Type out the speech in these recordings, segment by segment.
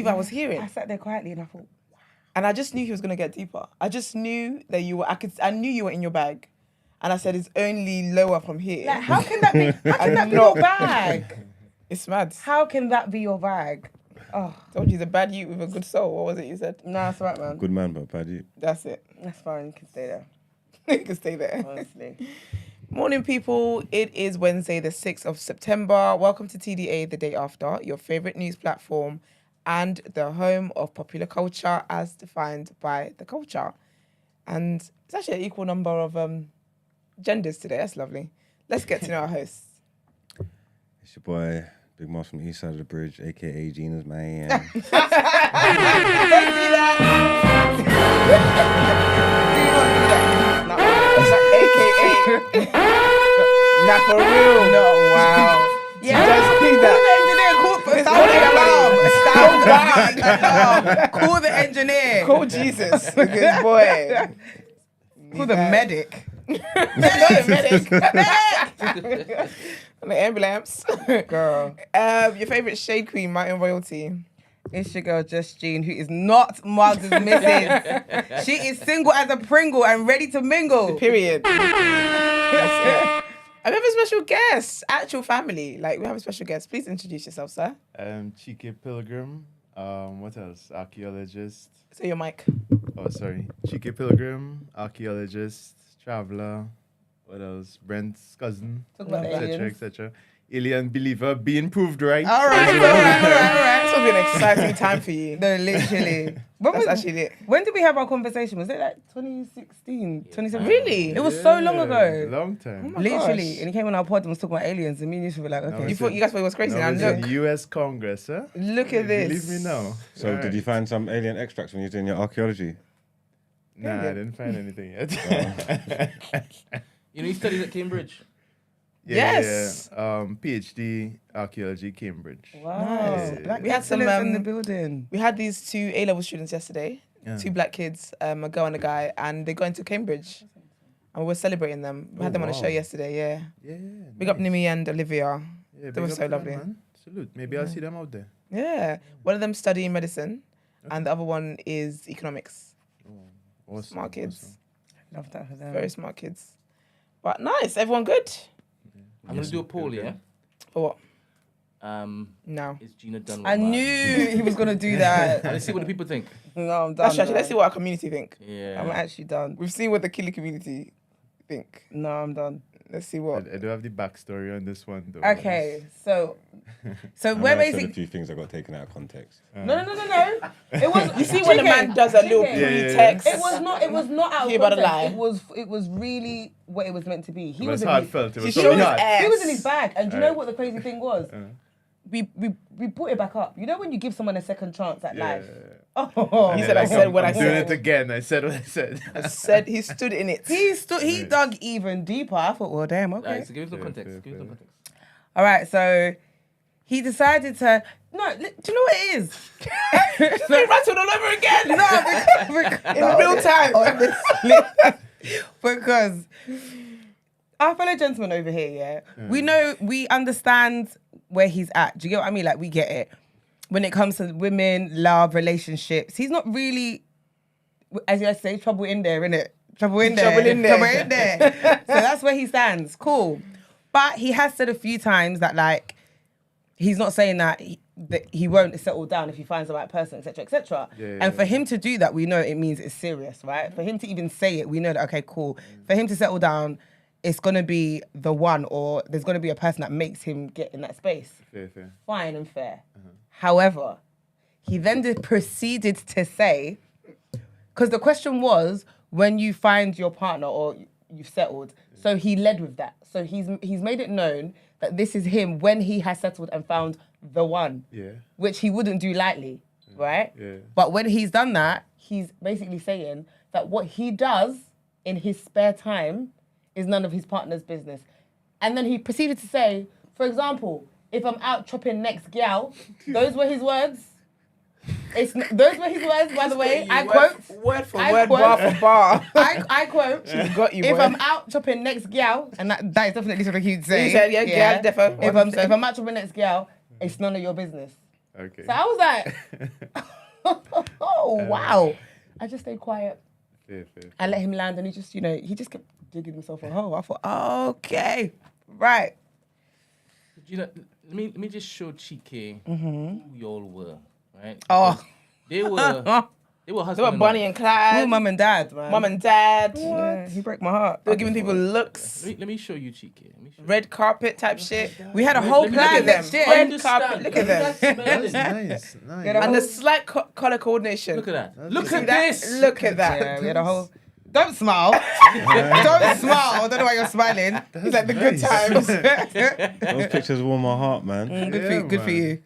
I was hearing. I sat there quietly and I thought, and I just knew he was gonna get deeper. I just knew that you were. I knew you were in your bag, and I said it's only lower from here. like, how can that be? How can that be your bag? It's mad. How can that be your bag? Oh, Told you he's a bad youth with a good soul. What was it you said? no, that's right, man. Good man, but bad you. That's it. That's fine. You can stay there. You can stay there. Honestly. Morning, people. It is Wednesday, the 6th of September. Welcome to TDA, the day after, your favorite news platform and the home of popular culture as defined by the culture. And it's actually an equal number of genders today. That's lovely. Let's get to know our hosts. It's your boy, Big Moss from the east side of the bridge, aka Gina's man. Don't do that. AKA. Nah, for real. No, wow. Yeah. Just do that. Call the engineer. Call Jesus. Good boy. Call the medic. The ambulance. Girl. Your favourite shade queen, Mountain Royalty. It's your girl, Justine, who is not Mugs' missus. She is single as a Pringle and ready to mingle. Period. That's it. I have a special guest, actual family. Like, we have a special guest. Please introduce yourself, sir. Cheeky Pilgrim. What else? Archaeologist. Say your mic. Oh, sorry. Cheeky Pilgrim, archaeologist, traveler. What else? Brent's cousin. Talk about the etc. aliens. etc. Alien believer being proved right. All right. This will be an exciting time for you. No, literally. That's actually it. When did we have our conversation? Was it like 2016, 2017? Really? It was so long ago. Long time. my Literally. gosh. And he came on our pod and was talking about aliens and me and you were like, okay. No, You guys thought it was crazy. Now Now it's look. in US Congress, huh? Look at this. Believe me now. So, Alright. did you find some alien extracts when you were doing your archaeology? Nah, I didn't find anything yet. You know, you studied at Cambridge. Yes. PhD archaeology, Cambridge. Wow. Nice. Black We had some, excellence in the building. We had these two A-level students yesterday. Yeah. Two black kids, a girl and a guy, and they're going to Cambridge. And we were celebrating them. We had them on a wow. show yesterday, yeah. Yeah. Big up Nimi and Olivia. Yeah, They were big up so to them, lovely. man. Salute. Maybe I'll see them out there. Yeah. One of them studying medicine, and the other one is economics. Awesome. Smart kids. Love that for them. Very smart kids. But nice. Everyone good? I'm going to do a poll, yeah? For what? No. Is Gina done with I knew he was going to do that. Let's see what the people think. No, I'm done. That's actually, let's see what our community think. Yeah. I'm actually done. We've seen what the Kili community think. No, I'm done. Let's see what. I do have the backstory on this one, though. Okay, so I we're know I said a basically... few things that got taken out of context. No. It was... You see when a man does a little pre-text. It was not out of He about to context. lie. It was really what it was meant to be. It was heartfelt. It was She so showed his hard. ass. He was in his bag, and do you know Alright. what the crazy thing was? We put it back up. You know when you give someone a second chance at life? Oh, He said, I said what I I'm doing said. it again. I said what I said. Said he stood in it. He dug even deeper. I thought, well, damn, okay. Alright, so give us some context. Give us some context. All right, so he decided to... No, do you know what it is? Just be rattled all over again. No, In real time. because our fellow gentleman over here, we understand where he's at. Do you get what I mean? Like, we get it. When it comes to women, love, relationships, he's not really, as you say, trouble in there, innit? Trouble in there. Trouble in there. Trouble in there. So that's where he stands. Cool. But he has said a few times that, like, he's not saying that he won't settle down if he finds the right person, etc., etc. And for him to do that, we know it means it's serious, right? For him to even say it, we know that, okay, cool. For him to settle down, it's going to be the one, or there's going to be a person that makes him get in that space. Fair. Fine and fair. However, he then proceeded to say, because the question was, when you find your partner or you've settled, so he led with that. So he's made it known that this is him when he has settled and found the one, which he wouldn't do lightly, right? Yeah. But when he's done that, he's basically saying that what he does in his spare time is none of his partner's business. And then he proceeded to say, for example, if I'm out chopping next gal, those were his words. Those were his words, by the way. I quote. Word for word, bar for bar. I quote. She's got you, If boy. I'm out chopping next gal, and that is definitely something he'd say. He said, yeah, defo, If 100%. I'm out chopping next gal, it's none of your business. Okay. So I was like, oh, wow. I just stayed quiet. Fair. I let him land and he just kept digging himself a hole. I thought, okay, right. Let me just show Chike who y'all were, right? Oh. They were They husband were and Bonnie wife. and Clyde. Oh, mum and dad, man. Mum and dad. Yeah, he broke my heart. They were giving people looks. Let me show you Chike. Let me show you. Red carpet type shit. We had a whole Let me plan look at next them. year. Red Understand. carpet. Look at them. That's nice. Yeah, And the slight color coordination. Look at that. That's Look See at that? this. Look at that. Yeah, we had a whole... Don't smile. Don't smile. I don't know why you're smiling. It's like the good times. Those pictures warm my heart, man. Good for you.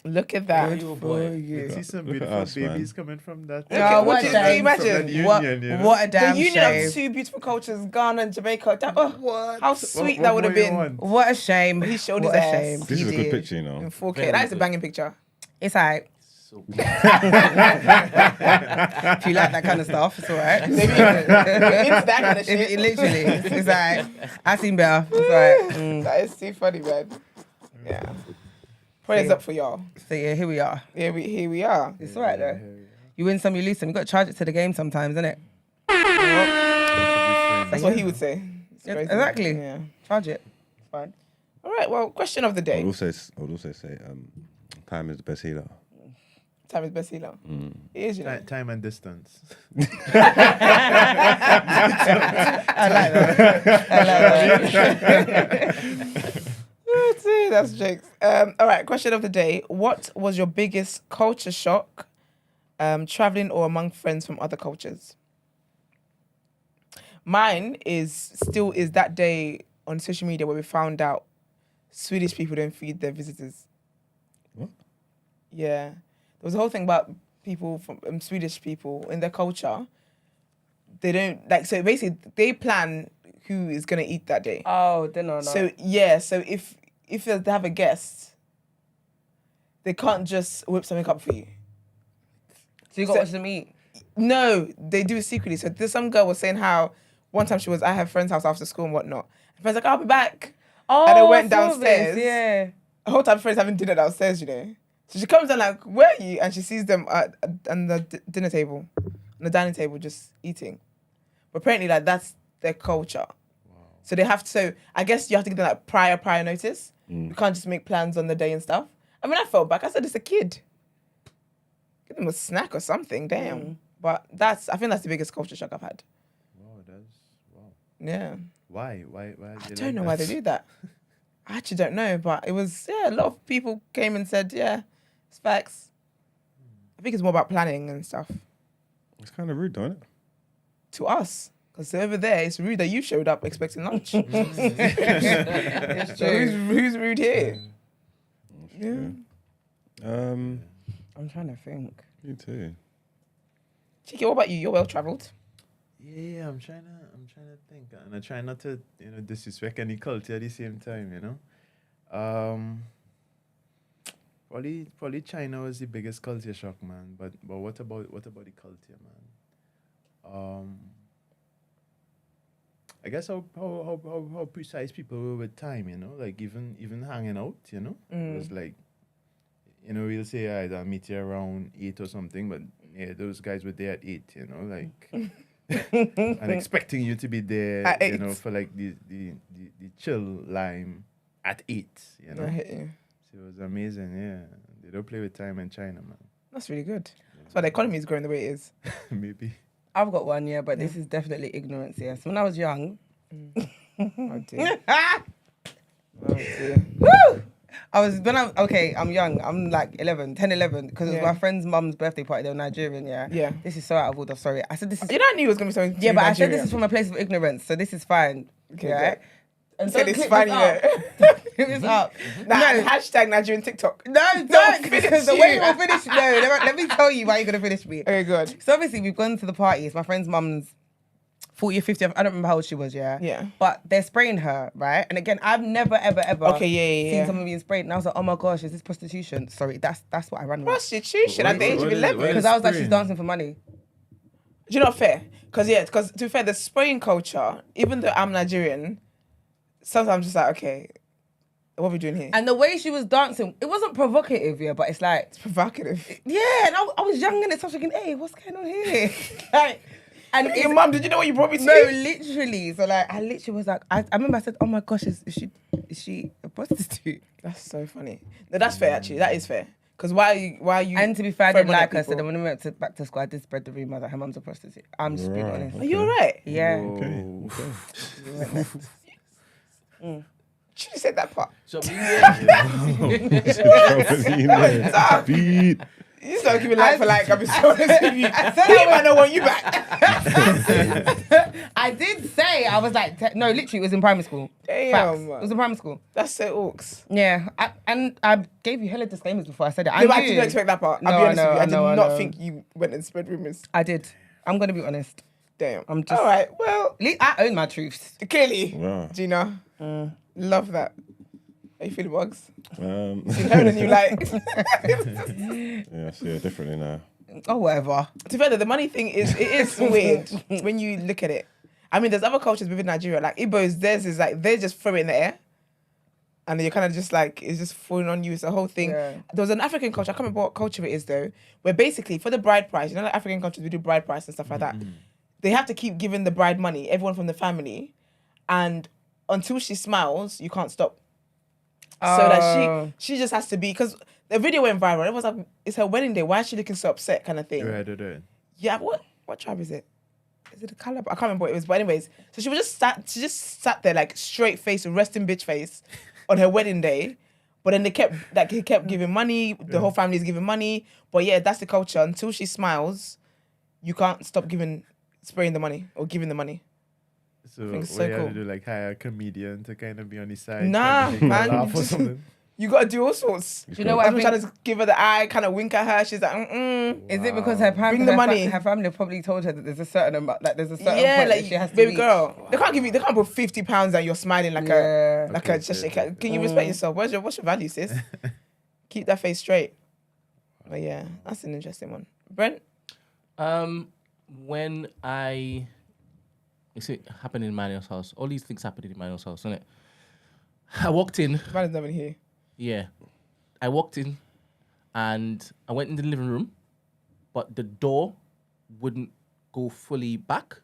Look at that. Good boy. You see some Look at beautiful us, babies coming from that. Oh, what Can a you shame. imagine? From What, that union, you know? what a The damn union shame. of two beautiful cultures, Ghana and Jamaica. What? How sweet What that would have more you been. want? What a shame. He showed What his a ass. shame. This He is a good did. picture, you In know. 4K. Very That is a good. banging picture. It's alright. So If you like that kind of stuff, it's alright. Maybe into that kind of shit. Literally, it's alright. I've seen better. It's alright. That is too funny, man. Yeah. Prayers up for y'all. So yeah, here we are. Here we are. It's alright though. You win some, you lose some. You got to charge it to the game sometimes, innit? That's what he would say. It's Yeah, crazy. exactly. Yeah. Charge it. It's fine. All right. Well, question of the I day. would also say, time is the best healer. Time is best healer. It is, you know. Time and distance. I like that. That's jokes. All right. Question of the day. What was your biggest culture shock, traveling or among friends from other cultures? Mine is that day on social media where we found out Swedish people don't feed their visitors. What? Yeah. There was a whole thing about people from Swedish people in their culture. They don't like, so basically they plan who is gonna eat that day. Oh, dinner or not. So yeah, so if they have a guest, they can't just whip something up for you. So you got to watch them eat? No, they do it secretly. So there's some girl was saying how one time she was at her friend's house after school and whatnot. And friends like, I'll be back. Oh, And I went saw this, downstairs. Yeah. The whole time friends having dinner downstairs, you know. So she comes down like, where are you? And she sees them on the dinner table, on the dining table, just eating. But apparently, like, that's their culture. So they have to, so I guess you have to give them like prior notice. You can't just make plans on the day and stuff. I mean, I felt back. I said, it's a kid. Give them a snack or something, damn. But I think that's the biggest culture shock I've had. Wow. Yeah. Why? I don't know why they do that. I actually don't know, but it was, a lot of people came and said, yeah, it's facts. I think it's more about planning and stuff. It's kind of rude, don't it? To us. Because over there, it's rude that you showed up expecting lunch. So who's rude here? Yeah. I'm trying to think. Me too. Chiki, what about you? You're well travelled. Yeah, I'm trying to think, and I try not to, disrespect any culture at the same time, you know. Probably China was the biggest culture shock, man. But what about the culture, man? I guess how precise people were with time, you know, like even hanging out, you know, it was like, we'll say I'll meet you around 8 or something, but yeah, those guys were there at 8, you know, like, and expecting you to be there, At 8. for like the chill lime at 8, you know. I hit you. So it was amazing, yeah. They don't play with time in China, man. That's really good. That's why the economy is growing the way it is. Maybe. I've got one, yeah, but this is definitely ignorance, yeah. So when I was young... Oh dear. Oh dear. Woo! I'm young. I'm like 10, 11, because it was my friend's mum's birthday party. They were Nigerian, yeah. Yeah. This is so out of order, sorry. I said this is... You know, I knew it was going to be something. Yeah, but I said this is from a place of ignorance, so this is fine. Okay, yeah. good. And Said don't it's clip funny, this up. yeah. Clip this up. Nah, No. hashtag Nigerian TikTok. No, Don't don't, finish because the you. way you'll finish... No, let me tell you why you're going to finish me. Okay, good. So obviously we've gone to the party. It's my friend's mum's 40th, 50th. I don't remember how old she was, yeah. Yeah. But they're spraying her, right? And again, I've never, ever Okay, yeah. seen someone being sprayed. And I was like, oh my gosh, is this prostitution? Sorry, that's what I ran with. Prostitution at the age of 11. Because I was like, she's dancing for money. Do you know what, fair? Because to be fair, the spraying culture, even though I'm Nigerian, sometimes I'm just like, okay, What are we doing here? And the way she was dancing, it wasn't provocative, yeah, but it's like, It's provocative. yeah, and I was young and it's thinking, hey, what's going on here? like, and Your mum, did you know what you brought me to? no, literally. So like, I literally was like, I remember I said, oh my gosh, is she a prostitute? That's so funny. No, that's fair actually. That is fair. Because why are you? And to be fair, I throwing didn't money at like her. So people? then when we went back to school, I did spread the rumor that her mum's a prostitute. I'm just being honest. Are you alright? Yeah. She said that part. So Beat. You start giving like for like. I'll be so honest with you. He might not want you back. I did say, I was like, no, literally, it was in primary school. Damn, Facts. man. It was in primary school. That's so orcs. Yeah. And I gave you hella disclaimers before I said it. Yeah, but I didn't expect that part. I'll No, be honest I know, with you. I I know, did I not know. think you went and spread rumors. I did. I'm going to be honest. Damn. I'm just- All right. Well, I own my truths. clearly, Wow. Gina, love that. How you feeling, Bugs? Um, Seen her and you like. yeah, I see it differently now. Oh, whatever. To be fair, the money thing is weird when you look at it. I mean, there's other cultures within Nigeria, like Igbos. Theirs is like they just throw it in the air, and you're kind of just like it's just falling on you. It's a whole thing. Yeah. There was an African culture. I can't remember what culture it is though, where basically for the bride price, you know, like African cultures we do bride price and stuff like that. They have to keep giving the bride money, everyone from the family, and until she smiles, you can't stop. So that she just has to be, because the video went viral. It was like, it's her wedding day. Why is she looking so upset, kind of thing? Right. Yeah, what tribe is it? Is it a Calab? I can't remember what it was. But anyways, so she just sat there like straight face, resting bitch face, on her wedding day. But then he kept giving money. The whole family is giving money. But yeah, that's the culture. Until she smiles, you can't stop spraying the money or giving the money. So think it's what so you have cool. to do, like hire a comedian to kind of be on the side? Nah, kind of make her man, laugh or just- something. You gotta do all sorts. Do you know what I I'm think? trying to give her the eye, kind of wink at her. She's like, Is it because her Bring the money. her family probably told her that there's a certain amount, like there's a certain yeah, point like that she has to baby reach? girl. They can't put £50 and you're smiling like Yeah. a just Can you respect yourself? What's your value, sis? Keep that face straight. But yeah, that's an interesting one. Brent? When it happened in Manuel's house. All these things happened in Manuel's house, isn't it? I walked in. Brandon's not even here. Yeah. I walked in and I went in the living room, but the door wouldn't go fully back.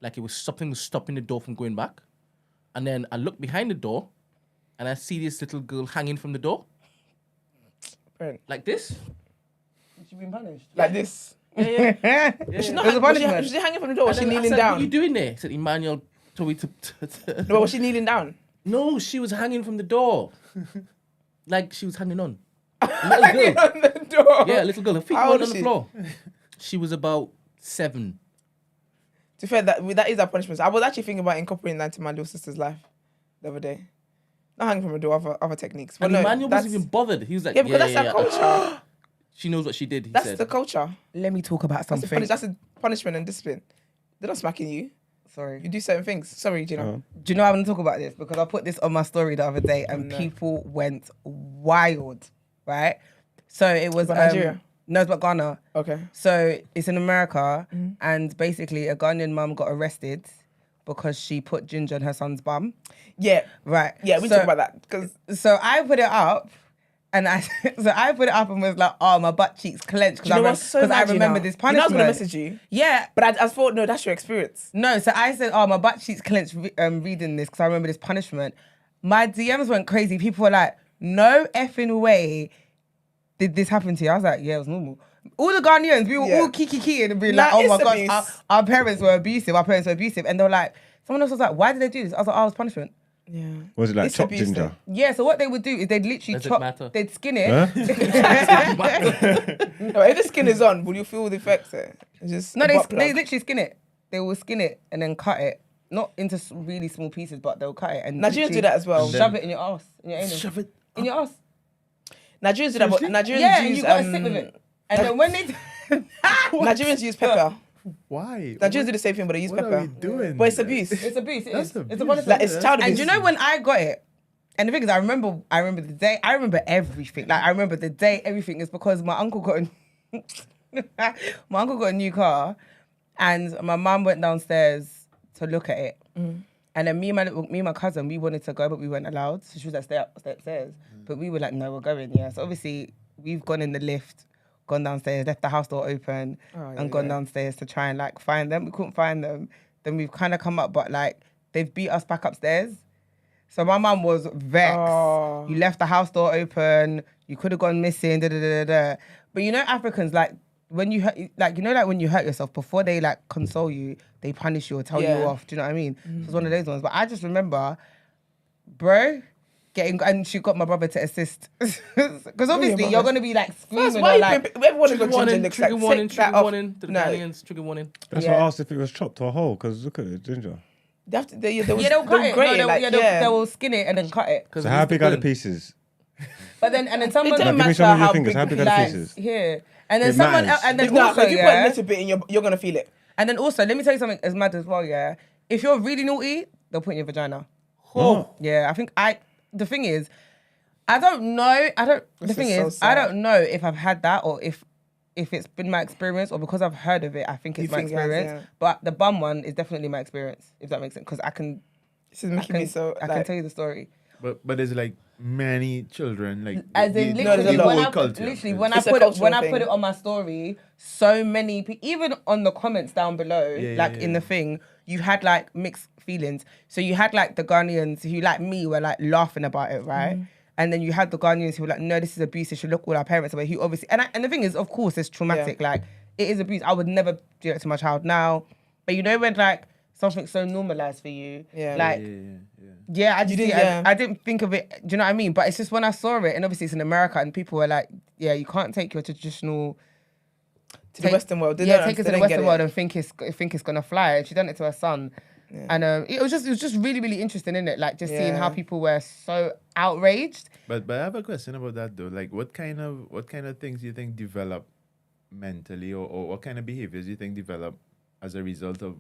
Like it was something was stopping the door from going back. And then I looked behind the door and I see this little girl hanging from the door. Brent. Like this. She's been punished. Like this. Yeah. She's not There's a was punishment. she hanging from the door? Was she And then I kneeling said, down? What are you doing there? I said, Emmanuel told me to... No, was she kneeling down? No, she was hanging from the door. Like she was hanging on. A little girl. On the door. Yeah, a little girl. Her feet How were old on is the she? floor. She was about 7. To be fair, that is our punishment. I was actually thinking about incorporating that into my little sister's life the other day. Not hanging from a door, other techniques. But And no, Emmanuel that's, wasn't even bothered. He was like, yeah, because that's our culture. She knows what she did, he That's said. the culture. Let me talk about That's something. that's a punishment and discipline. They're not smacking you. Sorry. You do certain things. Sorry, Gina. Do you know I'm going to talk about this? Because I put this on my story the other day and people went wild, right? So it was... About Nigeria? No, it's about Ghana. Okay. So it's in America and basically a Ghanaian mum got arrested because she put ginger in her son's bum. Yeah. Right. Yeah, we talk about that. Because So I put it up and I put it up and was like, oh, my butt cheeks clenched you know what's so I mad, remember Gina? this You know I was punishment. going to message you. Yeah. But I thought, no, that's your experience. No, so I said, oh, my butt cheeks clenched reading this because I remember this punishment. My DMs went crazy. People were like, no effing way did this happen to you. I was like, yeah, it was normal. All the Ghanaians, we were Yeah. all kiki and being Nah, like, oh my it's gosh, abuse. our parents were abusive. And they were like, someone else was like, why did they do this? I was like, oh, it was punishment. Yeah. Was it like It's chopped abuse, ginger? Yeah, so what they would do is they'd literally Does it chop, matter? they'd skin it. Huh? No, if the skin is on, will you feel the effects? It's just No, a they butt plug. literally skin it. They will skin it and then cut it. Not into really small pieces, but they'll cut it. And Nigerians do literally that as well. Shove it in your ass. In your anus. Shove it. In your ass. Nigerians do that, but Nigerians Yeah, and use you gotta sit with it. And then when they... Nigerians use pepper. Why? Nigerians do the same thing, but they use What pepper. are we doing? But it's abuse. It's abuse. It That's is. abuse. It's a punishment. Like, it's child And abuse. you know when I got it, and the thing is, I remember the day. I remember everything. Like I remember the day. Everything is because my uncle got a new car, and my mum went downstairs to look at it, And then me and my cousin, we wanted to go, but we weren't allowed. So she was like, stay upstairs. But we were like, no, we're going, yeah. So obviously, we've gone in the lift, gone downstairs, left the house door open, and gone downstairs to try and like find them. We couldn't find them. Then we've kind of come up, but like, they've beat us back upstairs. So my mum was vexed. Oh. You left the house door open. You could have gone missing. Da, da, da, da, da. But you know, Africans, like, when you hurt, like, you know, like when you hurt yourself, before they like console you, they punish you or tell you off. Do you know what I mean? So it's one of those ones. But I just remember, bro, and she got my brother to assist. Because obviously you're going to be like screaming. Why or, like, everyone Trigger warning, trigger warning, trigger warning to the Ghanaians, trigger warning. That's why I asked if it was chopped to a hole, because look at it, ginger. They'll cut it. They will skin it and then cut it. So how big are the pieces? But then, and then someone... It don't Give me some of matter your how fingers. big How big are the pieces? Here. And then It someone matters. else, and then No, also, if you put a little bit in you're going to feel it. And then also, let me tell you something as mad as well, yeah. If you're really naughty, they'll put in your vagina. Oh. Yeah, the thing is, I don't know. I don't know if I've had that or if it's been my experience or because I've heard of it, I think it's my experience. But the bum one is definitely my experience, if that makes sense. Because I can tell you the story. But there's like many children, like as in literally when I put it on my story, so many people, even on the comments down below, in the thing, you had like mixed feelings. So you had like the Ghanaians who, like me, were like laughing about it, right? And then you had the Ghanaians who were like, no, this is abuse. It should look all our parents away. Who obviously, and the thing is, of course, it's traumatic. Like, it is abuse. I would never do it to my child now. But you know when like something's so normalized for you, I didn't think of it. Do you know what I mean? But it's just when I saw it, and obviously it's in America, and people were like, yeah, you can't take your traditional to the Western world. Take it to the Western world and think it's gonna fly. And she done it to her son. Yeah. And it was just really, really interesting, isn't it? Like just seeing how people were so outraged. But I have a question about that though. Like what kind of things do you think develop mentally, or what kind of behaviors do you think develop as a result of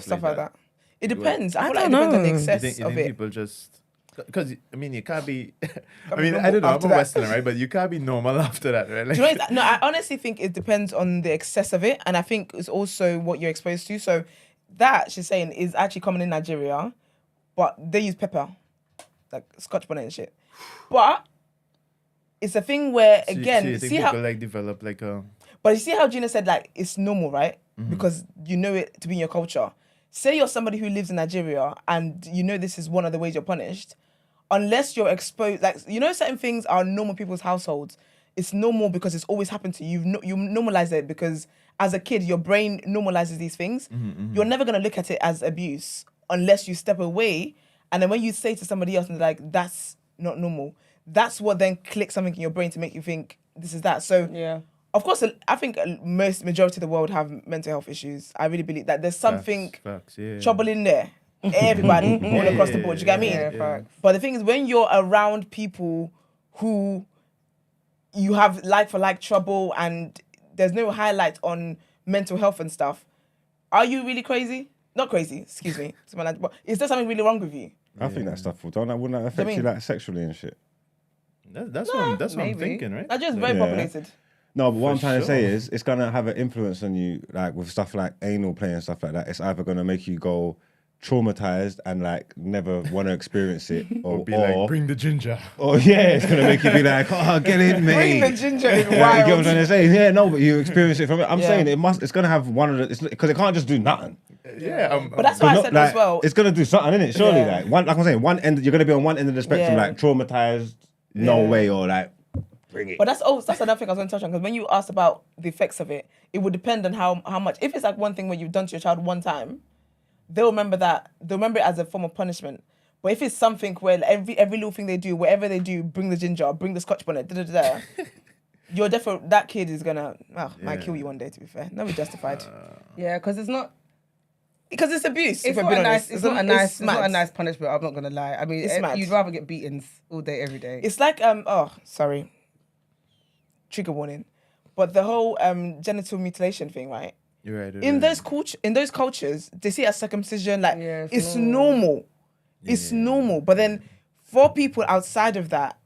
stuff like that? It depends. I feel like it depends on the excess you think of it. People just because I mean you can't be. I mean I don't know. I'm a Westerner, right? But you can't be normal after that, right? Like, do you know, no, I honestly think it depends on the excess of it, and I think it's also what you're exposed to. So that she's saying is actually common in Nigeria, but they use pepper, like Scotch bonnet and shit. But it's a thing where again, so you think see people how like develop like a. But you see how Gina said like it's normal, right? Because you know it to be in your culture. Say you're somebody who lives in Nigeria and you know this is one of the ways you're punished, unless you're exposed. Like you know, certain things are normal people's households. It's normal because it's always happened to you. You normalize it because as a kid, your brain normalizes these things. You're never gonna look at it as abuse unless you step away. And then when you say to somebody else and they're like, that's not normal, that's what then clicks something in your brain to make you think this is that. So of course, I think majority of the world have mental health issues. I really believe that there's something trouble in there. Everybody all across the board. You get what I mean? Yeah. But the thing is, when you're around people who you have like for like trouble and there's no highlight on mental health and stuff, are you really crazy? Not crazy, excuse me. But is there something really wrong with you? I think that stuff wouldn't that affect you like sexually and shit? That's what I'm thinking, right? That's just very populated. No, but what I'm trying to say sure. is it's gonna have an influence on you, like with stuff like anal play and stuff like that. It's either gonna make you go traumatized and like never want to experience it, or Be like, bring the ginger. or it's gonna make you be like, oh, get in, mate. Bring the ginger is You get what I'm wild. trying to say? Yeah, no, but you experience it from it. I'm saying it's gonna have one of the, because it can't just do nothing. But that's why I said as well. It's gonna do something, innit? Surely, Yeah. like I'm saying, one end you're gonna be on one end of the spectrum, like traumatized, no way, or like bring it. But that's another thing I was going to touch on, because when you asked about the effects of it, it would depend on how much. If it's like one thing where you've done to your child one time, they'll remember it as a form of punishment. But if it's something where every little thing they do, whatever they do, bring the ginger, bring the Scotch bonnet, you're definitely, that kid is gonna might kill you one day. To be fair, no, be justified. Because it's not. Because it's abuse. It's not a nice punishment. I'm not gonna lie. I mean, you'd rather get beatings all day, every day. It's like trigger warning, but the whole genital mutilation thing, right? You're right. In those cultures, they see it as circumcision, like it's normal. It's normal. But then for people outside of that,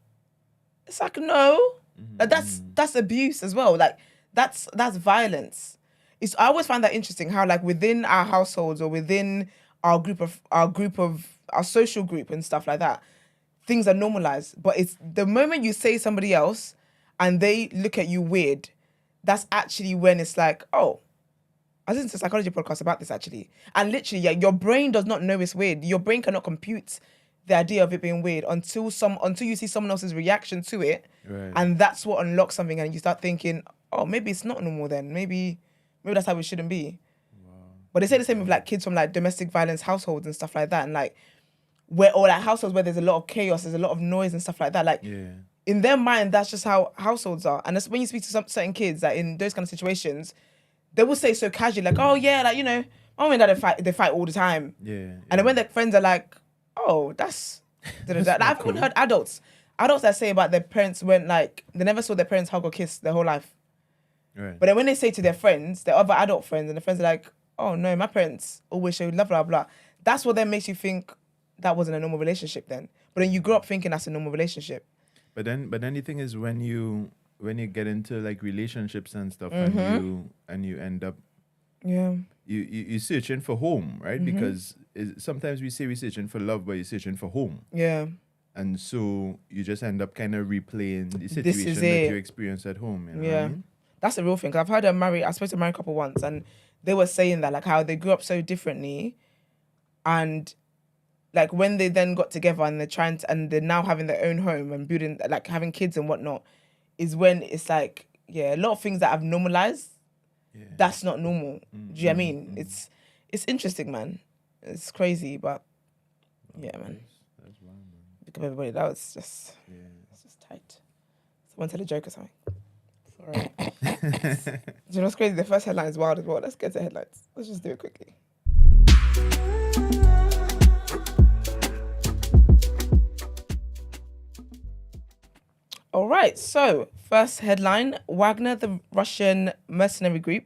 it's like no, like that's abuse as well. Like that's violence. I always find that interesting how like within our households or within our social group and stuff like that, things are normalized. But it's the moment you say somebody else and they look at you weird, that's actually when it's like, oh, I listened to a psychology podcast about this actually. And literally, yeah, your brain does not know it's weird. Your brain cannot compute the idea of it being weird until you see someone else's reaction to it. Right. And that's what unlocks something, and you start thinking, oh, maybe it's not normal then. Maybe that's how it shouldn't be. Wow. But they say the same with like kids from like domestic violence households and stuff like that. And like like households where there's a lot of chaos, there's a lot of noise and stuff like that. Like in their mind, that's just how households are. And that's when you speak to certain kids that in those kind of situations, they will say so casually, like, oh yeah, like, you know, mom and dad they fight all the time. Yeah. And then when their friends are like, oh, that's like, I've even heard adults that say about their parents when like they never saw their parents hug or kiss their whole life. Right. But then when they say to their friends, their other adult friends, and the friends are like, oh no, my parents always showed love, blah, blah. That's what then makes you think that wasn't a normal relationship then. But then you grow up thinking that's a normal relationship. But then the thing is when you get into like relationships and stuff and you end up you searching for home, right? Because sometimes we say we're searching for love, but you're searching for home. Yeah. And so you just end up kind of replaying the situation that you experienced at home. You know what I mean? That's the real thing. 'Cause I've heard I spoke to a married couple once, and they were saying that like how they grew up so differently, and like when they then got together and they're now having their own home and building, like having kids and whatnot, is when it's like, yeah, a lot of things that I've normalized, that's not normal. Do you know what I mean? It's interesting, man. It's crazy, but yeah, man. That's wild, man. Pick up everybody. That was just, it's just tight. Someone tell a joke or something. Sorry. Do you know what's crazy? The first headline is wild as well. Let's get to headlines. Let's just do it quickly. All right, so first headline, Wagner, the Russian mercenary group,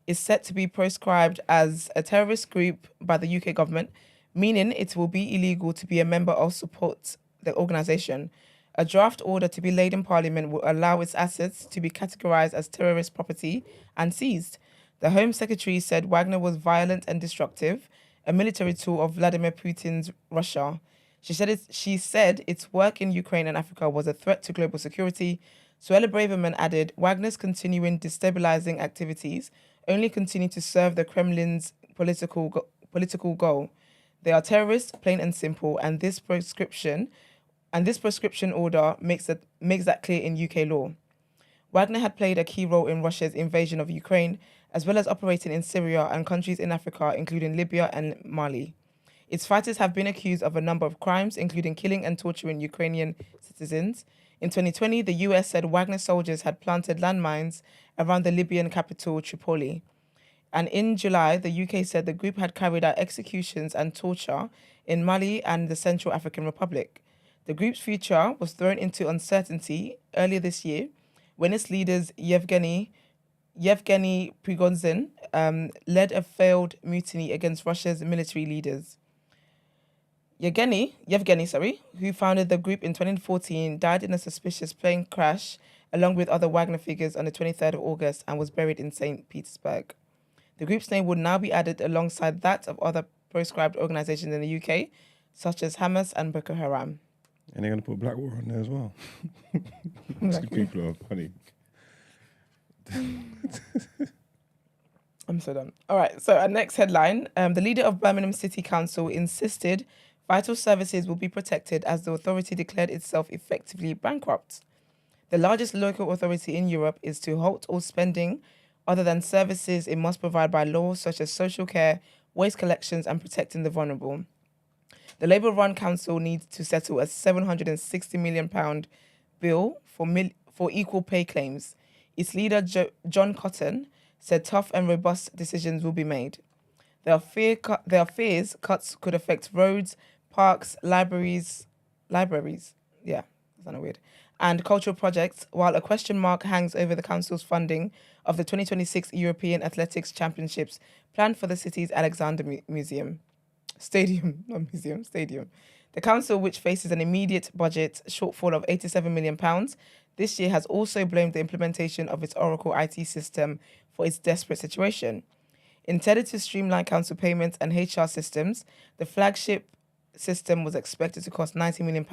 is set to be proscribed as a terrorist group by the UK government, meaning it will be illegal to be a member or support the organisation. A draft order to be laid in Parliament will allow its assets to be categorised as terrorist property and seized. The Home Secretary said Wagner was violent and destructive, a military tool of Vladimir Putin's Russia. She said its work in Ukraine and Africa was a threat to global security. Suella Braverman added, Wagner's continuing destabilizing activities only continue to serve the Kremlin's political goal. They are terrorists, plain and simple, and this proscription order makes that clear in UK law. Wagner had played a key role in Russia's invasion of Ukraine, as well as operating in Syria and countries in Africa, including Libya and Mali. Its fighters have been accused of a number of crimes, including killing and torturing Ukrainian citizens. In 2020, the US said Wagner soldiers had planted landmines around the Libyan capital, Tripoli. And in July, the UK said the group had carried out executions and torture in Mali and the Central African Republic. The group's future was thrown into uncertainty earlier this year when its leaders, Yevgeny Prigozhin, led a failed mutiny against Russia's military leaders. Yevgeny, who founded the group in 2014, died in a suspicious plane crash along with other Wagner figures on the 23rd of August and was buried in St. Petersburg. The group's name would now be added alongside that of other proscribed organizations in the UK, such as Hamas and Boko Haram. And they're going to put Blackwater on there as well. People are funny. I'm so done. All right, so our next headline. The leader of Birmingham City Council insisted vital services will be protected as the authority declared itself effectively bankrupt. The largest local authority in Europe is to halt all spending other than services it must provide by law, such as social care, waste collections, and protecting the vulnerable. The Labour-run council needs to settle a £760 million bill for equal pay claims. Its leader, John Cotton, said tough and robust decisions will be made. There are fears cuts could affect roads, parks, libraries, yeah, that's kind of weird, and cultural projects, while a question mark hangs over the council's funding of the 2026 European Athletics Championships planned for the city's Alexander Stadium. The council, which faces an immediate budget shortfall of £87 million this year, has also blamed the implementation of its Oracle IT system for its desperate situation. Intended to streamline council payments and HR systems, the flagship system was expected to cost £90 million,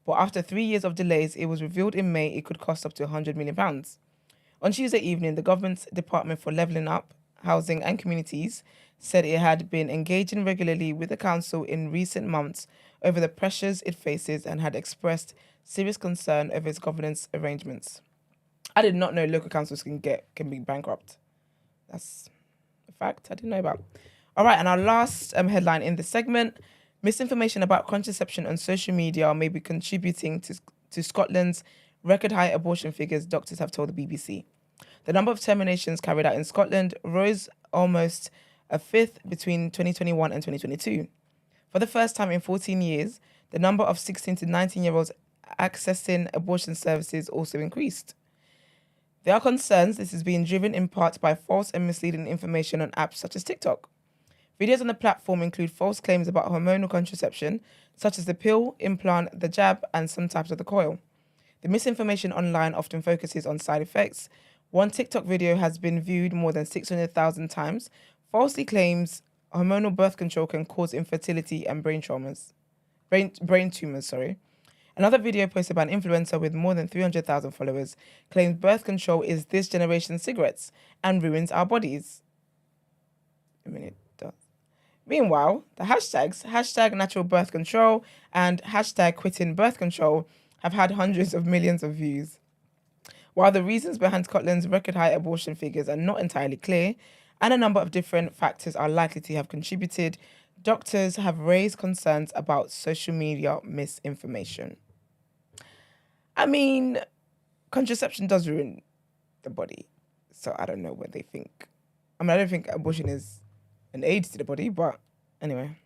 but after 3 years of delays, it was revealed in May it could cost up to £100 million. On Tuesday evening, the government's Department for Levelling Up, Housing and Communities said it had been engaging regularly with the council in recent months over the pressures it faces and had expressed serious concern over its governance arrangements. I did not know local councils can be bankrupt. That's a fact I didn't know about. All right, and our last headline in the segment: misinformation about contraception on social media may be contributing to Scotland's record high abortion figures, doctors have told the BBC. The number of terminations carried out in Scotland rose almost a fifth between 2021 and 2022. For the first time in 14 years, the number of 16 to 19-year-olds accessing abortion services also increased. There are concerns this is being driven in part by false and misleading information on apps such as TikTok. Videos on the platform include false claims about hormonal contraception, such as the pill, implant, the jab, and some types of the coil. The misinformation online often focuses on side effects. One TikTok video has been viewed more than 600,000 times, falsely claims hormonal birth control can cause infertility and brain tumors. Another video posted by an influencer with more than 300,000 followers claims birth control is this generation's cigarettes and ruins our bodies. It does. Meanwhile, the hashtags #natural birth control and #quitting birth control have had hundreds of millions of views. While the reasons behind Scotland's record high abortion figures are not entirely clear, and a number of different factors are likely to have contributed, doctors have raised concerns about social media misinformation. I mean, contraception does ruin the body, so I don't know what they think. I mean, I don't think abortion is an aid to the body, but anyway,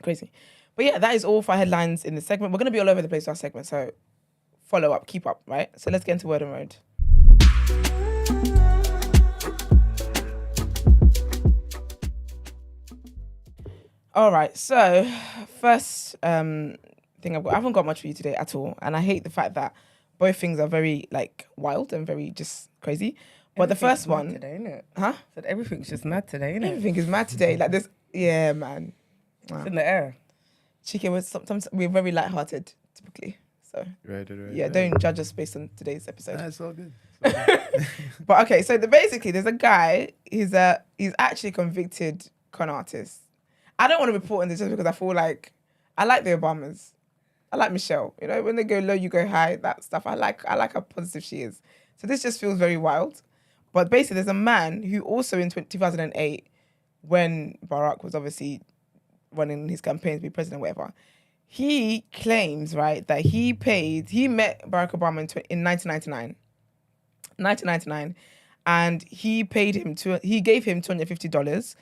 crazy. But yeah, that is all for our headlines in the segment. We're going to be all over the place with our segment, so follow up, keep up, right? So let's get into Word on Road. All right, so first thing I haven't got much for you today at all, and I hate the fact that both things are very wild and very just crazy. But the first one today, isn't it? Huh? Said everything's just mad today, isn't it? Everything is mad today. Like this, yeah, man. Wow. It's in the air. Chicken, sometimes we're very lighthearted, typically. So Right. Don't judge us based on today's episode. That's all good. But okay, so basically, there's a guy. He's actually a convicted con artist. I don't want to report on this just because I feel like I like the Obamas. I like Michelle. You know, when they go low, you go high. That stuff. I like how positive she is. So this just feels very wild. But basically, there's a man who also in 2008, when Barack was obviously running his campaign to be president, whatever, he claims, right, that he met Barack Obama in 1999, and he gave him $250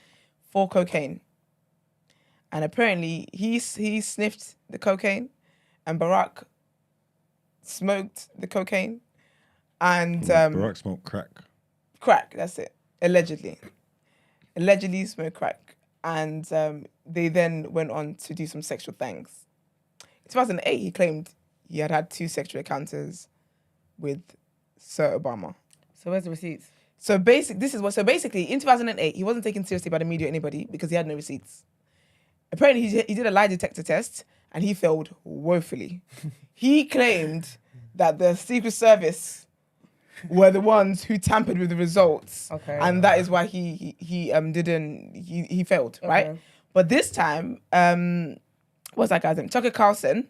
for cocaine. And apparently he sniffed the cocaine and Barack smoked the cocaine. And Barack smoked crack. Crack, that's it. Allegedly smoked crack. And they then went on to do some sexual things. In 2008, he claimed he had 2 sexual encounters with Sir Obama. So where's the receipts? So basically, in 2008, he wasn't taken seriously by the media or anybody because he had no receipts. Apparently, he did a lie detector test and he failed woefully. He claimed that the Secret Service were the ones who tampered with the results, and that is why he failed, right? But this time, what's that guy's name? Tucker Carlson.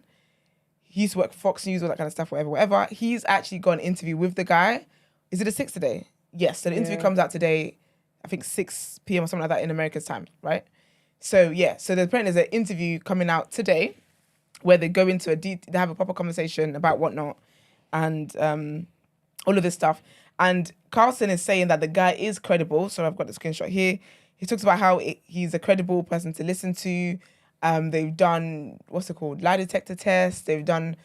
He used to work for Fox News, all that kind of stuff, whatever. He's actually got an interview with the guy. Is it a 6 today? Yes. So the interview comes out today, I think 6 p.m. or something like that in America's time, right? So yeah, so apparently there's an interview coming out today where they go into they have a proper conversation about whatnot and all of this stuff. And Carlson is saying that the guy is credible. So I've got the screenshot here. He talks about how he's a credible person to listen to. They've done, lie detector tests. They've done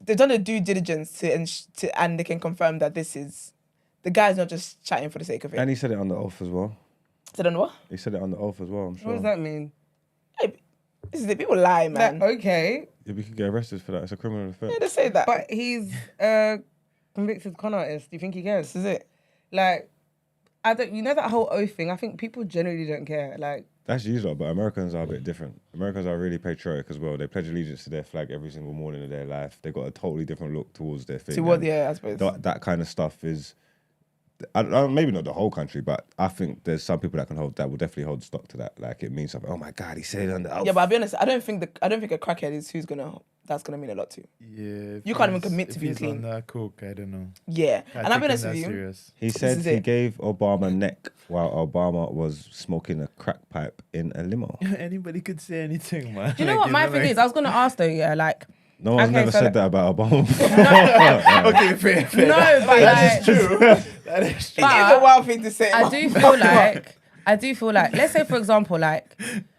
a due diligence and they can confirm that the guy's not just chatting for the sake of it. And he said it on the oath as well. Said on what? He said it on the oath as well, I'm sure. What does that mean? Hey, this is it. People lie, man. Okay. Yeah, we could get arrested for that. It's a criminal offence. Yeah, they say that. But he's a convicted con artist. Do you think he cares? This is it. Like, You know that whole oath thing. I think people generally don't care. Like, That's usual, but Americans are a bit different. Americans are really patriotic as well. They pledge allegiance to their flag every single morning of their life. They've got a totally different look towards their thing. Yeah, I suppose. That kind of stuff is, maybe not the whole country, but I think there's some people that will definitely hold stock to that. Like it means something. Oh my God, he said it on the Yeah, but I'll be honest. I don't think a crackhead is that's gonna mean a lot to you. Yeah. You can't even commit to being he's clean. on that coke, I don't know. Yeah, Can't and I'll be take honest him with that you. serious. He This said is he it. gave Obama neck while Obama was smoking a crack pipe in a limo. Anybody could say anything, man. do you know what my thing is? I was gonna ask though. Yeah, like. No one's Okay, never so said that about Obama. Okay, fair. No, but That is like, true. That is true. It is a wild thing to say. I do feel like, let's say for example, like,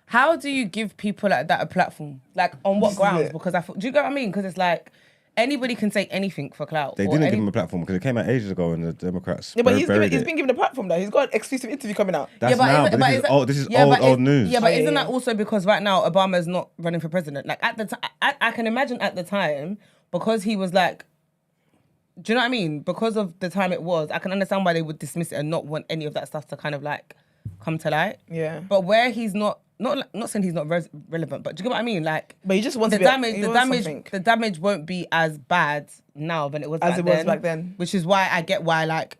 how do you give people like that a platform? Like, on what This is grounds? it. Because do you get what I mean? Because it's like anybody can say anything for clout. They or didn't give him a platform because it came out ages ago and the Democrats Yeah, but buried he's it. been given a platform though. He's got an exclusive interview coming out. That's now, but this is old news. Yeah, but Oh, isn't yeah. that also because right now Obama's not running for president? Like at the time, I can imagine at the time because he was like, do you know what I mean? Because of the time it was, I can understand why they would dismiss it and not want any of that stuff to kind of like come to light. Yeah. But where he's not saying he's not relevant, but do you get what I mean? Like, But he just wants the to be damage, the damage won't be as bad now than it was As it was back then. Which is why I get why like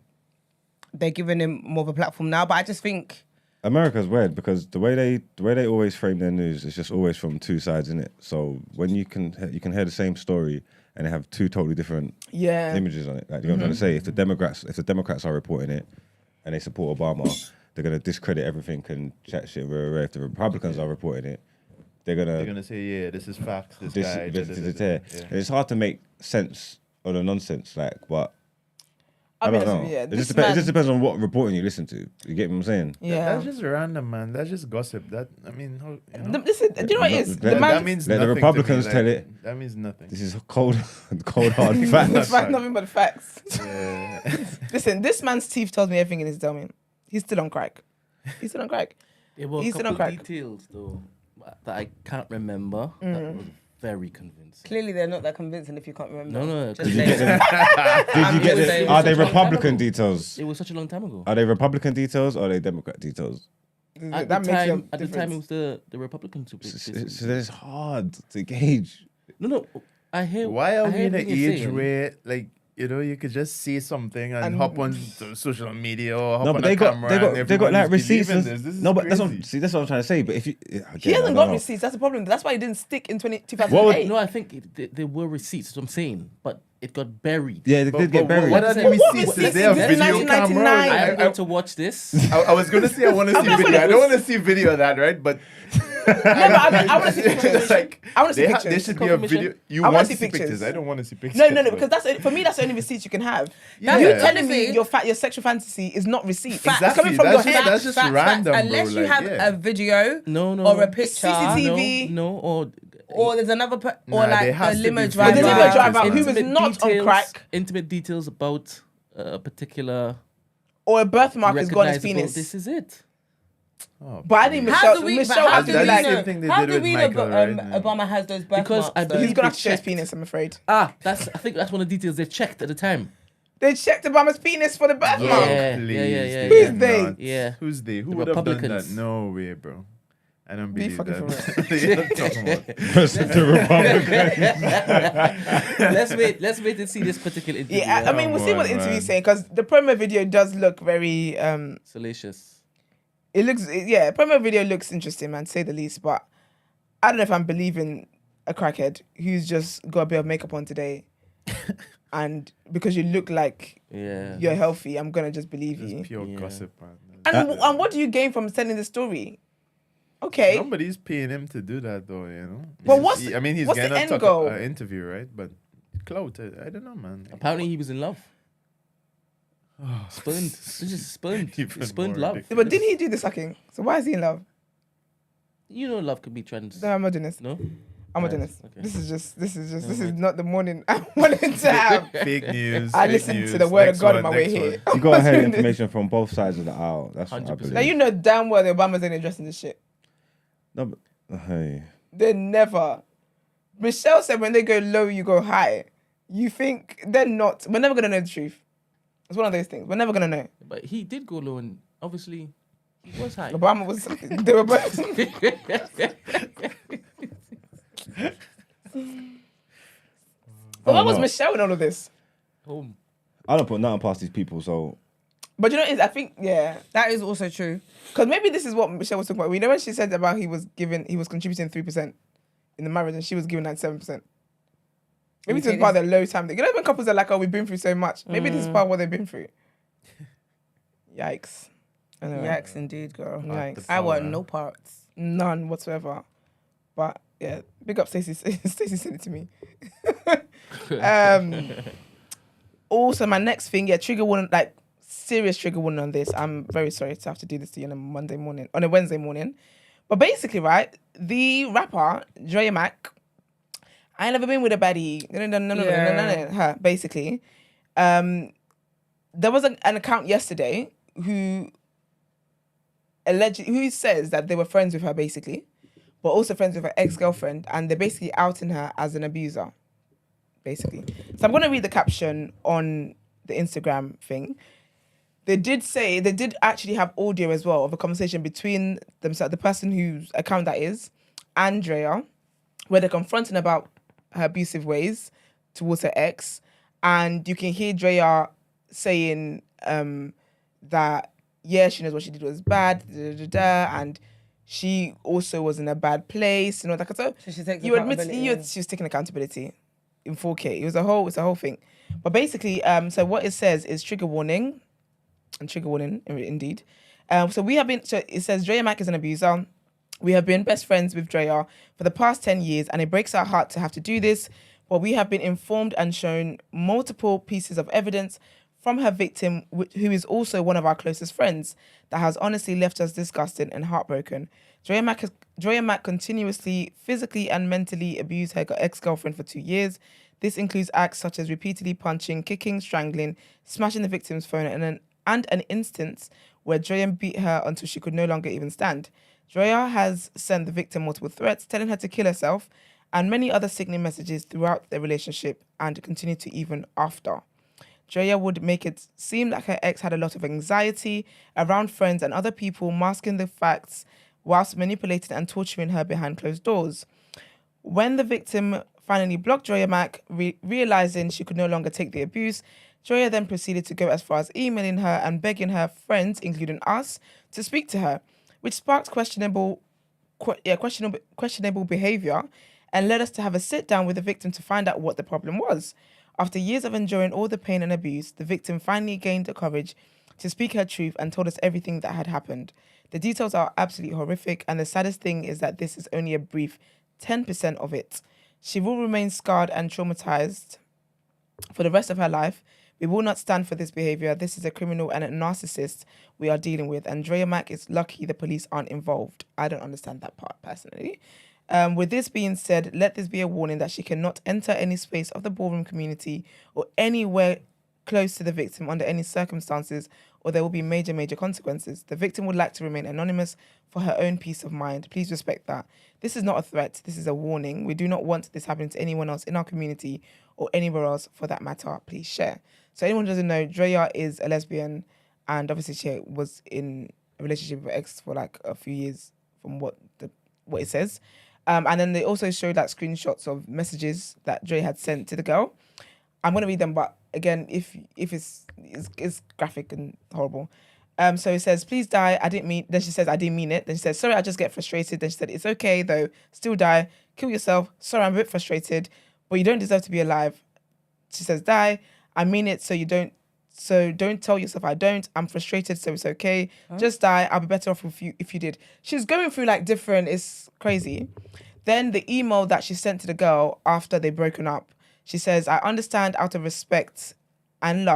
they're giving him more of a platform now. But I just think. America's weird because the way they always frame their news is just always from two sides, in it. So when you can hear the same story and they have two totally different images on it. Like, you know what I'm trying to say? If the Democrats are reporting it and they support Obama, they're gonna discredit everything and chat shit. If the Republicans are reporting it, they're gonna say, yeah, this is facts. This guy. And it's hard to make sense of the nonsense, like, but I I'll be don't honest know. with you, yeah, It this just man- depends on what reporting you listen to. You get what I'm saying? Yeah. That's just random, man. That's just gossip. That I mean, how, you know? Listen, do you know what it is? Let- The let- man, that means let the nothing to me, Republicans like, tell it. That means nothing. This is cold hard it's facts. fact, nothing but facts. Yeah. Listen, this man's teeth tells me everything in his domain. He's still on crack. He's still on crack. There were a He's still on couple crack. details though that I can't remember. That was very convincing. Clearly, they're not that convincing if you can't remember. No, Just Did you say- get them? Did you get them? Are they Republican details? It was such a long time ago. Are they Republican details or are they Democrat details? At That the makes time, a at the time, it difference. was the Republicans who So it's hard to gauge. No, I hear. Why are I we hear in an what you're age saying. where, like, you know, you could just say something and And- hop on social media or hop No, on but a they got camera they and got everyone like is receipts. believing And, this. This is no, but that's crazy. what I'm trying to say. But if you, He hasn't got receipts. That's the problem. That's why he didn't stick in 2008. No, I think there were receipts. That's what I'm saying, but it got buried. Yeah, they did get buried. What are the What receipts? Is receipts there a is video 1999? camera? I'm going to watch this. I was going to say I want to see not video. gonna- I don't want to see video of that, right? But No, but I want to see pictures. like, I want to see there pictures. should be a Confirmation. video. You I wanna want see to see pictures. pictures. I don't want to see pictures. No, but- because for me that's the only receipts you can have. Yeah. You Yeah. telling me your sexual fantasy is not receipts. Exactly, It's coming from that's your just- head. that's just random, bro, Unless you like, have yeah. a video No, or a picture, CCTV. No, or there's another, or Nah, there like has the to be limo video. But the driver. limo driver who was Intimate not on crack Intimate details about a particular or a birthmark has gone his recognizable. penis. This is it. Oh, But I think How Michelle, do we? Michelle But how has do to we be like, same know? thing they How did do with we know? Michael, right? Obama has those birthmarks. Because I though? believe he's gonna they have to show his checked. penis. I'm afraid I think that's one of the details they checked at the time. they checked Obama's penis for the birthmark. Yeah. Please, yeah. Who's did they? not. Yeah. Who's they? Who The would have done that? Republicans. No way, bro. I don't Be believe fucking that. for What are you talking about? Let's wait and see this particular interview. Yeah, I mean, we'll see what the Come on, interview's man. saying because the promo video does look very. Salacious. It looks, yeah, promo video looks interesting, man, to say the least. But I don't know if I'm believing a crackhead who's just got a bit of makeup on today, and because you look like Yeah. you're healthy, I'm gonna just believe It's you. pure Yeah. gossip, man. And what do you gain from telling the story? Okay, Nobody's paying him to do that, though. You know. But what's- I mean, he's what's the gonna end talk goal? interview, right? But clout, I don't know, man. Apparently he was in love. Spurned. This is spurned. Even Spurned more love. ridiculous. but didn't he do the sucking? So why is he in love? You know, love could be trans. No, I'm not doing this. No. I'm not Right, doing this. okay. This is not the morning I wanted to have. Fake news. I fake listened news. to the word Next of God on one, my way next here. one. You gotta hear information from both sides of the aisle. That's what I 100%. believe. Now you know damn well the Obamas ain't addressing this shit. No, but hey, They never. Michelle said when they go low, you go high. You think they're not. We're never gonna know the truth. It's one of those things. We're never gonna know. But he did go low, and obviously he was high. Obama was. They were both. But what was Michelle in all of this? Oh, I don't put nothing past these people, so. But you know, I think that is also true. Because maybe this is what Michelle was talking about. We know when she said about he was contributing 3% in the marriage, and she was giving 97%. Maybe this is part of the low time thing. You know when couples are like, "Oh, we've been through so much." Maybe this is part of what they've been through. Yikes! Anyway. Yikes, indeed, girl. Yikes! I want no parts, none whatsoever. But yeah, big up Stacey. Stacey sent it to me. Also, my next thing, trigger warning, like serious trigger warning on this. I'm very sorry to have to do this to you on a Wednesday morning. But basically, right, the rapper Dreya Mac. I ain't never been with a baddie. No. Basically, there was an account yesterday who says that they were friends with her, basically, but also friends with her ex-girlfriend, and they're basically outing her as an abuser, basically. So I'm going to read the caption on the Instagram thing. They did actually have audio as well of a conversation between themselves, the person whose account that is, and Dreya, where they're confronting about her abusive ways towards her ex, and you can hear Dreya saying that she knows what she did was bad, and she also was in a bad place, and all that. So you admit she was taking accountability in 4K. It's a whole thing. But basically, so what it says is trigger warning, indeed. So it says Dreya Mac is an abuser. We have been best friends with Dreya for the past 10 years, and it breaks our heart to have to do this, but we have been informed and shown multiple pieces of evidence from her victim, who is also one of our closest friends, that has honestly left us disgusted and heartbroken. Dreya Mac continuously, physically and mentally abused her ex-girlfriend for 2 years. This includes acts such as repeatedly punching, kicking, strangling, smashing the victim's phone, and an instance where Dreya beat her until she could no longer even stand. Dreya has sent the victim multiple threats, telling her to kill herself, and many other sickening messages throughout their relationship, and continued to even after. Dreya would make it seem like her ex had a lot of anxiety around friends and other people, masking the facts whilst manipulating and torturing her behind closed doors. When the victim finally blocked Dreya Mac, realizing she could no longer take the abuse, Dreya then proceeded to go as far as emailing her and begging her friends, including us, to speak to her, which sparked questionable behavior and led us to have a sit down with the victim to find out what the problem was. After years of enduring all the pain and abuse, the victim finally gained the courage to speak her truth and told us everything that had happened. The details are absolutely horrific, and the saddest thing is that this is only a brief 10% of it. She will remain scarred and traumatized for the rest of her life. We will not stand for this behavior. This is a criminal and a narcissist we are dealing with, and Dreya Mac is lucky the police aren't involved. I don't understand that part personally. With this being said, let this be a warning that she cannot enter any space of the ballroom community or anywhere close to the victim under any circumstances, or there will be major, major consequences. The victim would like to remain anonymous for her own peace of mind. Please respect that. This is not a threat. This is a warning. We do not want this happening to anyone else in our community or anywhere else for that matter. Please share. So anyone who doesn't know, Dreya is a lesbian, and obviously she was in a relationship with her ex for like a few years from what it says. And then they also showed like screenshots of messages that Dreya had sent to the girl. I'm going to read them, but again, if it's graphic and horrible. So it says, please die, I didn't mean, then she says, I didn't mean it. Then she says, sorry, I just get frustrated. Then she said, it's okay though, still die, kill yourself. Sorry, I'm a bit frustrated, but you don't deserve to be alive. She says, die, I mean it, so don't tell yourself I don't. I'm frustrated, so it's okay. Just die, I'll be better off with you if you did. She's going through like different, it's crazy. Then the email that she sent to the girl after they'd broken up, she says, I understand out of respect and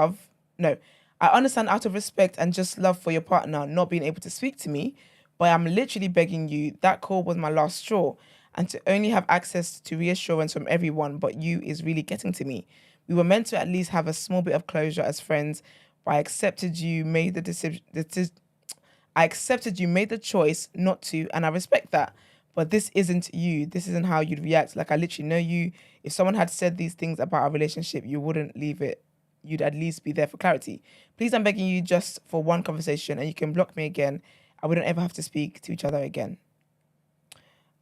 just love for your partner not being able to speak to me, but I'm literally begging you, that call was my last straw, and to only have access to reassurance from everyone but you is really getting to me. We were meant to at least have a small bit of closure as friends, but I accepted you made the choice not to, and I respect that. But this isn't you. This isn't how you'd react. Like, I literally know you. If someone had said these things about our relationship, you wouldn't leave it you'd at least be there for clarity. Please, I'm begging you just for one conversation, and you can block me again, and we don't ever have to speak to each other again.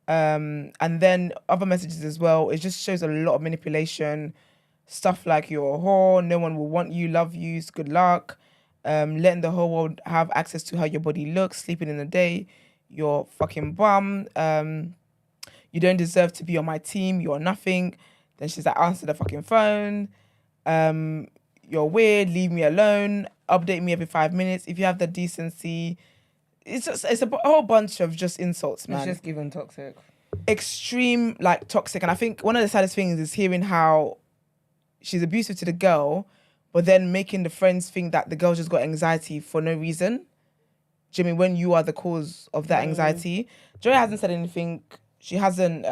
And then other messages as well. It just shows a lot of manipulation. Stuff like you're a whore, no one will want you, love you, good luck. Letting the whole world have access to how your body looks, sleeping in the day, you're fucking bum. You don't deserve to be on my team, you're nothing. Then she's like, answer the fucking phone. You're weird, leave me alone, update me every 5 minutes. If you have the decency, it's a whole bunch of just insults, man. It's just given toxic. Extreme, like, toxic. And I think one of the saddest things is hearing how she's abusive to the girl, but then making the friends think that the girl just got anxiety for no reason. Do you mean when you are the cause of that anxiety? Joy hasn't said anything. She hasn't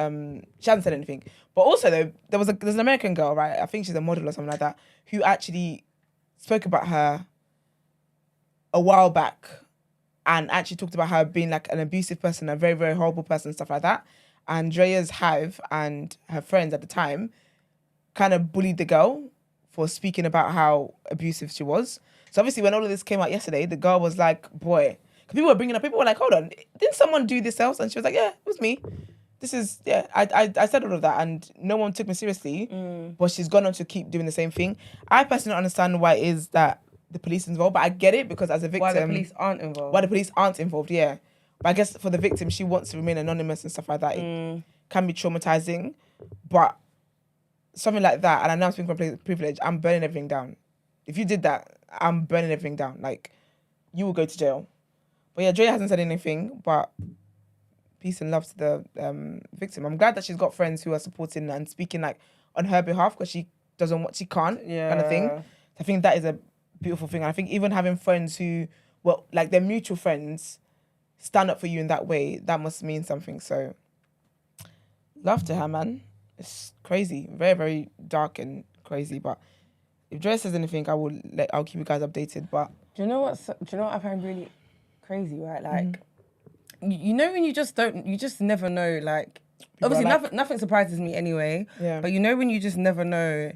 said anything. But also though, there's an American girl, right? I think she's a model or something like that, who actually spoke about her a while back and actually talked about her being like an abusive person, a very, very horrible person, stuff like that. And Dreya's hive and her friends at the time kind of bullied the girl for speaking about how abusive she was. So obviously when all of this came out yesterday, the girl was like, boy, because people were bringing up, people were like, hold on, didn't someone do this else? And she was like, yeah, it was me. This is, yeah, I said all of that and no one took me seriously, but she's gone on to keep doing the same thing. I personally don't understand why it is that the police involved, but I get it because as a victim... Why the police aren't involved. Why the police aren't involved, yeah. But I guess for the victim, she wants to remain anonymous and stuff like that. It can be traumatizing, but something like that, and I know I'm speaking from privilege, I'm burning everything down. If you did that, I'm burning everything down. Like, you will go to jail. But yeah, Dreya hasn't said anything, but peace and love to the victim. I'm glad that she's got friends who are supporting and speaking like on her behalf because she doesn't want, she can't, kind of thing. I think that is a beautiful thing. And I think even having friends who, well, like they're mutual friends, stand up for you in that way, that must mean something. So, love to her, man. It's crazy, very, very dark and crazy. But if Dreya says anything, I'll keep you guys updated. But do you know what I find really crazy, right? Like, you know when you just never know. Like, people obviously nothing surprises me anyway. Yeah. But you know when you just never know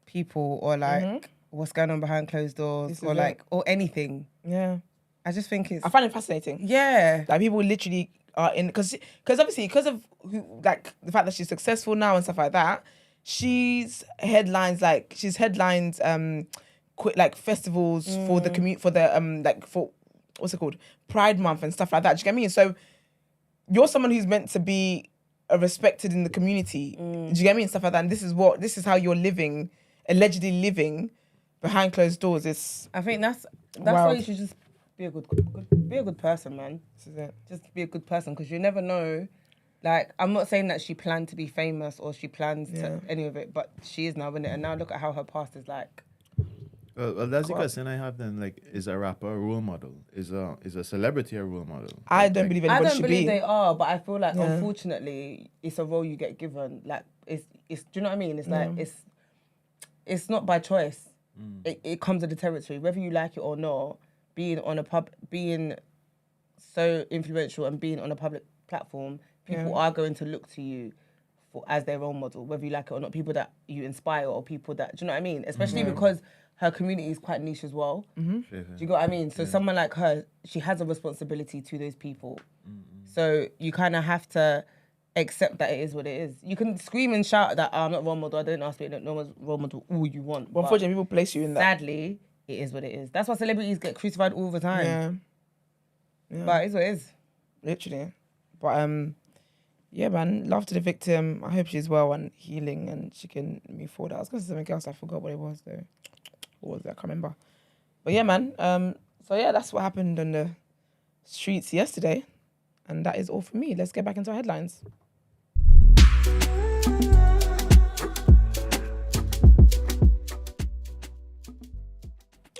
people or like what's going on behind closed doors or like or anything. Yeah. I just think I find it fascinating. Yeah. Like people literally are in because obviously because of like the fact that she's successful now and stuff like that, she's headlined like festivals for the for what's it called, Pride Month and stuff like that. Do you get me? So you're someone who's meant to be respected in the community. Do you get me? And stuff like that. And this is how you're allegedly living behind closed doors. I think that's why you should just be a good person, man. This is it. Just be a good person because you never know. Like, I'm not saying that she planned to be famous or she plans to any of it, but she is now, isn't it? And now look at how her past is like. Well, that's the question I have then. Like, is a rapper a role model? Is a celebrity a role model? I don't believe anybody should be. I don't believe they are, but I feel like unfortunately it's a role you get given. Like, it's do you know what I mean? It's like it's not by choice. It comes with the territory, whether you like it or not. Being so influential and being on a public platform, people are going to look to you as their role model, whether you like it or not. People that you inspire or people that, do you know what I mean? Especially because her community is quite niche as well. Do you get what I mean? So someone like her, she has a responsibility to those people. So you kind of have to accept that it is what it is. You can scream and shout that I'm not role model, I didn't ask me, no one's role model, all you want. Well, unfortunately, people place you in that. Sadly, it is what it is. That's why celebrities get crucified all the time. Yeah. But it's what it is. Literally. But yeah, man, love to the victim. I hope she's well and healing and she can move forward. I was going to say something else, I forgot what it was though. What was that? I can't remember. But yeah, man. So yeah, that's what happened on the streets yesterday. And that is all for me. Let's get back into our headlines.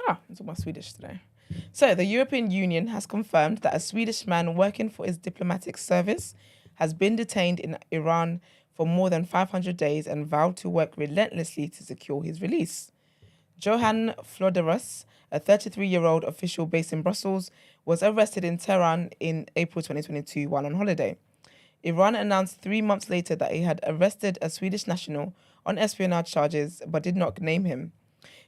I'm talking about Swedish today. So the European Union has confirmed that a Swedish man working for its diplomatic service has been detained in Iran for more than 500 days and vowed to work relentlessly to secure his release. Johan Floderus, a 33-year-old official based in Brussels, was arrested in Tehran in April 2022 while on holiday. Iran announced 3 months later that it had arrested a Swedish national on espionage charges but did not name him.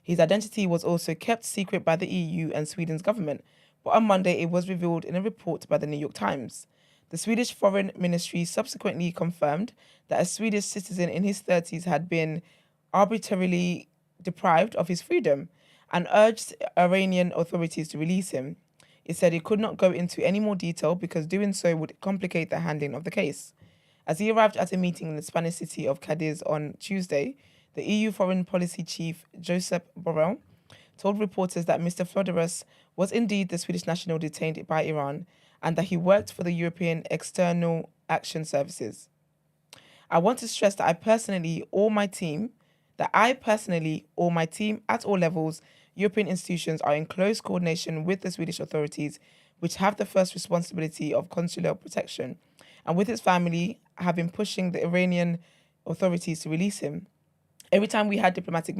His identity was also kept secret by the EU and Sweden's government, but on Monday it was revealed in a report by the New York Times. The Swedish Foreign Ministry subsequently confirmed that a Swedish citizen in his 30s had been arbitrarily deprived of his freedom and urged Iranian authorities to release him. It said it could not go into any more detail because doing so would complicate the handling of the case. As he arrived at a meeting in the Spanish city of Cadiz on Tuesday, the EU Foreign Policy Chief Josep Borrell told reporters that Mr. Flodorus was indeed the Swedish national detained by Iran and that he worked for the European External Action Services. I want to stress that I personally, all my team at all levels, European institutions are in close coordination with the Swedish authorities, which have the first responsibility of consular protection, and with his family have been pushing the Iranian authorities to release him. Every time we had diplomatic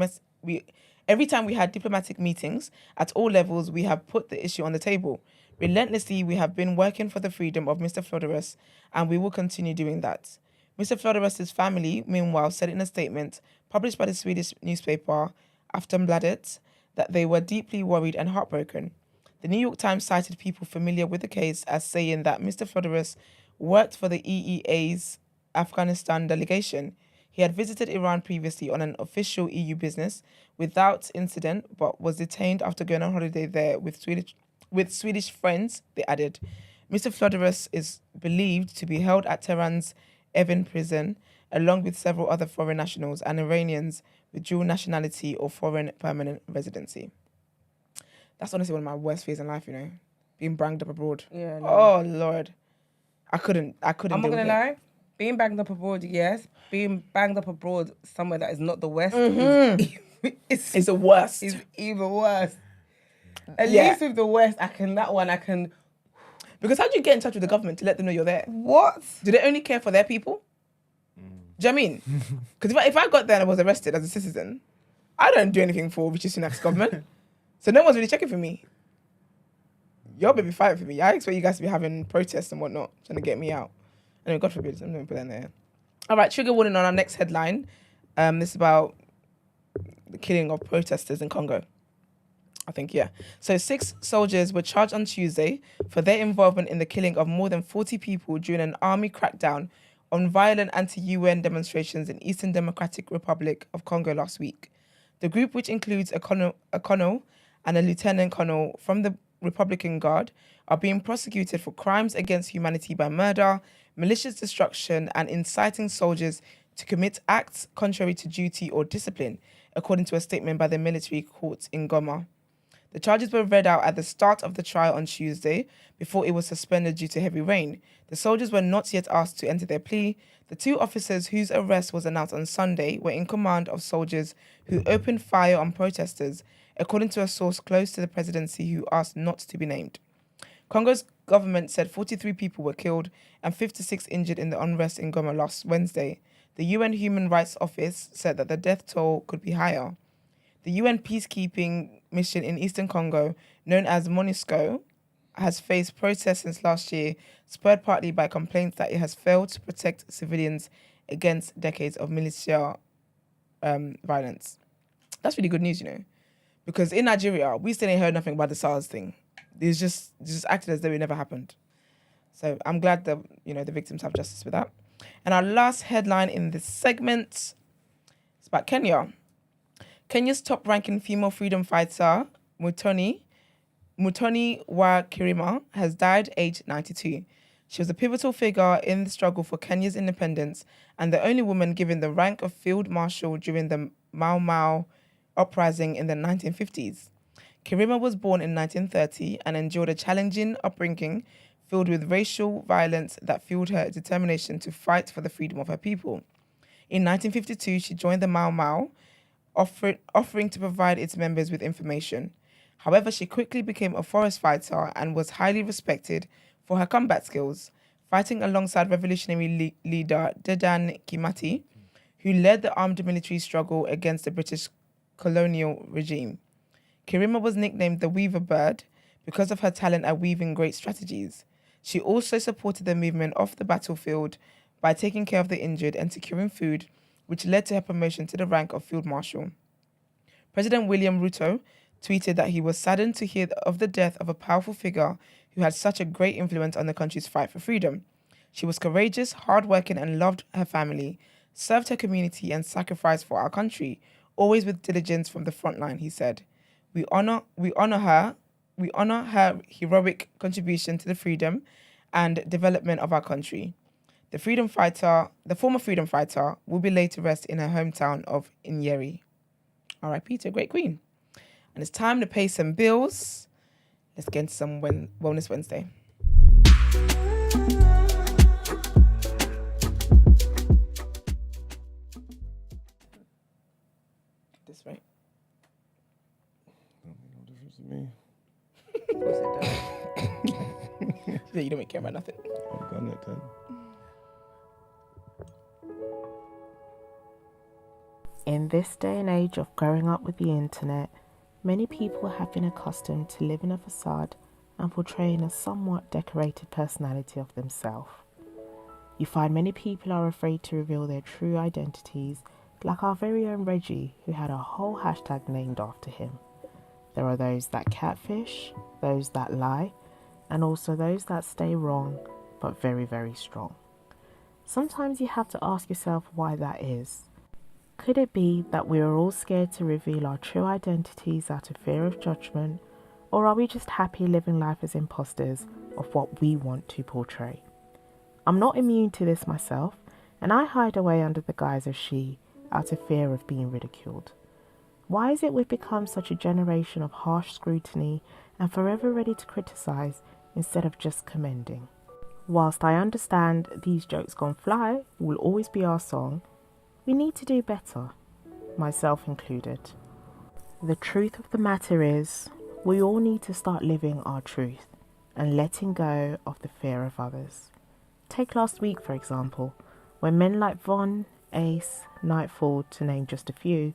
meetings at all levels, we have put the issue on the table. Relentlessly, we have been working for the freedom of Mr. Flodorus, and we will continue doing that. Mr. Flodorus' family, meanwhile, said in a statement published by the Swedish newspaper Aftonbladet that they were deeply worried and heartbroken. The New York Times cited people familiar with the case as saying that Mr. Flodorus worked for the EEA's Afghanistan delegation. He had visited Iran previously on an official EU business without incident, but was detained after going on holiday there with Swedish friends, they added. Mr. Flodorus is believed to be held at Tehran's Evin prison, along with several other foreign nationals and Iranians with dual nationality or foreign permanent residency. That's honestly one of my worst fears in life, you know, being banged up abroad. Yeah. No. Oh Lord, I couldn't. I'm not gonna lie. Being banged up abroad, yes. Being banged up abroad somewhere that is not the West it's the worst. It's even worse. At least with the West, I can. Because how do you get in touch with the government to let them know you're there? What? Do they only care for their people? Do you know what I mean? Because if I got there and I was arrested as a citizen, I don't do anything for Richie Sunak's government. So no one's really checking for me. Y'all better be fighting for me. I expect you guys to be having protests and whatnot, trying to get me out. Anyway, God forbid, I'm going to put that in there. All right, trigger warning on our next headline. This is about the killing of protesters in Congo. I think, yeah. So 6 soldiers were charged on Tuesday for their involvement in the killing of more than 40 people during an army crackdown on violent anti-UN demonstrations in Eastern Democratic Republic of Congo last week. The group, which includes a colonel and a lieutenant colonel from the Republican Guard, are being prosecuted for crimes against humanity by murder, malicious destruction, and inciting soldiers to commit acts contrary to duty or discipline, according to a statement by the military court in Goma. The charges were read out at the start of the trial on Tuesday before it was suspended due to heavy rain. The soldiers were not yet asked to enter their plea. The 2 officers whose arrest was announced on Sunday were in command of soldiers who opened fire on protesters, according to a source close to the presidency who asked not to be named. Congo's government said 43 people were killed and 56 injured in the unrest in Goma last Wednesday. The UN Human Rights Office said that the death toll could be higher. The UN peacekeeping mission in Eastern Congo, known as MONUSCO, has faced protests since last year, spurred partly by complaints that it has failed to protect civilians against decades of militia violence. That's really good news, you know, because in Nigeria, we still ain't heard nothing about the SARS thing. It's just acted as though it never happened. So I'm glad that, you know, the victims have justice with that. And our last headline in this segment is about Kenya. Kenya's top-ranking female freedom fighter, Muthoni wa Kirima, has died aged 92. She was a pivotal figure in the struggle for Kenya's independence and the only woman given the rank of Field Marshal during the Mau Mau uprising in the 1950s. Kirima was born in 1930 and endured a challenging upbringing filled with racial violence that fueled her determination to fight for the freedom of her people. In 1952, she joined the Mau Mau, offering to provide its members with information. However, she quickly became a forest fighter and was highly respected for her combat skills, fighting alongside revolutionary leader Dedan Kimati, who led the armed military struggle against the British colonial regime. Kirima was nicknamed the Weaver Bird because of her talent at weaving great strategies. She also supported the movement off the battlefield by taking care of the injured and securing food, which led to her promotion to the rank of Field Marshal. President William Ruto tweeted that he was saddened to hear of the death of a powerful figure who had such a great influence on the country's fight for freedom. She was courageous, hardworking, and loved her family, served her community, and sacrificed for our country, always with diligence from the front line, he said. We honor her heroic contribution to the freedom and development of our country. The former freedom fighter, will be laid to rest in her hometown of Nyeri. R.I.P. to a great queen. And it's time to pay some bills. Let's get into some Wellness Wednesday. This right? Don't make no difference to me. Yeah, you don't care about nothing. I've done it then. In this day and age of growing up with the internet, many people have been accustomed to living a facade and portraying a somewhat decorated personality of themselves. You find many people are afraid to reveal their true identities, like our very own Reggie, who had a whole hashtag named after him. There are those that catfish, those that lie, and also those that stay wrong, but very, very strong. Sometimes you have to ask yourself why that is. Could it be that we are all scared to reveal our true identities out of fear of judgment, or are we just happy living life as imposters of what we want to portray? I'm not immune to this myself, and I hide away under the guise of she out of fear of being ridiculed. Why is it we've become such a generation of harsh scrutiny and forever ready to criticize instead of just commending? Whilst I understand these jokes gone fly will always be our song, we need to do better, myself included. The truth of the matter is, we all need to start living our truth and letting go of the fear of others. Take last week, for example, when men like Von, Ace, Nightfall, to name just a few,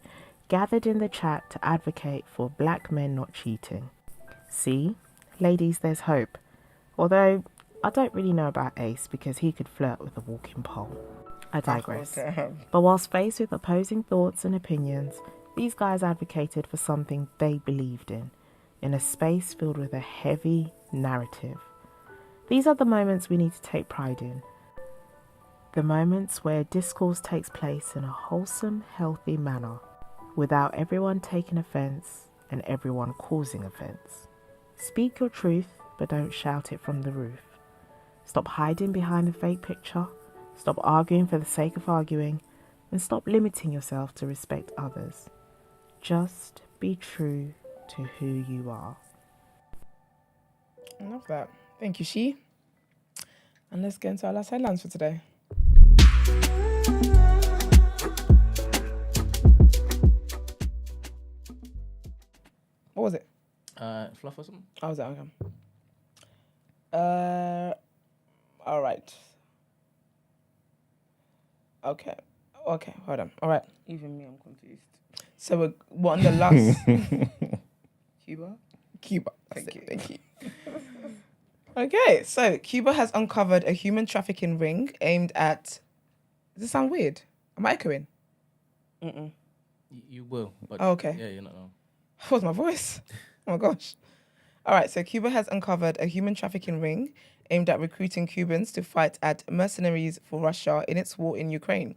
gathered in the chat to advocate for black men not cheating. See, ladies, there's hope. Although, I don't really know about Ace because he could flirt with a walking pole. I digress. But whilst faced with opposing thoughts and opinions, these guys advocated for something they believed in a space filled with a heavy narrative. These are the moments we need to take pride in. The moments where discourse takes place in a wholesome, healthy manner, without everyone taking offence and everyone causing offence. Speak your truth, but don't shout it from the roof. Stop hiding behind a fake picture. Stop arguing for the sake of arguing, and stop limiting yourself to respect others. Just be true to who you are. I love that. Thank you, She. And let's get into our last headlines for today. What was it? Fluff or something? Oh, was that okay? All right. Okay, hold on. All right. Even me, I'm confused. So we're on the last... Cuba? Thank you. Okay, so Cuba has uncovered a human trafficking ring aimed at... Does this sound weird? Am I echoing? Mm-mm. You will, but Oh, okay. yeah, you're not wrong. What's my voice? Oh my gosh. All right, so Cuba has uncovered a human trafficking ring aimed at recruiting Cubans to fight as mercenaries for Russia in its war in Ukraine.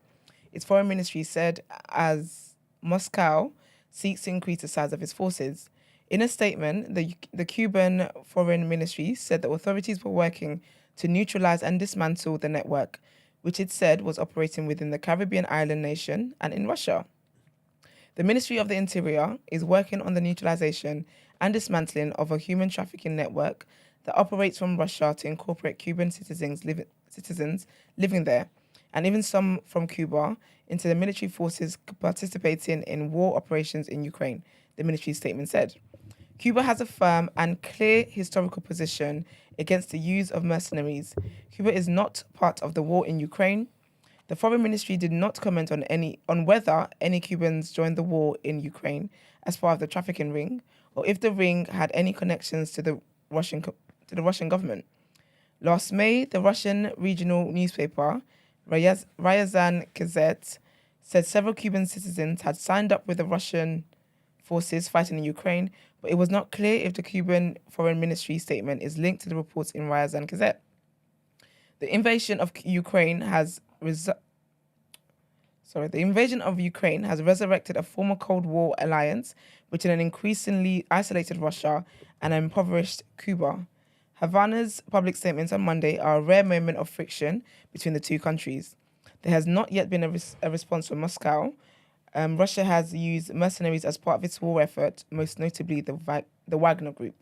Its foreign ministry said as Moscow seeks to increase the size of its forces. In a statement, the Cuban foreign ministry said the authorities were working to neutralize and dismantle the network, which it said was operating within the Caribbean island nation and in Russia. The Ministry of the Interior is working on the neutralization and dismantling of a human trafficking network that operates from Russia to incorporate Cuban citizens living there, and even some from Cuba, into the military forces participating in war operations in Ukraine, the ministry's statement said. Cuba has a firm and clear historical position against the use of mercenaries. Cuba is not part of the war in Ukraine. The foreign ministry did not comment on whether any Cubans joined the war in Ukraine as part of the trafficking ring, or if the ring had any connections to the Russian government. Last May, the Russian regional newspaper, Ryazan Gazette, said several Cuban citizens had signed up with the Russian forces fighting in Ukraine, but it was not clear if the Cuban Foreign Ministry statement is linked to the reports in Ryazan Gazette. The invasion of Ukraine has resurrected a former Cold War alliance between an increasingly isolated Russia and an impoverished Cuba. Havana's public statements on Monday are a rare moment of friction between the two countries. There has not yet been a response from Moscow. Russia has used mercenaries as part of its war effort, most notably the Wagner group.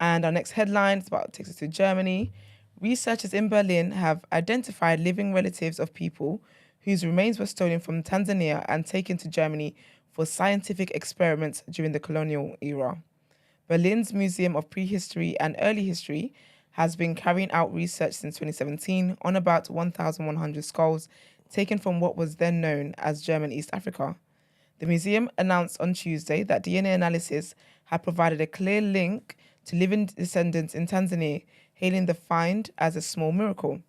And our next headline takes us to Germany. Researchers in Berlin have identified living relatives of people whose remains were stolen from Tanzania and taken to Germany for scientific experiments during the colonial era. Berlin's Museum of Prehistory and Early History has been carrying out research since 2017 on about 1,100 skulls taken from what was then known as German East Africa. The museum announced on Tuesday that DNA analysis had provided a clear link to living descendants in Tanzania, hailing the find as a small miracle.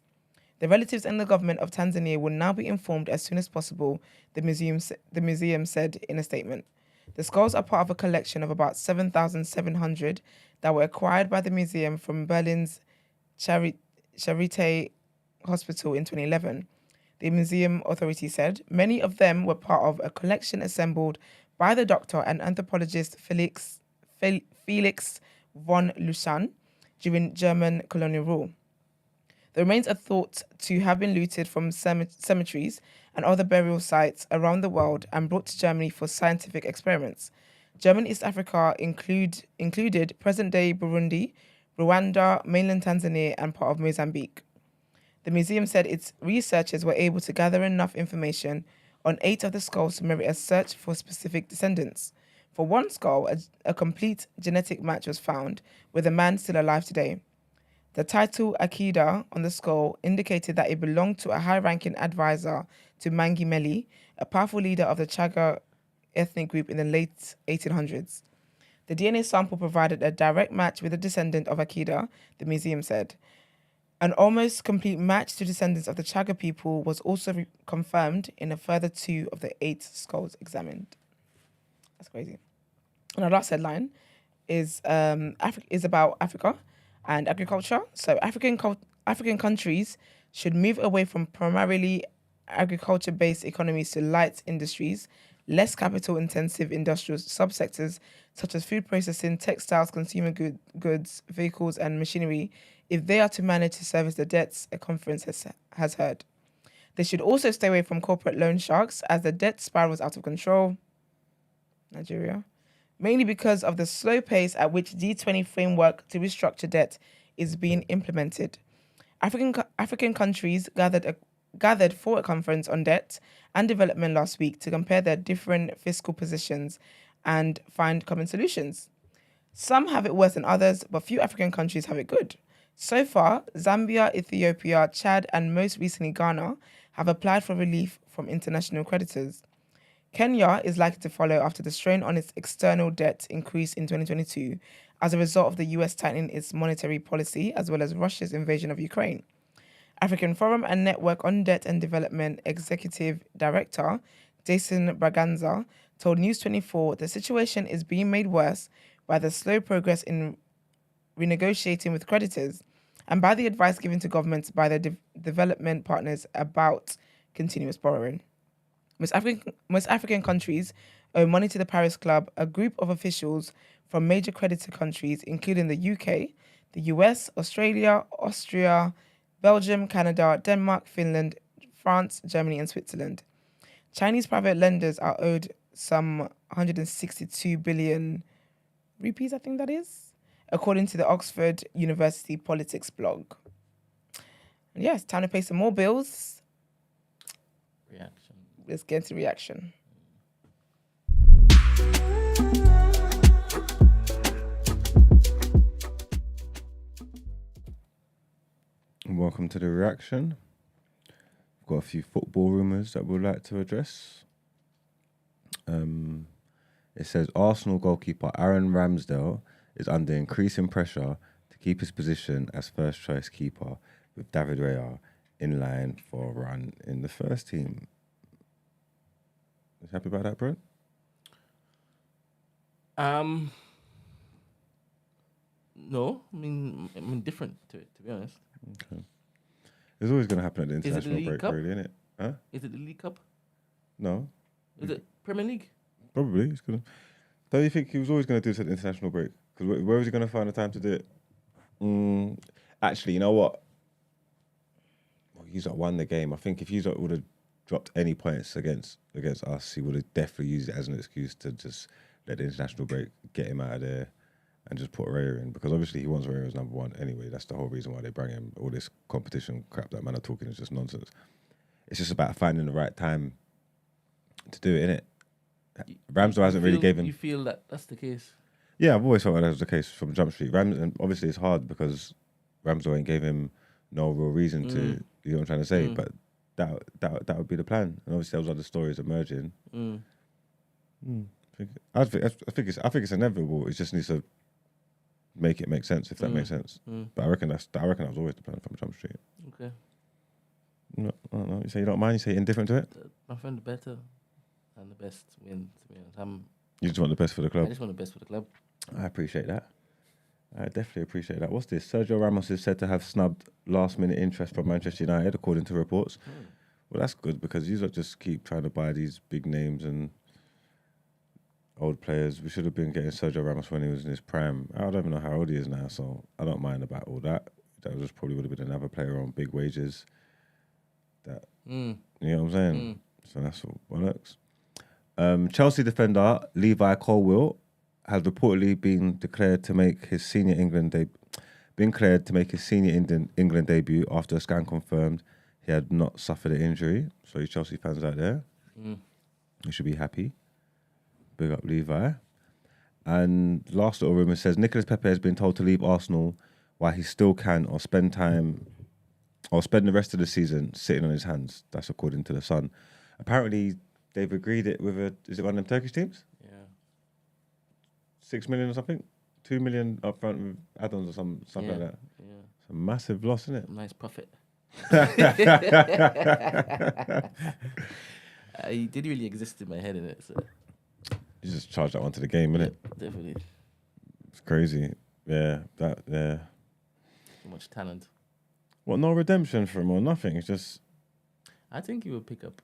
The relatives and the government of Tanzania will now be informed as soon as possible, the museum said in a statement. The skulls are part of a collection of about 7,700 that were acquired by the museum from Berlin's Charité Hospital in 2011. The museum authority said many of them were part of a collection assembled by the doctor and anthropologist Felix von Luchan during German colonial rule. The remains are thought to have been looted from cemeteries and other burial sites around the world and brought to Germany for scientific experiments. German East Africa included present-day Burundi, Rwanda, mainland Tanzania, and part of Mozambique. The museum said its researchers were able to gather enough information on 8 of the skulls to merit a search for specific descendants. For one skull, a complete genetic match was found, with a man still alive today. The title Akida on the skull indicated that it belonged to a high-ranking advisor to Mangi Meli, a powerful leader of the Chaga ethnic group in the late 1800s. The DNA sample provided a direct match with a descendant of Akida, the museum said. An almost complete match to descendants of the Chaga people was also confirmed in a further 2 of the 8 skulls examined. That's crazy. And our last headline is about Africa and agriculture. So African countries should move away from primarily agriculture-based economies to light industries, less capital-intensive industrial subsectors such as food processing, textiles, consumer goods, vehicles, and machinery, if they are to manage to service the debts a conference has heard. They should also stay away from corporate loan sharks as the debt spirals out of control. Nigeria. Mainly because of the slow pace at which G20 framework to restructure debt is being implemented. African countries gathered for a conference on debt and development last week to compare their different fiscal positions and find common solutions. Some have it worse than others, but few African countries have it good. So far, Zambia, Ethiopia, Chad, and most recently Ghana have applied for relief from international creditors. Kenya is likely to follow after the strain on its external debt increased in 2022 as a result of the US tightening its monetary policy as well as Russia's invasion of Ukraine. African Forum and Network on Debt and Development Executive Director Jason Braganza told News 24 the situation is being made worse by the slow progress in renegotiating with creditors and by the advice given to governments by their development partners about continuous borrowing. Most African countries owe money to the Paris Club, a group of officials from major creditor countries, including the UK, the US, Australia, Austria, Belgium, Canada, Denmark, Finland, France, Germany, and Switzerland. Chinese private lenders are owed some 162 billion rupees, I think that is, according to the Oxford University Politics blog. And yes, time to pay some more bills. Reaction. Let's get into reaction. Welcome to the reaction. We've got a few football rumours that we'd like to address. It says Arsenal goalkeeper Aaron Ramsdale is under increasing pressure to keep his position as first choice keeper, with David Raya in line for a run in the first team. You happy about that, bro? No, I mean, I'm indifferent to it, to be honest. Okay. It's always going to happen at the Is it the international League break, Cup? really, isn't it? Huh? Is it the League Cup? No. Is it Premier League? Probably. He's gonna. Don't you think he was always going to do this at the international break? Because where was he going to find the time to do it? Actually, you know what? Well, he's won the game. I think if he's would have dropped any points against us, he would have definitely used it as an excuse to just let the international break get him out of there and just put Raya in. Because obviously he wants Raya as number one anyway. That's the whole reason why they bring him. All this competition crap that man are talking is just nonsense. It's just about finding the right time to do it, innit? Ramsdale hasn't really given. You feel that that's the case? Yeah, I've always felt that was the case from Jump Street. And obviously it's hard because Ramsdale ain't gave him no real reason to. You know what I'm trying to say? But that would be the plan. And obviously those other stories emerging. I think it's inevitable. It just needs to make it make sense, if that makes sense. But I reckon that was always the plan from Jump Street. Okay. No, I don't know. You say you don't mind? You say indifferent to it? My friend, the better and the best win. To be honest, You just want the best for the club. I just want the best for the club. I appreciate that. I definitely appreciate that. What's this? Sergio Ramos is said to have snubbed last-minute interest from Manchester United, according to reports. Well, that's good because you just keep trying to buy these big names and old players. We should have been getting Sergio Ramos when he was in his prime. I don't even know how old he is now, so I don't mind about all that. That just probably would have been another player on big wages. You know what I'm saying? So that's all bollocks. Chelsea defender Levi Colwill has reportedly been declared to make his senior England debut after a scan confirmed he had not suffered an injury. So you Chelsea fans out there, you should be happy. Big up Levi. And last little rumour says Nicolas Pepe has been told to leave Arsenal while he still can or spend the rest of the season sitting on his hands. That's according to The Sun. Apparently, they've agreed it with is it one of them Turkish teams? Yeah. 6 million or something? 2 million up front with add-ons or something like that. Yeah. It's a massive loss, isn't it? Nice profit. He did really exist in my head, innit? So. You just charge that one to the game, innit? Definitely. It's crazy. Yeah, So much talent. What, no redemption for him or nothing? It's just... I think he would pick up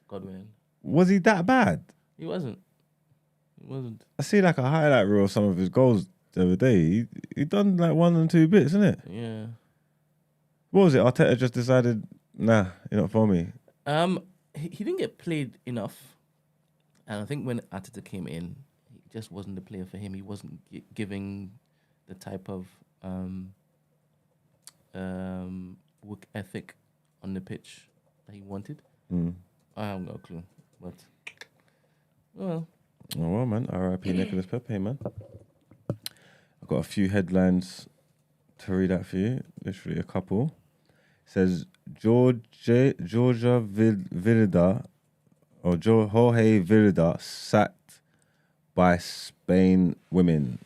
Godwin. Was he that bad? He wasn't. I see like a highlight reel of some of his goals the other day. He done like 1 and 2 bits, isn't it? Yeah. What was it? Arteta just decided, nah, you're not for me. He didn't get played enough. And I think when Arteta came in, he just wasn't the player for him. He wasn't giving the type of work ethic on the pitch that he wanted. I have no clue, but well. Oh well, man. R.I.P. Nicolas Pepe, man. I've got a few headlines to read out for you. Literally a couple. It says Jorge Vilda or Jorge Vilda sacked by Spain women.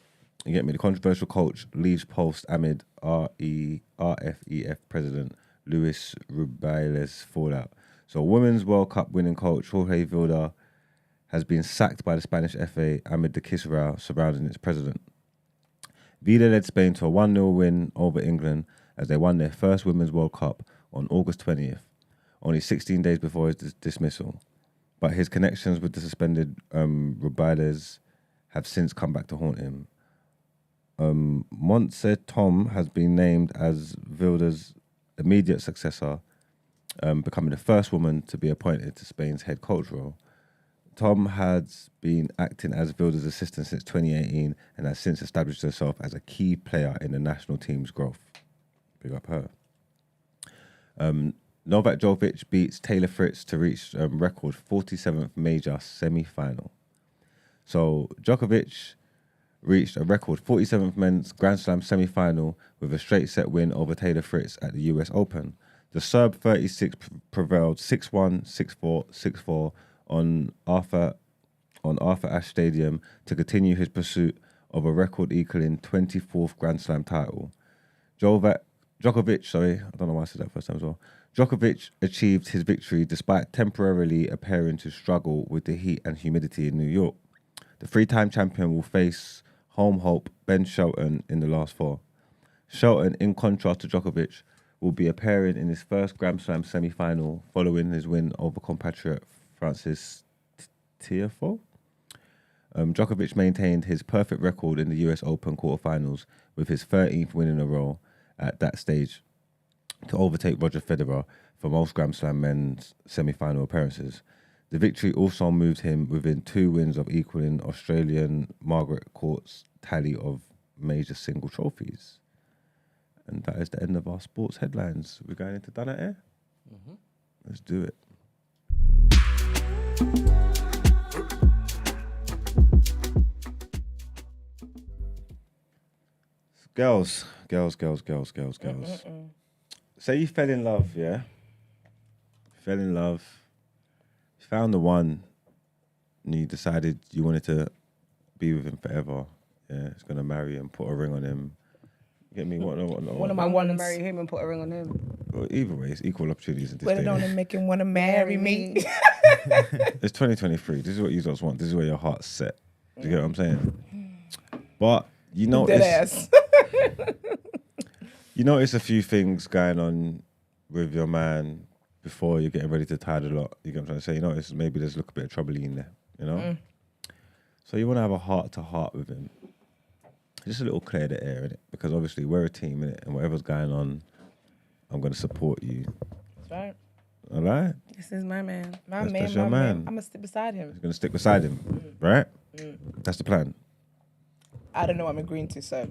You get me? The controversial coach leaves post amid RFEF president Luis Rubiales fallout. So Women's World Cup winning coach Jorge Vilda has been sacked by the Spanish FA amid the kiss row surrounding its president. Vilda led Spain to a 1-0 win over England as they won their first Women's World Cup on August 20th, only 16 days before his dismissal. But his connections with the suspended Rubiales have since come back to haunt him. Montse Tom has been named as Vilda's immediate successor, becoming the first woman to be appointed to Spain's head coach role. Tom has been acting as Vilda's assistant since 2018 and has since established herself as a key player in the national team's growth. Big up her. Novak Djokovic beats Taylor Fritz to reach record 47th major semi-final. So Djokovic reached a record 47th men's Grand Slam semi-final with a straight set win over Taylor Fritz at the US Open. The Serb 36 prevailed 6-1, 6-4, 6-4 on Arthur Ashe Stadium to continue his pursuit of a record equaling 24th Grand Slam title. Djokovic, I don't know why I said that first time as well. Djokovic achieved his victory despite temporarily appearing to struggle with the heat and humidity in New York. The 3-time champion will face home hope Ben Shelton in the last 4. Shelton, in contrast to Djokovic, will be appearing in his first Grand Slam semi-final following his win over compatriot Francis Tiafoe. Djokovic maintained his perfect record in the US Open quarterfinals with his 13th win in a row at that stage to overtake Roger Federer for most Grand Slam men's semi-final appearances. The victory also moved him within 2 wins of equaling Australian Margaret Court's tally of major single trophies. And that is the end of our sports headlines. We're going into Out Ere? Mm-hmm. Let's do it. Girls. Say you fell in love, yeah? Fell in love. You found the one. And you decided you wanted to be with him forever. Yeah, he's going to marry him, put a ring on him. Get me? What? One of my want to marry him and put a ring on him. Well, either way, it's equal opportunities in this Put it day. on and make him want to marry me. It's 2023. This is what you guys want. This is where your heart's set. Do you get what I'm saying? But you notice, you notice a few things going on with your man before you're getting ready to tie the lot. You get what I'm trying to say? You notice maybe there's a bit of trouble in there, you know? So you want to have a heart-to-heart with him. Just a little clear the air, innit? Because obviously we're a team, innit? And whatever's going on, I'm going to support you. That's right. All right? This is my man. That's your man. I'm going to stick beside him. You're going to stick beside him, right? That's the plan. I don't know what I'm agreeing to, so...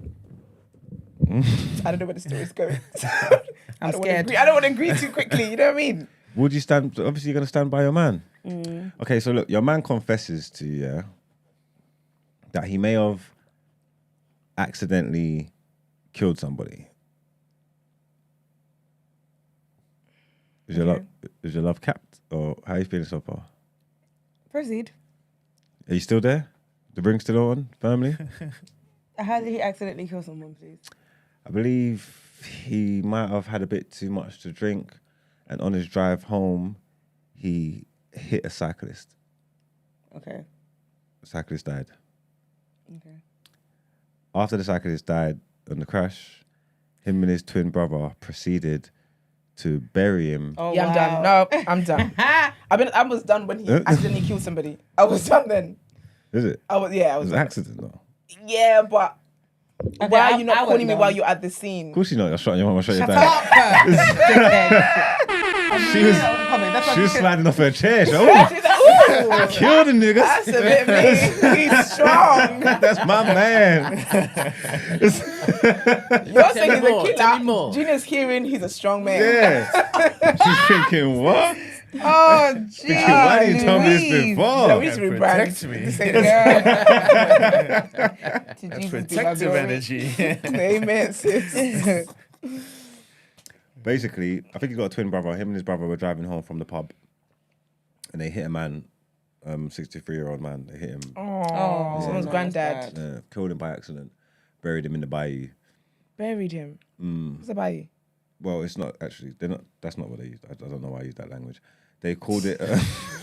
I don't know where the story's going. I'm scared. I don't want to agree too quickly, you know what I mean? Would you stand... Obviously, you're going to stand by your man. Okay, so look, your man confesses to you, yeah, that he may have accidentally killed somebody. Is your love capped? Or how are you feeling so far? Proceed. Are you still there? The ring's still on, firmly? How did he accidentally kill someone, please? I believe he might have had a bit too much to drink, and on his drive home, he hit a cyclist. Okay. The cyclist died. Okay. After the cyclist died on the crash, him and his twin brother proceeded to bury him. Oh, yeah, wow. I'm done. No, I'm done. I was done when he accidentally killed somebody. I was done then. Is it? I was It was an accident, though. Yeah, but Okay, why are you not I calling me wouldn't while know. you're at the scene? Of course you know. You're shot your mum, I'll shot your Shut dad. up, She was sliding off her chair. I killed a nigga. That's a bit mean. He's strong. That's my man. You're saying he's more, a tell me killer. more. Gina's hearing he's a strong man. Yeah. She's thinking, what? Oh, jeez. Why didn't you tell me this before? No, we need to rebrand. Protect me. Say, yeah. To That's Jesus be my protective glory. energy. Amen, sis. Basically, I think he got a twin brother. Him and his brother were driving home from the pub, and they hit a man, 63-year-old man. They hit him, Oh, someone's no, granddad that's killed him by accident, buried him in the bayou. buried him. What's the bayou? Well, it's not actually. They're not. That's not what they used. I don't know why I used that language. They called it.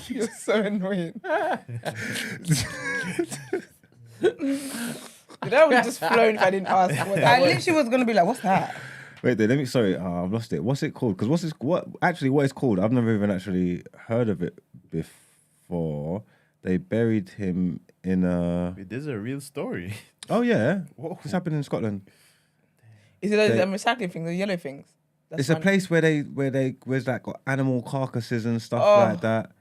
You're so annoying. That would just flown if I didn't ask what that I was. literally was going to be like, what's that? Wait, let me. Sorry, I've lost it. What's it called? Because what it's called? I've never even actually heard of it before. They buried him in a. Wait, this is a real story. Oh yeah, Whoa. this happened in Scotland. Is it those recycling things, the yellow things? That's It's a fun. place where's like got animal carcasses and stuff Oh. like that.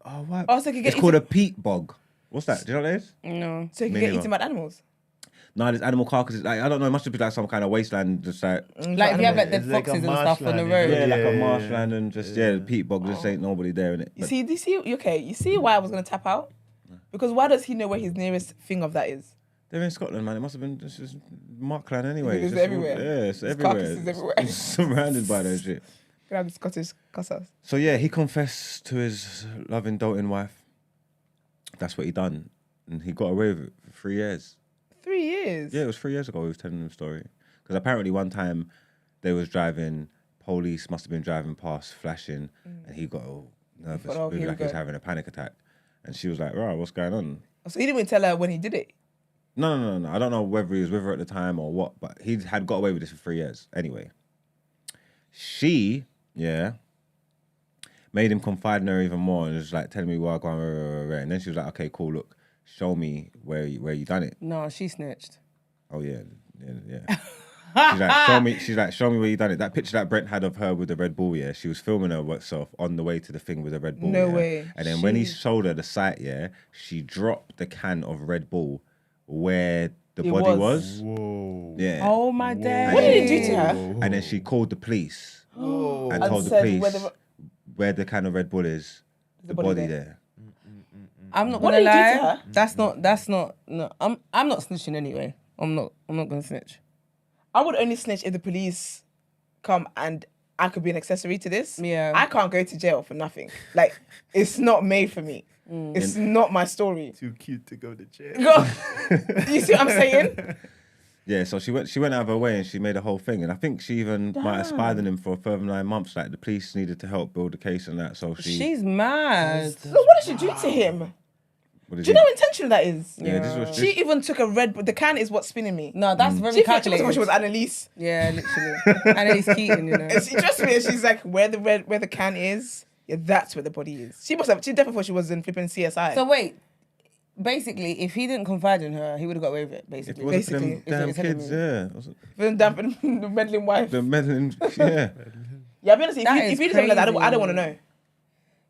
Oh, what? Oh, so you can get It's called a peat bog. What's that? Do you know what that is? No. So you can Me get neither. eaten by animals. No, there's animal carcasses. Like, I don't know. It must be like some kind of wasteland, just like Like if you have like dead It's like a foxes and stuff on the marshland, road. yeah, like a Yeah. marshland and just the peat bog. Just ain't nobody there in it. You see, do you see? Okay, you see why I was gonna tap out? Because why does he know where his nearest thing of that is? They're in Scotland, man. It must have been just Markland anyway. It's just everywhere. Yeah, it's There's everywhere. carcasses everywhere. It's surrounded by that shit. Can I have the Scottish cussers? So yeah, he confessed to his loving, doting wife. That's what he done, and he got away with it for 3 years. 3 years. Yeah, it was 3 years ago. He was telling them the story because apparently one time they was driving. Police must have been driving past, flashing, and he got all nervous, thought, oh, looked here we like he was go. having a panic attack. And she was like, "Right, what's going on?" So he didn't even tell her when he did it. No. I don't know whether he was with her at the time or what, but he had got away with this for 3 years. Anyway, she, made him confide in her even more and was like telling me where I'm going, and then she was like, okay, cool, look, show me where you done it. No, she snitched. Oh yeah. She's like, show me where you done it. That picture that Brent had of her with the Red Bull, she was filming herself on the way to the thing with the Red Bull. No way. And then when he showed her the site, she dropped the can of Red Bull where the body was. Whoa. Yeah. Oh my day. What did he do to her? And then she called the police and And told the said police where the can of Red Bull is, the body there. I'm not What gonna did he do to lie. her? That's not. No, I'm not snitching anyway. I'm not gonna snitch. I would only snitch if the police come and I could be an accessory to this. Yeah. I can't go to jail for nothing. Like, it's not made for me. It's not my story. Too cute to go to jail. You see what I'm saying? Yeah, so she went out of her way and she made a whole thing. And I think she even might have spied on him for a further 9 months. Like, the police needed to help build the case and that. So She's mad. So what did she do to him? what did Do you know how intentional that is? Yeah, this was She even took a Red Bull. The can is what's spinning me. No, that's very She thought she calculated. was Annalise. Yeah, literally. Annalise Keaton, you know. And she trust me. She's like, where the can is, that's where the body is. She definitely thought she was in flipping CSI. So wait, basically, if he didn't confide in her, he would have got away with it. It Basically, wasn't for them Basically. damn It's a kids, movie. the meddling wife. The meddling, yeah. Yeah, I'll be honest. That If is you tell me that, I crazy. don't want to know.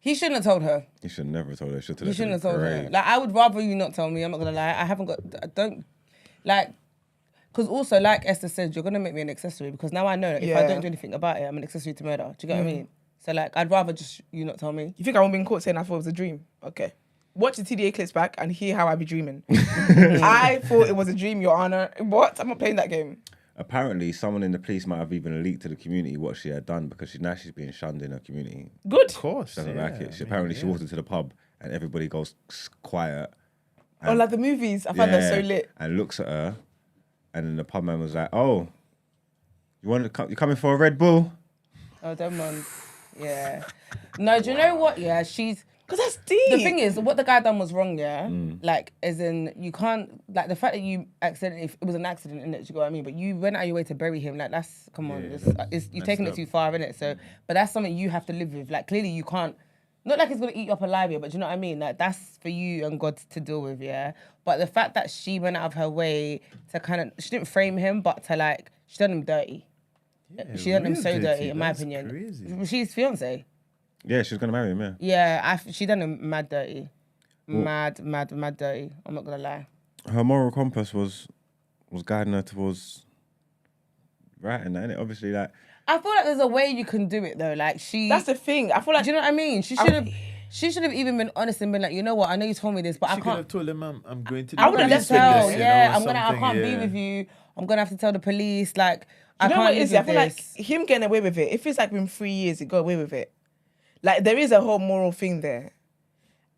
He shouldn't have told her. You should never have told her. He shouldn't have told her. Like, I would rather you not tell me. I'm not gonna lie. I don't like. Because also, like Esther said, you're gonna make me an accessory because now I know that if I Yeah. don't do anything about it, I'm an accessory to murder. Do you get what I mean? So like, I'd rather just you not tell me. You think I won't be in court saying I thought it was a dream? Okay. Watch the TDA clips back and hear how I be dreaming. I thought it was a dream, Your Honor. What? I'm not playing that game. Apparently, someone in the police might have even leaked to the community what she had done because she's being shunned in her community. Good. Of course. She doesn't like it. She walked into the pub and everybody goes quiet. Oh, like the movies. I find that so lit. And looks at her, and then the pub man was like, "Oh, you coming for a Red Bull?" Oh, don't mind. Yeah. No, do you know what? Yeah, she's. Because that's deep. The thing is, what the guy done was wrong, yeah? Like, as in, you can't, like, the fact that you accidentally, it was an accident, innit, do you know what I mean? But you went out of your way to bury him, like, that's, come on, you're taking it too far, innit? So, but that's something you have to live with. Like, clearly you can't, not like it's going to eat you up alive here, but do you know what I mean? Like, that's for you and God to deal with, yeah? But the fact that she went out of her way to kind of, she didn't frame him, but to, like, she done him dirty. She done him real so dirty, dirty, in my that's opinion. crazy. Was she his fiance? Yeah, she was gonna marry him. Yeah. Yeah, she done him mad dirty. Mad dirty. I'm not gonna lie. Her moral compass was guiding her towards right, and that, innit? Obviously, like I feel like there's a way you can do it though. Like That's the thing. I feel like do you know what I mean? She should have even been honest and been like, you know what? I know you told me this, but She I could can't. have told him, I'm going to. I would have police left with tell. this, Yeah, or I can't be something, with you. I'm gonna have to tell the police. Like I you know can't what it live is? with I feel this. like him getting away with it. If it's like been 3 years, he got away with it. Like there is a whole moral thing there,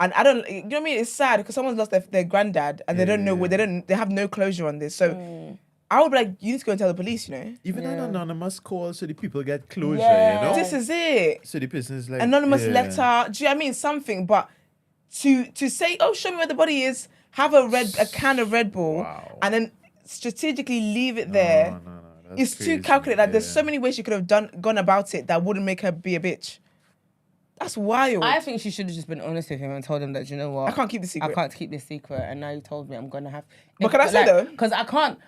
and I don't. You know what I mean? It's sad because someone's lost their granddad and they don't know where they have no closure on this. So I would be like, you need to go and tell the police. You know, Even an anonymous call so the people get closure, Yeah. you know? this is it. So the person is like... Anonymous yeah. letter. Do you know what I mean? Something, but to say, oh, show me where the body is. Have a can of Red Bull, Wow. and then strategically leave it there. No, that's It's crazy. too calculated. Like, there's Yeah. so many ways she could have gone about it that wouldn't make her be a bitch. That's wild. I think she should have just been honest with him and told him that, you know what? I can't keep this secret. I can't keep this secret, and now you told me I'm gonna have. But can I say though? Because I can't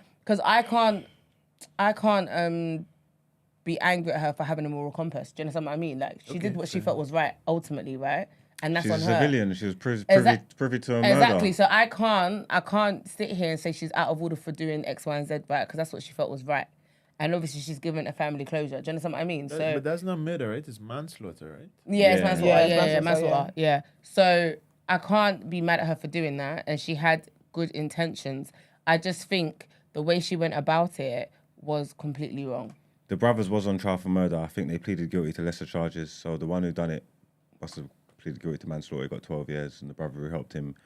be angry at her for having a moral compass. Do you understand what I mean? Like she did what she felt was right ultimately, right? And that's she's on a her. civilian. She was privy to a murder. Exactly. So I can't sit here and say she's out of order for doing X, Y, and Z, right? Because that's what she felt was right. And obviously she's given a family closure. Do you understand what I mean? But that's not murder, right? It's manslaughter, right? Yeah, it's Yeah. manslaughter. Yeah, Yeah, it's manslaughter, manslaughter. Yeah. So I can't be mad at her for doing that. And she had good intentions. I just think the way she went about it was completely wrong. The brothers was on trial for murder. I think they pleaded guilty to lesser charges. So the one who done it must have pleaded guilty to manslaughter. He got 12 years, and the brother who helped him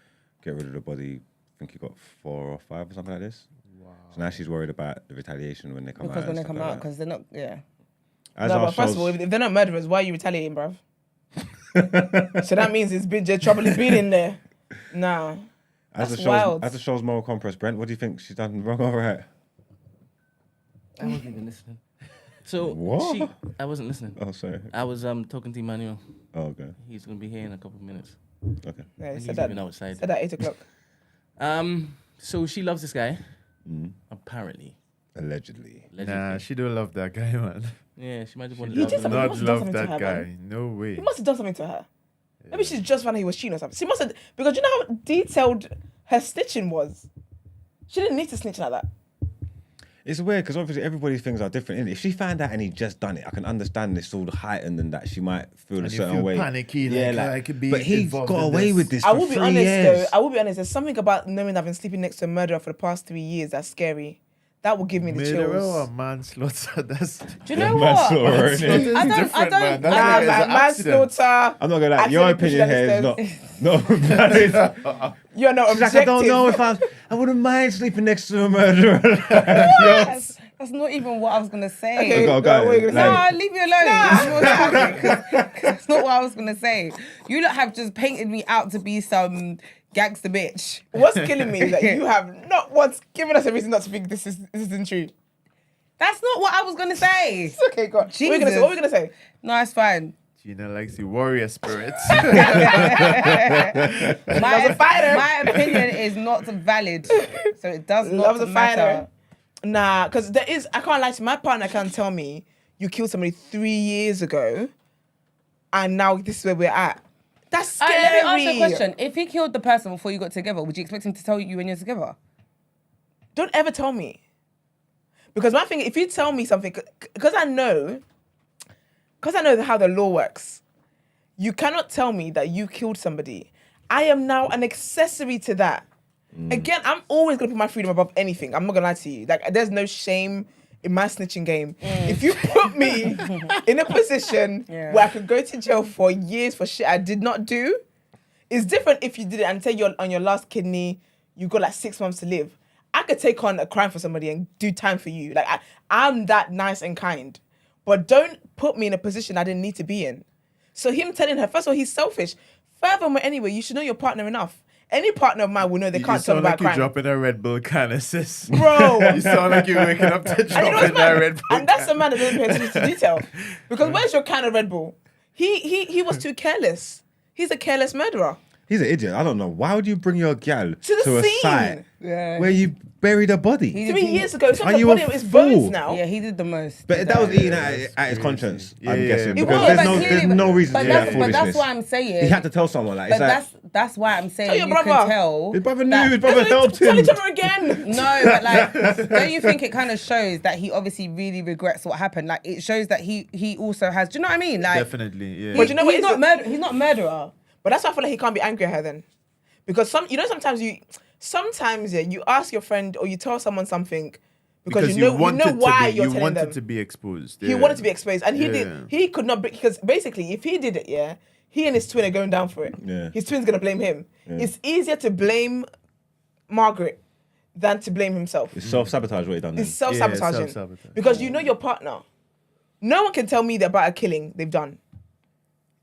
get rid of the body, I think he got 4 or 5 or something like this. Wow. So now she's worried about the retaliation when they come out. Because when they and come stuff out, like that. because they're not, yeah. As No, our but first of all, shows- if they're not murderers, why are you retaliating, bruv? So that means trouble has been in there. Nah. As wild. the show's moral compass, Brent, what do you think she's done wrong or right? I wasn't even listening. So What? I wasn't listening. Oh, sorry. I was talking to Emmanuel. Oh, okay. He's gonna be here in a couple of minutes. Okay. Yeah, And he he's said even that. outside. Said that 8 o'clock. So she loves this guy. Apparently. Allegedly. Nah, she don't love that guy, man. Yeah, she might have wanted He to did love something. him. He Not must have done love something to that her, guy. man. No way. He must have done something to her. Maybe she's just found out he was cheating or something. She must have, because you know how detailed her snitching was. She didn't need to snitch like that. It's weird because obviously everybody's things are different. If she found out and he just done it, I can understand it's all heightened and that she might feel a And you certain feel way. panicky, like, I could be but he involved got in away this. with this I for will be 3 honest years. though. I will be honest. There's something about knowing I've been sleeping next to a murderer for the past 3 years that's scary. That will give me the Murderer or chills. manslaughter? That's Do you know what? Manslaughter, manslaughter innit? is I don't- different, man. That's Nah, like, it's man, an accident. manslaughter. I'm not gonna lie, your Accidentally opinion here is not valid. You're not She's like, objective. I don't know if I wouldn't mind sleeping next to a murderer. That's not even what I was gonna say. Okay, Go, what were you like- gonna say? No, leave me alone. That's not what I was gonna say. You lot have just painted me out to be some gangster bitch. What's killing me is that you have not once given us a reason not to think this isn't true. That's not what I was gonna say. It's okay, go on. What are we gonna say? Jesus. What are we gonna say? No, it's fine. Gina likes the warrior spirit. Loves a fighter. My opinion is not valid, so it does Loves not a matter. fighter. Nah, because there is, I can't lie to you, my partner can tell me you killed somebody 3 years ago and now this is where we're at. That's scary. Let me ask you a question. If he killed the person before you got together, would you expect him to tell you when you're together? Don't ever tell me. Because my thing, if you tell me something, because I know how the law works, you cannot tell me that you killed somebody. I am now an accessory to that. Again, I'm always going to put my freedom above anything. I'm not going to lie to you. Like, there's no shame in my snitching game. If you put me in a position where I could go to jail for years for shit I did not do, it's different if you did it and say you're on your last kidney, you got like 6 months to live. I could take on a crime for somebody and do time for you. Like, I'm that nice and kind. But don't put me in a position I didn't need to be in. So him telling her, first of all, he's selfish. Furthermore, anyway, you should know your partner enough. Any partner of mine will know they You can't just tell me sound about like crime. you're dropping a Red Bull can, sis. Bro. You sound like you're waking up to And you know dropping what's that mad? Red Bull And that's can. a man that doesn't pay attention to detail. Because where's your can of Red Bull? He was too careless. He's a careless murderer. He's an idiot. I don't know. Why would you bring your gal the a scene. site Yeah. where you buried a body? 3 years ago, it's not Are the you body, a it's bones fool? now. Yeah, he did the most. But that was eating at his conscience, I'm Yeah. guessing. It Because was, there's but there's no reason But to do that that's foolishness. what I'm saying. He had to tell someone. Like, But it's like, that's why I'm saying Tell your you brother. can tell. his brother knew, that- his brother helped Tell him. each other again. No, but like, don't you think it kind of shows that he obviously really regrets what happened? Like, it shows that he also has. Do you know what I mean? Like, Definitely, yeah. But you know what? he's It's not he's not a murderer. But that's why I feel like he can't be angry at her then. Because sometimes you ask your friend or you tell someone something because you know why you're telling wanted them. to be exposed. He wanted to be exposed, and he could not, because basically if he did it, he and his twin are going down for it. Yeah. His twin's gonna blame him. Yeah. It's easier to blame Margaret than to blame himself. It's self-sabotage what he done then. It's self-sabotaging. self-sabotage. Because you know your partner. No one can tell me about a killing they've done.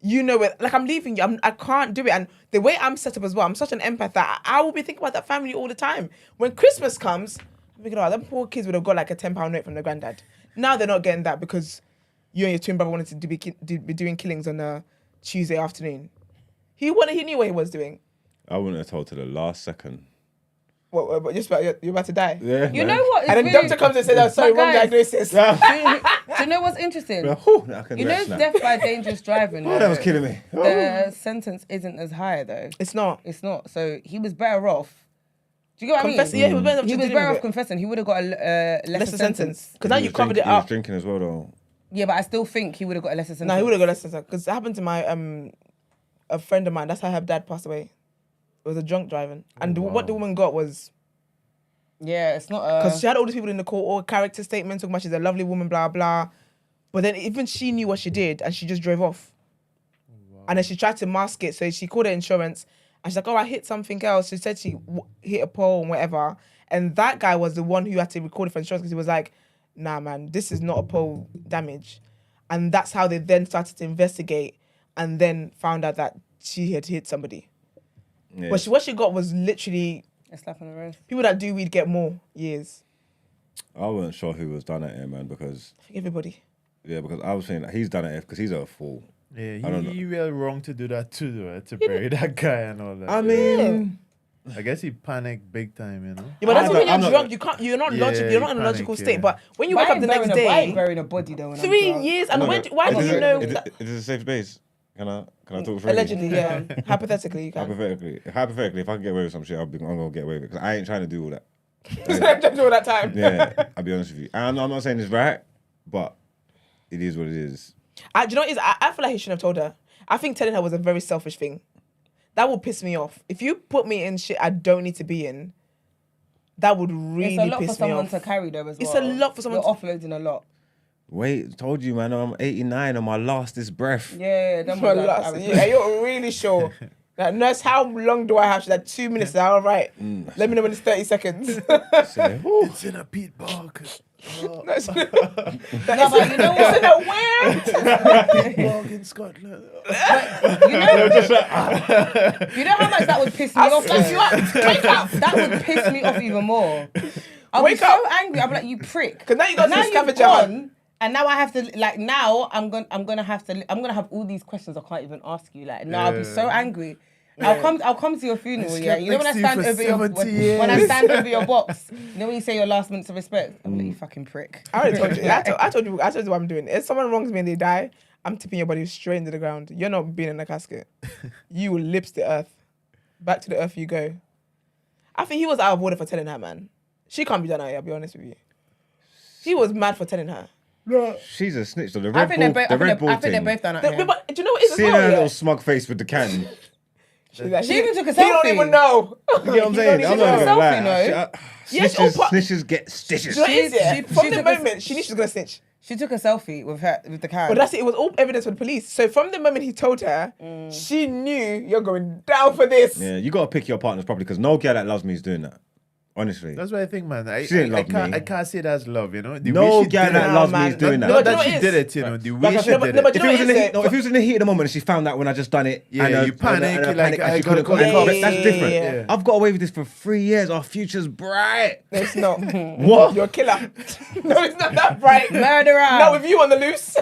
You know it. Like, I'm leaving you. I can't do it. And the way I'm set up as well, I'm such an empath that I will be thinking about that family all the time. When Christmas comes, I'm thinking, oh, them poor kids would have got like a £10 note from their granddad. Now they're not getting that because you and your twin brother wanted to be doing killings on a Tuesday afternoon. He knew what he was doing. I wouldn't have told to the last second. What you're about to die? Yeah, You know what? And then the doctor comes and says, oh, sorry, wrong guys, diagnosis. do you know what's interesting? You know, death by dangerous driving. Oh, that was killing me. The sentence isn't as high though. It's not. It's not. So he was better off. Do you get what Confessing, I mean? yeah, he was better off He just was dealing better with off it. confessing. He would have got a lesser sentence. Because now you covered it He was up. drinking as well, though. Yeah, but I still think he would have got a lesser sentence. No, he would have got less than that. Because it happened to my a friend of mine. That's how her dad passed away. It was a drunk driving. And what the woman got was... Yeah, it's not Because she had all these people in the court, all character statements, talking about she's a lovely woman, blah, blah. But then even she knew what she did and she just drove off. And then she tried to mask it. So she called her insurance. And she's like, oh, I hit something else. She said she hit a pole and whatever. And that guy was the one who had to record it for insurance because he was like, nah, man, this is not a pole damage. And that's how they then started to investigate and then found out that she had hit somebody. Yeah. But what she got was literally A slap on the wrist. people that do weed get more years. I wasn't sure who was done at him, man, because I think everybody. because I was saying that he's done it because he's a fool. Yeah, I don't know. he real wrong to do that too, though, to bury that guy and all that. I mean, I guess he panicked big time, you know. Yeah, but that's I'm when not- I'm you're not- drunk. You can't. You're not Yeah, logical. You're not in a you logical panic, state. yeah. But when you wake up the next Why day, ain't burying a body though? When I'm 3 drunk? years, and no, why do you know? It that- is a safe space. Can I talk freely? Allegedly, yeah. Hypothetically, you can. Hypothetically, if I can get away with some shit, I'm gonna get away with it because I ain't trying to do all that. Don't do all that time. Yeah, I'll be honest with you. And I'm not saying it's right, but it is what it is. Do you know what it is? I feel like he shouldn't have told her. I think telling her was a very selfish thing. That would piss me off. If you put me in shit I don't need to be in, that would really It's a lot for piss me someone off. to carry though as well. It's a lot for someone You're offloading a lot. Wait, told you, man. I'm 89 on my lastest breath. Yeah, them For ones last- yeah, you're really sure. Like, nurse, how long do I have? She's like 2 minutes. All right. Let me know when it's 30 seconds. Say, "Whew." It's in a Pete Bog. No, it's No, but you know it's in what? a where? Pete Bog in Scotland. You know how much that would piss me I'll off? slap you up. Wake up. That would piss me off even more. I'll be Wake so up. angry. I'll be like, you prick. 'Cause now you got now to you've scavenger hunt. gone, and now I have to now I'm gonna have all these questions I can't even ask you. Like now I'll be so angry. I'll come to your funeral, yeah. You know when I stand over your when I stand over your box, you know when you say your last minutes of respect, I'm like, you fucking prick. I already told you. I told you what I'm doing. If someone wrongs me and they die, I'm tipping your body straight into the ground. You're not being in a casket. You will lips the earth. Back to the earth you go. I think he was out of order for telling her, man. She can't be done out here, I'll be honest with you. He was mad for telling her. She's a snitch. So the I Red think they're Bull, both. the Red Bull I think they're thing. both done But, it. but do you know what it is as Seeing well? her Yeah? little smug face with the can. She's like, She even took a He don't selfie. even know. You know what I'm saying? I'm not even gonna selfie, lie. no? Yes, Snitches get stitches. Do you know what it is, yeah? She From the took a- moment, she knew she was going to snitch. She took a selfie with the car. But that's it. It was all evidence for the police. So from the moment he told her, she knew you're going down for this. Yeah, you gotta pick your partners properly because no girl that loves me is doing that. Honestly. That's what I think, man. She didn't love me. I can't say that's love, you know. The No way she girl did that it, loves man. me is doing No, that. not but you know that she what did it is? it, you know. The Like way I she said, did no, but it. you know if what it it is, was in the heat of the moment and she found out when I just done it, Yeah, and you panic, you're like, and I she gotta couldn't call call the it. cops. That's different. Yeah. I've got away with this for 3 years. Our future's bright. No, it's not. What? You're a killer. No, it's not that bright. Murderer. Not with you on the loose.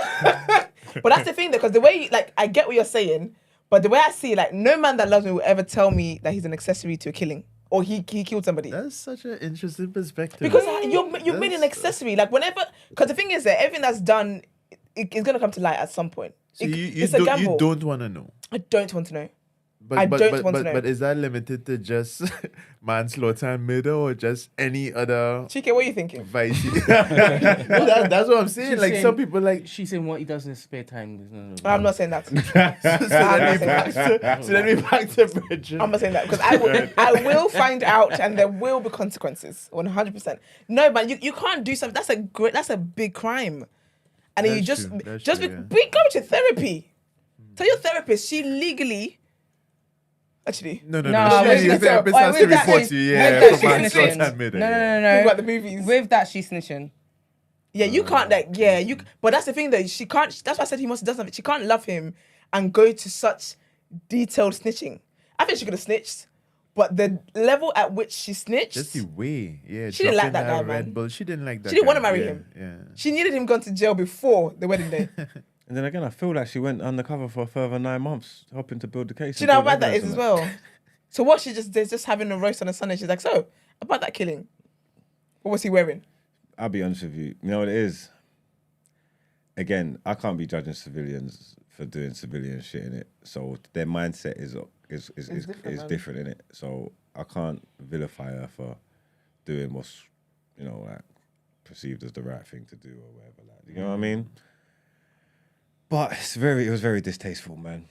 But that's the thing, though, because the way, like, I get what you're saying, but the way I see it, like, no man that loves me will ever tell me that he's an accessory to a killing or he killed somebody. That's such an interesting perspective. Because you're made an accessory. Like, whenever, because the thing is that everything that's done is going to come to light at some point. So It's a gamble. you don't want to know. I don't want to know. But, I but, don't but, want to but, know. but is that limited to just manslaughter and murder or just any other Chike, what are you thinking? vice? That's what I'm saying. She's Like saying- some people like She's saying what he does in his spare time. I'm not saying that. so then we back to Bridget. I'm not saying that because I will find out and there will be consequences 100%. No, but you can't do something. That's a big crime. And then you That's just true, that's just true, go to therapy. Tell your therapist she legally. Actually, No, with your that- therapist wait, has to with that report she's- you, with yeah, that for she's manslaughter snitching. and murder. No, yeah. no, think no. about the movies. With that, she's snitching. Yeah, you can't you. But that's the thing though. She can't. That's why I said he must have done something. She can't love him and go to such detailed snitching. I think she could have snitched, but the level at which she snitched, Just the way, yeah. She didn't like dropping that guy, Red man. Bull. She didn't like that. She didn't guy. wanna marry Yeah, him. Yeah. she needed him gone to jail before the wedding day. And then again, I feel like she went undercover for a further 9 months, helping to build the case. Do you know how and bad build that is evidence as on it. well? So what they're just having a roast on a Sunday. She's like, so about that killing, what was he wearing? I'll be honest with you. You know what it is? Again, I can't be judging civilians for doing civilian shit in it. So their mindset is different in it. So I can't vilify her for doing what's, like perceived as the right thing to do or whatever. Like, you know what I mean? But it was very distasteful, man.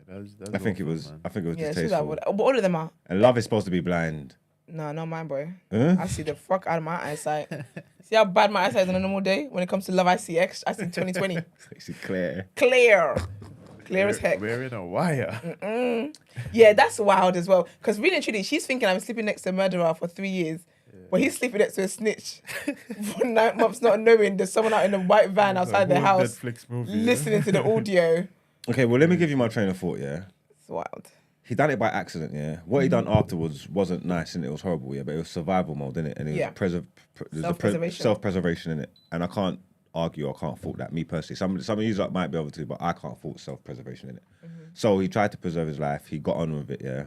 I think it was Yeah, she's distasteful. like, but all of them are. And love is supposed to be blind. No, not mine, boy. Huh? I see the fuck out of my eyesight. See how bad my eyesight is on a normal day? When it comes to love, I see 2020. It's clear. Clear as heck. Wearing a wire. Yeah, that's wild as well. Because really and truly, she's thinking I'm sleeping next to a murderer for 3 years. But he's sleeping next to a snitch for 9 months, not knowing there's someone out in a white van outside their house Netflix movie. listening to the audio. Okay, well, let me give you my train of thought, yeah? It's wild. he done it by accident, yeah. What he done afterwards wasn't nice and it was horrible, yeah, but it was survival mode, innit? And it was self-preservation in it. And I can't argue, I can't fault that, me personally. Some of you might be able to, but I can't fault self-preservation in it. So he tried to preserve his life, he got on with it, yeah.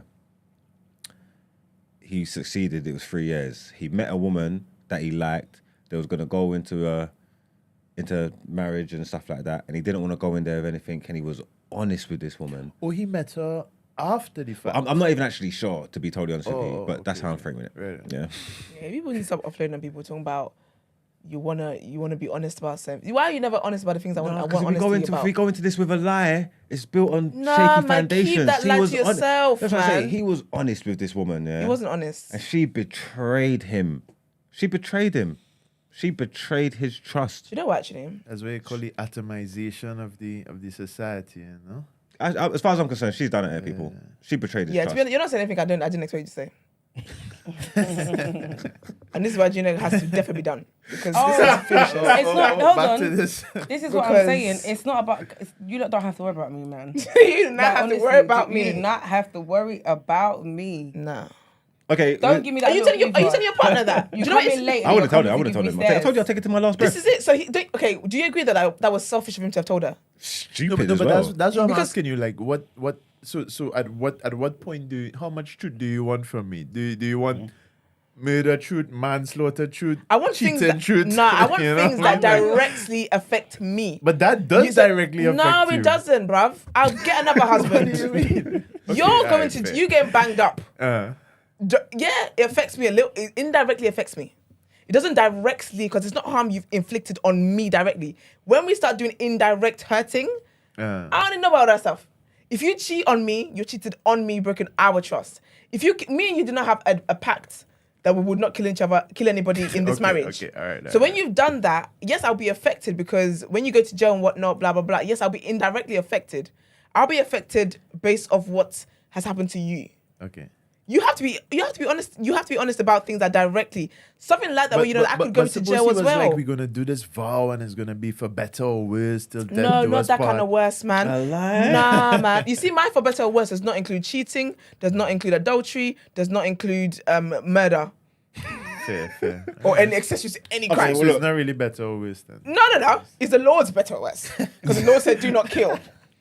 He succeeded, it was 3 years. He met a woman that he liked, they was gonna go into marriage and stuff like that, and he didn't want to go in there with anything, and he was honest with this woman. Oh, he met her after the fact. I'm not even actually sure, to be totally honest with you, but that's how I'm framing it. Right. Yeah. People need to stop offloading on people talking about you wanna be honest about something. Why are you never honest about the things I want honesty about? If we go into this with a lie, it's built on shaky man, foundations. keep that lie to yourself, That's what I'm saying. man. He was honest with this woman, yeah. He wasn't honest. And she betrayed him. She betrayed him. She betrayed his trust. Do you know what, actually? That's what you call the atomization of the society, you know? As far as I'm concerned, she's done it here, people. She betrayed his Yeah, trust. to be honest, you're not saying anything I didn't expect you to say. And this is why Gina has to definitely be done. Because this is finished. It's not. Hold back on. to this. This is what I'm saying. It's not about. You don't have to worry about me, man. You do not have Honestly, to worry about You do me. not have to worry about me. Nah. Okay. Don't give me that. Are you telling your partner that? You Do you know come what in late. I would have told her. I would have told him. I told you I'll take it to my last breath. This is it. So do you agree that that was selfish of him to have told her? Stupid No, as but well. that's what I'm Because- asking you. Like, what? So at what point how much truth do you want from me? Do you want murder truth, manslaughter truth, I want cheating things that, truth? Nah, I want You know? things that directly affect me. But that does directly affect No, you. it doesn't, bruv. I'll get another husband. What do you mean? You're Okay, going alright, to fair. you getting banged up. Uh, It affects me a little. It indirectly affects me. It doesn't directly because it's not harm you've inflicted on me directly. When we start doing indirect hurting, I don't know about that stuff. If you cheat on me, you cheated on me, broken our trust. If me and you did not have a pact that we would not kill anybody in this marriage. Okay, all right. So when you've done that, yes, I'll be affected because when you go to jail and whatnot, blah blah blah. Yes, I'll be indirectly affected. I'll be affected based off what has happened to you. Okay. You have to be honest. You have to be honest about things that directly something like that. Where I could go to jail as well. Like we're gonna do this vow and it's gonna be for better or worse till death No, do not us that part. kind of worse, man. A lie? Nah, man. You see, my for better or worse does not include cheating, does not include adultery, does not include murder Fair. or any accessories to any crime. So it's not really better or worse then. No. It's the Lord's better or worse because the Lord said, "Do not kill."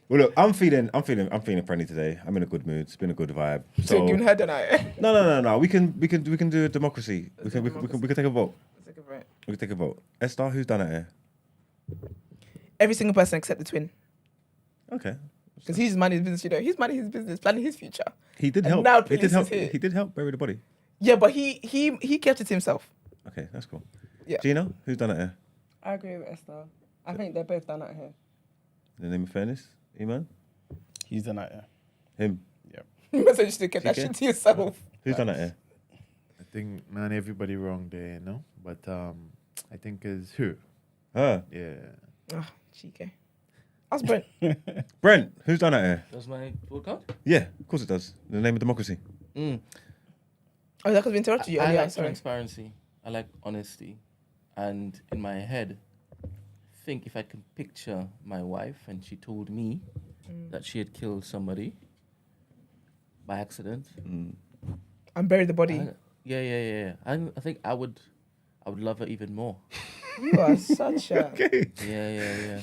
Well, look, I'm feeling friendly today. I'm in a good mood. It's been a good vibe. So giving her the night. No. We can do a democracy. We can take a vote. We can take a vote. Esther, who's done it here? Every single person except the twin. Okay. Because he's minding his business, you know. He's minding his business, planning his future. He did And help. now He did Prince help. is here. He did help bury the body. Yeah, but he kept it to himself. Okay, that's cool. Yeah. Gina, who's done it here? I agree with Esther. I think they're both done out here. In the name of fairness, Iman? He's done that, yeah. Him. You must have just kept that Okay. shit to yourself. Who's done it here? I think not everybody wrong there, you know. But I think it's her. Her. Yeah. Ah, cheeky. Ask Brent. Brent, who's done it here? Does my vote count? Yeah, of course it does. In the name of democracy. Mm. Oh, that could have interrupted you I earlier. like Sorry. transparency. I like honesty. And in my head, think if I can picture my wife and she told me that she had killed somebody by accident. And bury the body. Yeah. I think I would love her even more. You are such a Yeah.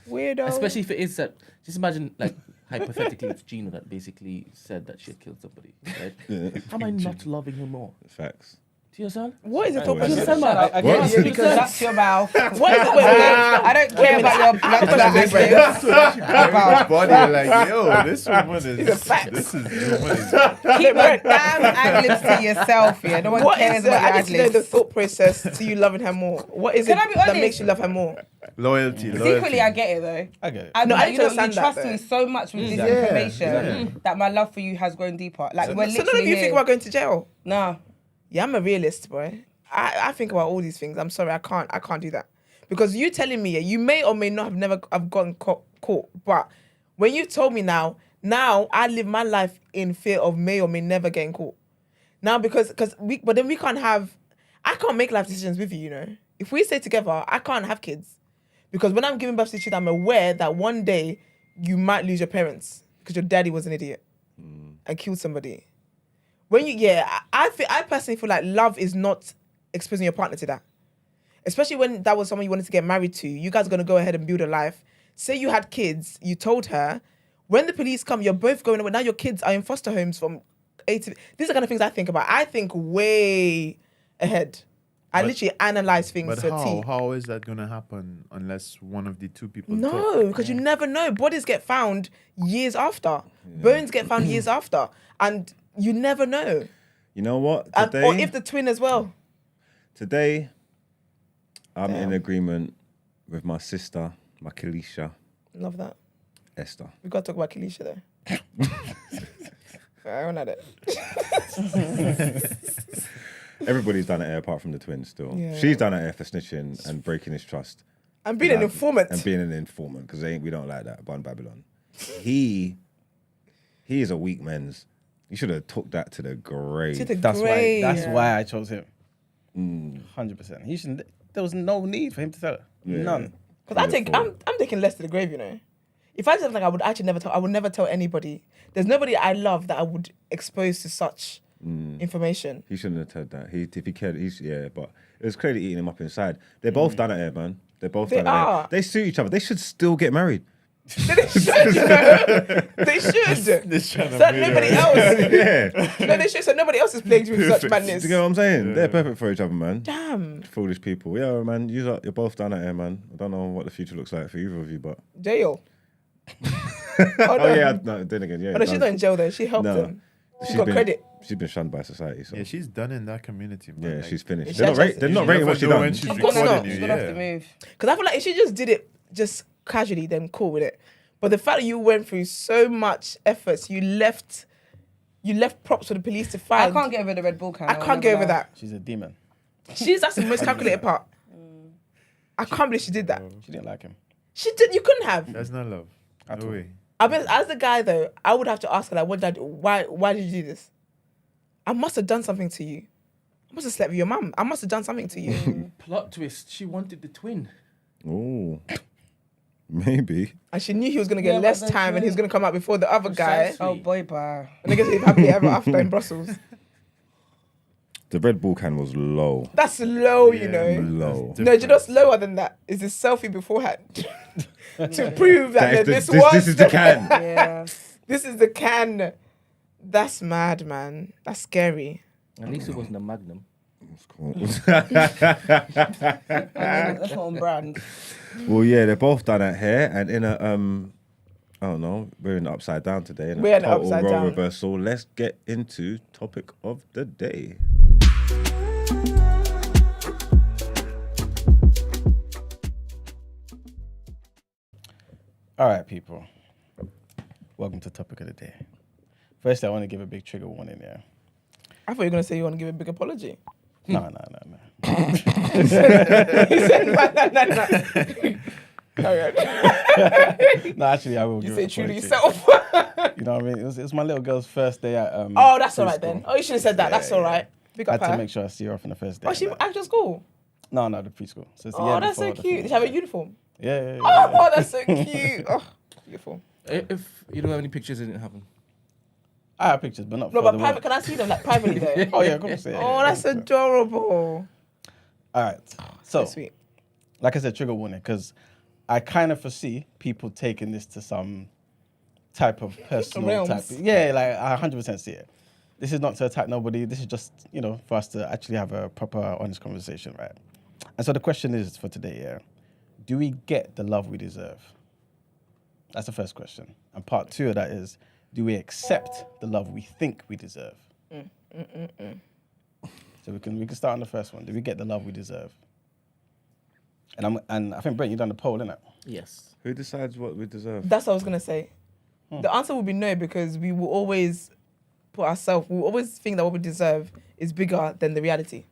weirdo. Especially if it is that. Just imagine, like, hypothetically, it's Gina that basically said that she had killed somebody. Right? How am I not loving her more? Facts. Do you understand? What is it for? Shut Shut up. I What? guess Because that's your mouth. What is it? Wait, I don't care about your blood Body like, yo, this woman is. It's a fact. This is woman is. Keep your damn ad-libs to yourself here. No one What cares is it? about your I need to know the ad-libs. thought process to you loving her more. What is Can it I be that honest? makes you love her more? Loyalty. Secretly, I get it though. I get it. I No, I you need to know, understand you that, trust me though. so much with this Yeah, information that my love for you has grown deeper. Like we're So literally none of you here. think about going to jail? Nah. Yeah, I'm a realist, boy. I think about all these things. I'm sorry, I can't do that. Because you telling me, you may or may not have gotten caught, but when you told me now I live my life in fear of may or may never getting caught. Now but then we can't I can't make life decisions with you, you know. If we stay together, I can't have kids. Because when I'm giving birth to the children, I'm aware that one day you might lose your parents because your daddy was an idiot. and killed somebody. I personally feel like love is not exposing your partner to that. Especially when that was someone you wanted to get married to. You guys are going to go ahead and build a life. Say you had kids, you told her, when the police come, you're both going away. Now your kids are in foster homes from 8 to... These are the kind of things I think about. I think way ahead. I literally analyze things to T. How is that going to happen unless one of the two people No, because you never know. Bodies get found years after. Bones get found years after. And you never know. You know what? Today, or if the twin as well. Today, I'm in agreement with my sister, my Kalisha. Love that. Esther. We got to talk about Kalisha though. I don't know that. Everybody's done it apart from the twins still. Yeah. She's done it for snitching and breaking his trust. And being an informant. And being an informant, because we don't like that. Bon Babylon. He is a weak men's. You should have took that to the grave. That's why I chose him. 100%. He shouldn't. There was no need for him to tell her. Yeah. None. Because I'm taking less to the grave, you know. If I just I would actually never tell. I would never tell anybody. There's nobody I love that I would expose to such information. He shouldn't have told that. If he cared, but it was clearly eating him up inside. They're both done it, man. They're both done it. They suit each other. They should still get married. They should, you know. They should. So nobody else. No, they should. So nobody else is plagued with such madness. Do you get what I'm saying? Yeah. They're perfect for each other, man. Damn. Foolish people. Yeah, man. You're both done it here, man. I don't know what the future looks like for either of you, but jail. Yeah. No, then again, yeah. Oh, no, she's not in jail though. She helped him. She got credit. She's been shunned by society. So. Yeah, she's done in that community, man. Yeah, like, she's finished. They're not rating what she's done. She's gonna have to move. Because I feel like if she just did it just casually, then cool with it. But the fact that you went through so much efforts, you left props for the police to find. I can't get over the Red Bull can. I can't get over that. She's a demon. That's the most calculated part. I can't believe she did that. She didn't like him. She did. You couldn't have. That's not love. No way. I mean, as the guy though, I would have to ask her like, what did I do? Why did you do this? I must have done something to you. I must have slept with your mum. I must have done something to you. Plot twist. She wanted the twin. Oh. Maybe. And she knew he was going to get less time and he was going to come out before the other guy. Oh, boy, bye. And niggas live happily ever after in Brussels. The Red Bull can was low. That's low, you know. Low. No, do you know what's lower than that? Is this selfie beforehand. To prove that this is the can. Yeah. This is the can. That's mad, man. That's scary. At least it wasn't a Magnum. That's cool. That's not on brand. Well, yeah, they're both done it here and in a I don't know, we're in the upside down today. We're in the upside role down. Reversal. Let's get into topic of the day. All right, people. Welcome to topic of the day. Firstly, I want to give a big trigger warning. Yeah. I thought you were going to say you want to give a big apology. No. He said, no. Carry on. No, actually, I will. You give say an true to apology. yourself. You know what I mean? It was my little girl's first day at. Oh, that's all right preschool. then. Oh, you should have said that. That's all right. Big I up had to her. make sure I see her off on the first day. Oh, she actual school. No, the preschool. So it's the Oh, year that's so before the cute. Did first she have a day. uniform? Yeah. Oh, that's so cute. Oh, beautiful. If you don't have any pictures, it didn't happen. I have pictures, but not. No, for but the private. Can I see them like privately though? Oh yeah, of course. Yeah, Oh, that's adorable. All right. So So, sweet. like I said, trigger warning, because I kind of foresee people taking this to some type of personal Realms. type. Yeah, like I 100% see it. This is not to attack nobody. This is just, for us to actually have a proper, honest conversation, right? And so the question is for today, yeah, do we get the love we deserve? That's the first question. And part two of that is, do we accept the love we think we deserve? So we can start on the first one. Do we get the love we deserve? And I think, Brent, you done the poll, innit? Yes. Who decides what we deserve? That's what I was gonna say. The answer would be no, because we will always we will always think that what we deserve is bigger than the reality.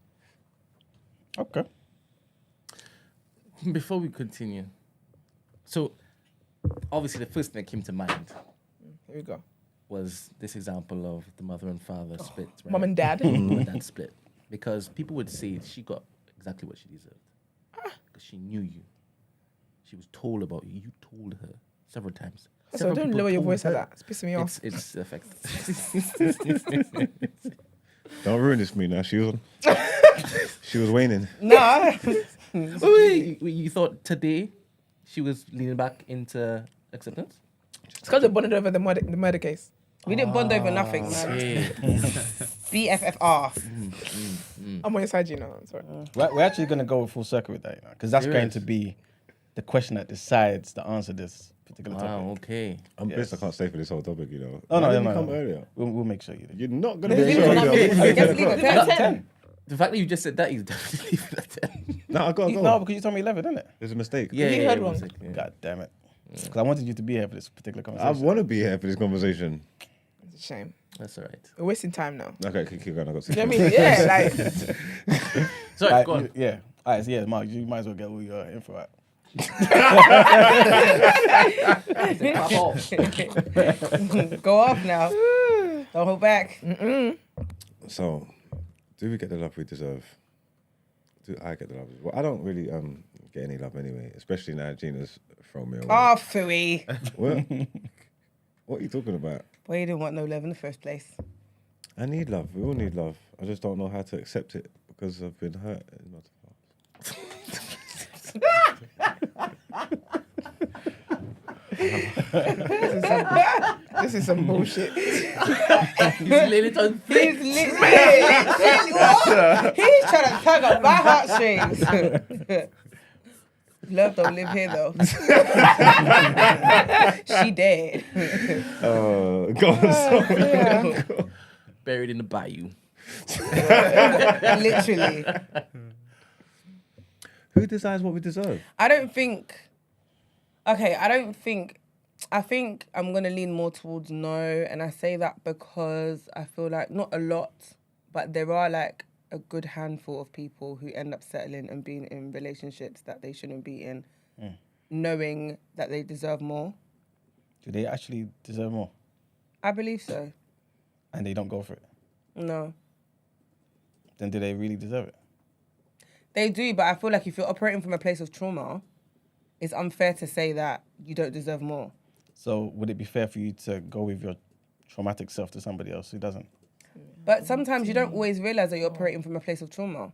Okay. Before we continue, so obviously the first thing that came to mind Here we go. was this example of the mother and father split. Right? Mom and dad. Mom and dad split. Because people would say she got exactly what she deserved. Because she knew you. She was told about you. You told her several times, So don't lower your voice like that. It's pissing me off. It's effect. Don't ruin this for me now. She was waning. No. Wait, you thought today she was leaning back into acceptance? It's because they bonded over the murder case. We didn't bond over nothing, man. Yeah. BFFR. I'm on your side, you know. I'm sorry. We're actually going to go full circle with that, because that's going to be the question that decides the answer to this particular topic. Wow, okay. I'm pissed I can't stay for this whole topic, you know. Oh, Why no, didn't no, you come no. earlier? We'll make sure you do. You're not going to Let's be leave it at earlier. 10. Let's leave it at 10. The fact that you just said that is definitely leaving at 10. No, I gotta go. No, because you told me 11, didn't it? There's a mistake. Yeah, You yeah, heard yeah, wrong. one second, yeah. God damn it. Because I wanted you to be here for this particular I conversation. want to be here for this conversation. It's a shame. That's all right. We're wasting time now. Okay, keep going. I got You know what I mean? Yeah, like, Sorry, Right, go on. Yeah. All right, so yeah, Mark, you might as well get all your info out. Go off now. Don't hold back. So, do we get the love we deserve? Do I get the love? Well, I don't really get any love anyway, especially now Gina's thrown me away. Oh, phooey. What are you talking about? Well, you didn't want no love in the first place. I need love. We all need love. I just don't know how to accept it because I've been hurt in my past. this is some bullshit. He's laying it on thick. He's literally what? He's trying to tug up my heartstrings. Love don't live here though. She dead. Go on, sorry. Buried in the bayou. Literally. Who decides what we deserve? I think I'm going to lean more towards no. And I say that because I feel like not a lot, but there are like a good handful of people who end up settling and being in relationships that they shouldn't be in, knowing that they deserve more. Do they actually deserve more? I believe so. And they don't go for it? No. Then do they really deserve it? They do, but I feel like if you're operating from a place of trauma, it's unfair to say that you don't deserve more. So would it be fair for you to go with your traumatic self to somebody else who doesn't? But sometimes you don't always realise that you're operating from a place of trauma.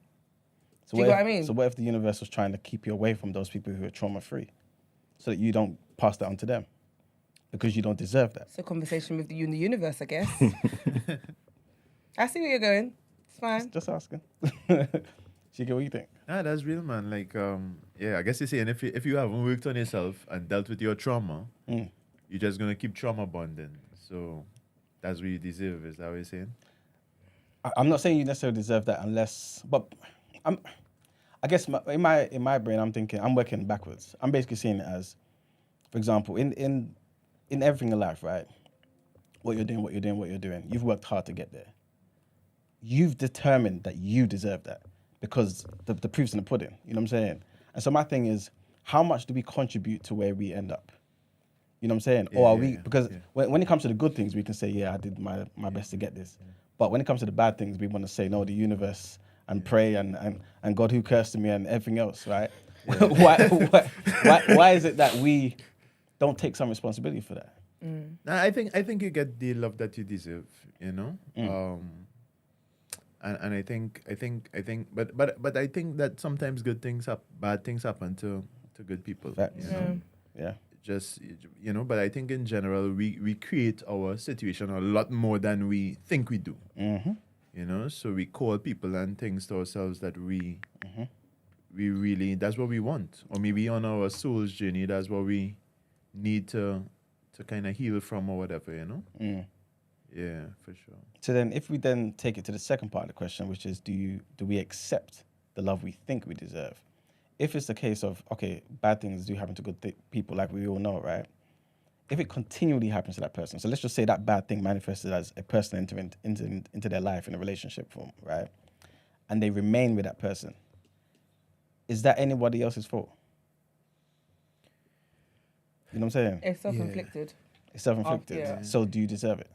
So Do you get what I mean? So what if the universe was trying to keep you away from those people who are trauma-free so that you don't pass that on to them? Because you don't deserve that. It's a conversation with you and the universe, I guess. I see where you're going. It's fine. Just asking. Shika, what do you think? Ah, that's real, man. Like, yeah, I guess you're saying if you haven't worked on yourself and dealt with your trauma, you're just gonna keep trauma bonding. So that's what you deserve. Is that what you're saying? I'm not saying you necessarily deserve that unless, but I guess in my brain, I'm thinking, I'm working backwards. I'm basically seeing it as, for example, in everything in life, right? What you're doing, you've worked hard to get there. You've determined that you deserve that because the proof's in the pudding, you know what I'm saying? And so my thing is, how much do we contribute to where we end up? You know what I'm saying? Yeah, or are yeah, we, yeah, because yeah. when it comes to the good things, we can say, yeah, I did my best to get this. But when it comes to the bad things, we want to say, no, the universe and pray and God who cursed me and everything else, right? Why is it that we don't take some responsibility for that? Nah, I think you get the love that you deserve. You know. And I think, but I think that sometimes bad things happen to good people. Facts. You know? Yeah. Just, you know, but I think in general we create our situation a lot more than we think we do. Mm-hmm. You know, so we call people and things to ourselves that we really, that's what we want, or maybe on our soul's journey, that's what we need to kind of heal from or whatever. You know. Yeah, for sure. So then, if we then take it to the second part of the question, which is, do we accept the love we think we deserve? If it's the case of, okay, bad things do happen to good people, like we all know, right? If it continually happens to that person, so let's just say that bad thing manifested as a person entering into their life in a relationship form, right? And they remain with that person. Is that anybody else's fault? You know what I'm saying? It's self-inflicted. It's self-inflicted. Yeah. So do you deserve it?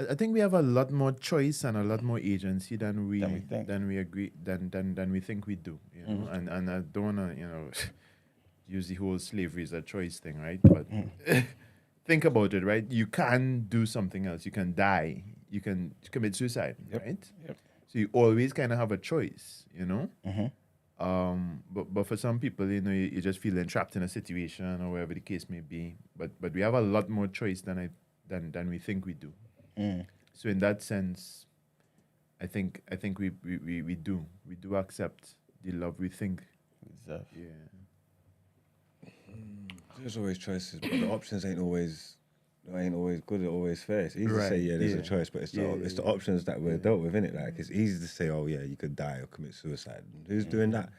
I think we have a lot more choice and a lot more agency than we think. than we think we do. You know, and I don't wanna use the whole slavery as a choice thing, right? But think about it, right? You can do something else. You can die. You can commit suicide, right? Yep. So you always kind of have a choice, you know? Mm-hmm. But for some people, you know, you just feel trapped in a situation or whatever the case may be. But we have a lot more choice than we think we do. So in that sense, I think we do accept the love we think. Deserve. Yeah. There's always choices, but the options ain't always good or always fair. It's easy to say, there's a choice, but it's the options that we're dealt with, innit? Like, it's easy to say, oh, yeah, you could die or commit suicide. Who's doing that?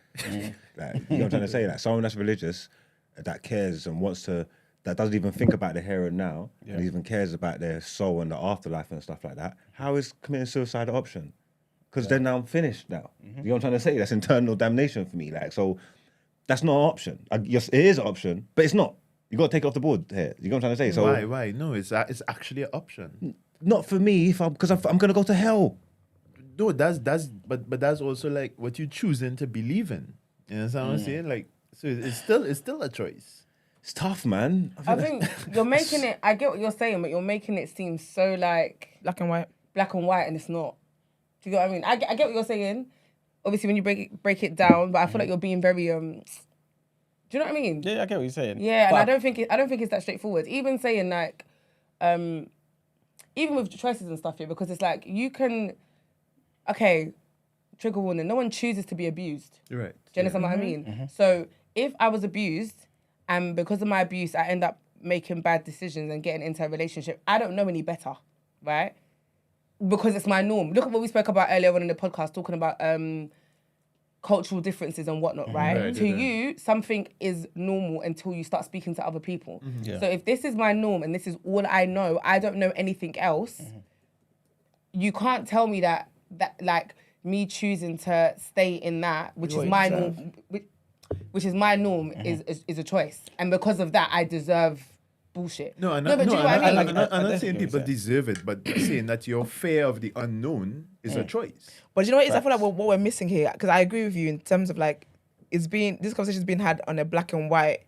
Like, you know what I'm trying to say? Like, someone that's religious, that cares and wants to, that doesn't even think about the here and now, and even cares about their soul and the afterlife and stuff like that. How is committing suicide an option? Because then I'm finished now. You know what I'm trying to say? That's internal damnation for me. Like, so that's not an option. Yes, it is an option, but it's not. You got to take it off the board here. You know what I'm trying to say? So Why? No, it's actually an option. Not for me, because I'm going to go to hell. No, but that's also like what you choosing to believe in. You know what I'm saying? Like, so it's still a choice. It's tough, man. I think you're making it. I get what you're saying, but you're making it seem so like Black and white. And it's not. Do you get what I mean? I get what you're saying. Obviously, when you break it down, but I feel like you're being very Do you know what I mean? Yeah, I get what you're saying. Yeah, and I don't think it's that straightforward. Even saying like, even with choices and stuff here, because it's like you can, okay, trigger warning. No one chooses to be abused. Right. Do you understand what I mean? So if I was abused, and because of my abuse, I end up making bad decisions and getting into a relationship, I don't know any better, right? Because it's my norm. Look at what we spoke about earlier on in the podcast, talking about cultural differences and whatnot, right? To you, something is normal until you start speaking to other people. So if this is my norm and this is all I know, I don't know anything else, you can't tell me that like me choosing to stay in that, which is my norm, which is my norm, is a choice. And because of that, I deserve bullshit. I'm not saying people deserve it, but saying that your fear of the unknown is a choice. But you know what it is? I feel like what we're missing here, because I agree with you in terms of like, this conversation's been had on a black and white.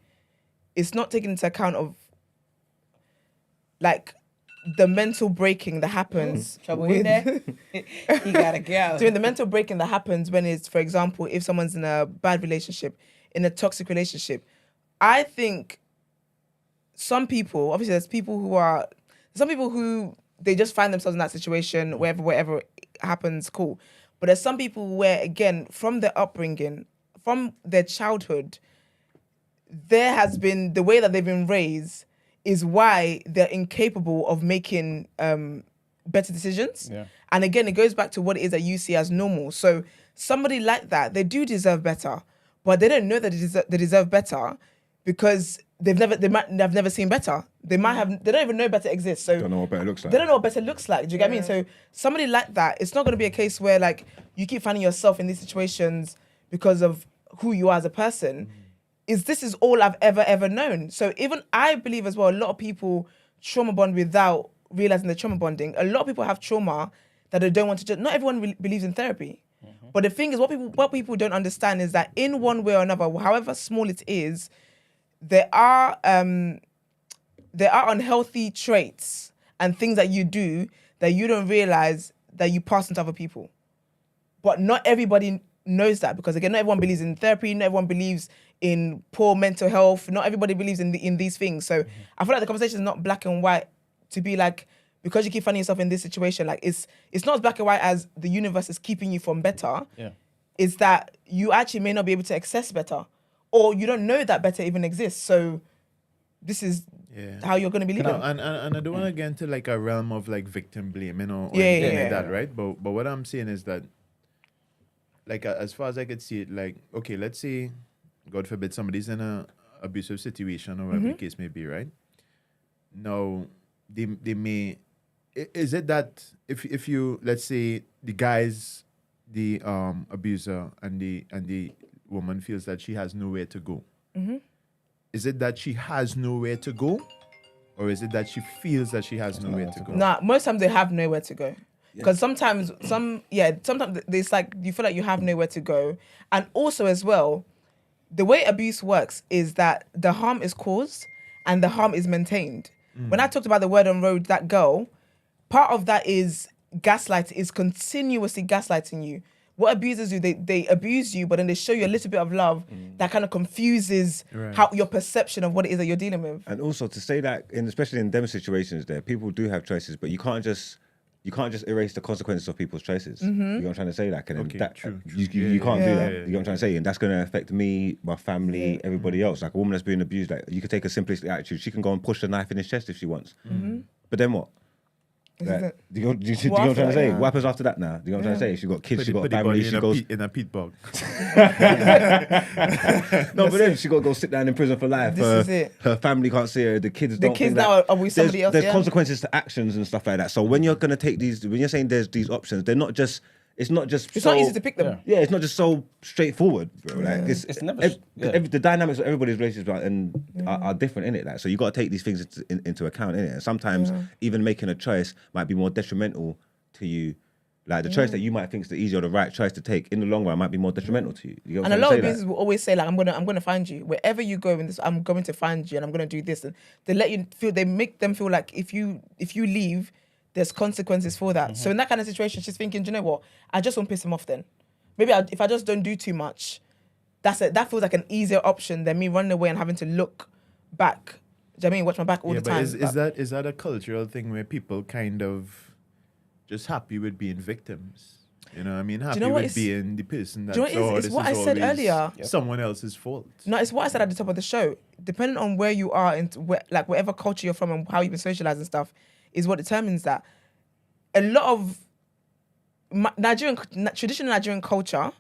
It's not taking into account of like the mental breaking that happens. Trouble in there. You gotta go. So in the mental breaking that happens when it's, for example, if someone's in a bad relationship, in a toxic relationship, I think some people, obviously there's some people who they just find themselves in that situation, wherever it happens, cool. But there's some people where, again, from their upbringing, from their childhood, there has been, the way that they've been raised is why they're incapable of making better decisions. Yeah. And again, it goes back to what it is that you see as normal. So somebody like that, they do deserve better, but they don't know that they deserve better because they've never seen better. They don't even know better exists. So don't know what better looks like. They don't know what better looks like. Do you get what I mean? So somebody like that, it's not going to be a case where like you keep finding yourself in these situations because of who you are as a person. This is all I've ever known. So even I believe as well, a lot of people trauma bond without realizing they're trauma bonding. A lot of people have trauma that they don't want to do. Not everyone believes in therapy. But the thing is, what people don't understand is that in one way or another, however small it is, there are unhealthy traits and things that you do that you don't realize that you pass on to other people. But not everybody knows that, because again, not everyone believes in therapy, not everyone believes in poor mental health, not everybody believes in these things. So I feel like the conversation is not black and white to be like, because you keep finding yourself in this situation, like it's not as black and white as the universe is keeping you from better. Yeah. It's that you actually may not be able to access better, or you don't know that better even exists. So this is how you're going to be living. And I don't want to get into like a realm of like victim blaming or anything like that, right? But what I'm saying is that, like, as far as I could see it, like, okay, let's say, God forbid, somebody's in a abusive situation or whatever the case may be, right? Now, they may, is it that if you, let's say, the guy's the abuser and the woman feels that she has nowhere to go, is it that she has nowhere to go, or is it that she feels that she has nowhere to go? Nah, most times they have nowhere to go. Because sometimes it's like you feel like you have nowhere to go. And also as well, the way abuse works is that the harm is caused and the harm is maintained. When I talked about the word on road, that girl, part of that is gaslight, is continuously gaslighting you. What abusers do, they abuse you, but then they show you a little bit of love that kind of confuses how your perception of what it is that you're dealing with. And also to say that, especially in them situations, there people do have choices, but you can't just erase the consequences of people's choices. You know what I'm trying to say? Like, and you can't do that. You know what I'm trying to say? And that's going to affect me, my family, everybody else. Like a woman that's being abused, like you could take a simplistic attitude. She can go and push the knife in his chest if she wants. But then what? Like, do you know what I'm trying to say? What happens after that now? Do you know what I'm trying to say? She got kids, she got family, she goes in a peat bog. No, but then she got to go sit down in prison for life. This is it. Her family can't see her. The kids now are with somebody else. There's consequences to actions and stuff like that. So when you're gonna take these, when you're saying there's these options, they're not just. It's not easy to pick them. Yeah, it's not just so straightforward, bro. Like It's never. the dynamics of everybody's relationships are different in it. Like, so you got to take these things into account in it. And sometimes even making a choice might be more detrimental to you. Like the choice that you might think is the easy or the right choice to take in the long run might be more detrimental to you. You know and a lot of businesses will always say, like, I'm gonna find you wherever you go. In this, I'm going to find you, and I'm gonna do this. And they make them feel like if you leave, there's consequences for that. So in that kind of situation, she's thinking, do you know what? I just won't piss him off then. Maybe if I just don't do too much, that feels like an easier option than me running away and having to look back. Do you know what I mean? Watch my back all the time. Is that a cultural thing where people kind of just happy with being victims? You know what I mean? Happy with being the person that it's what I said earlier. Someone else's fault. No, it's what I said at the top of the show. Depending on where you are and whatever culture you're from and how you've been socialized and stuff, is what determines that. A lot of traditional Nigerian culture,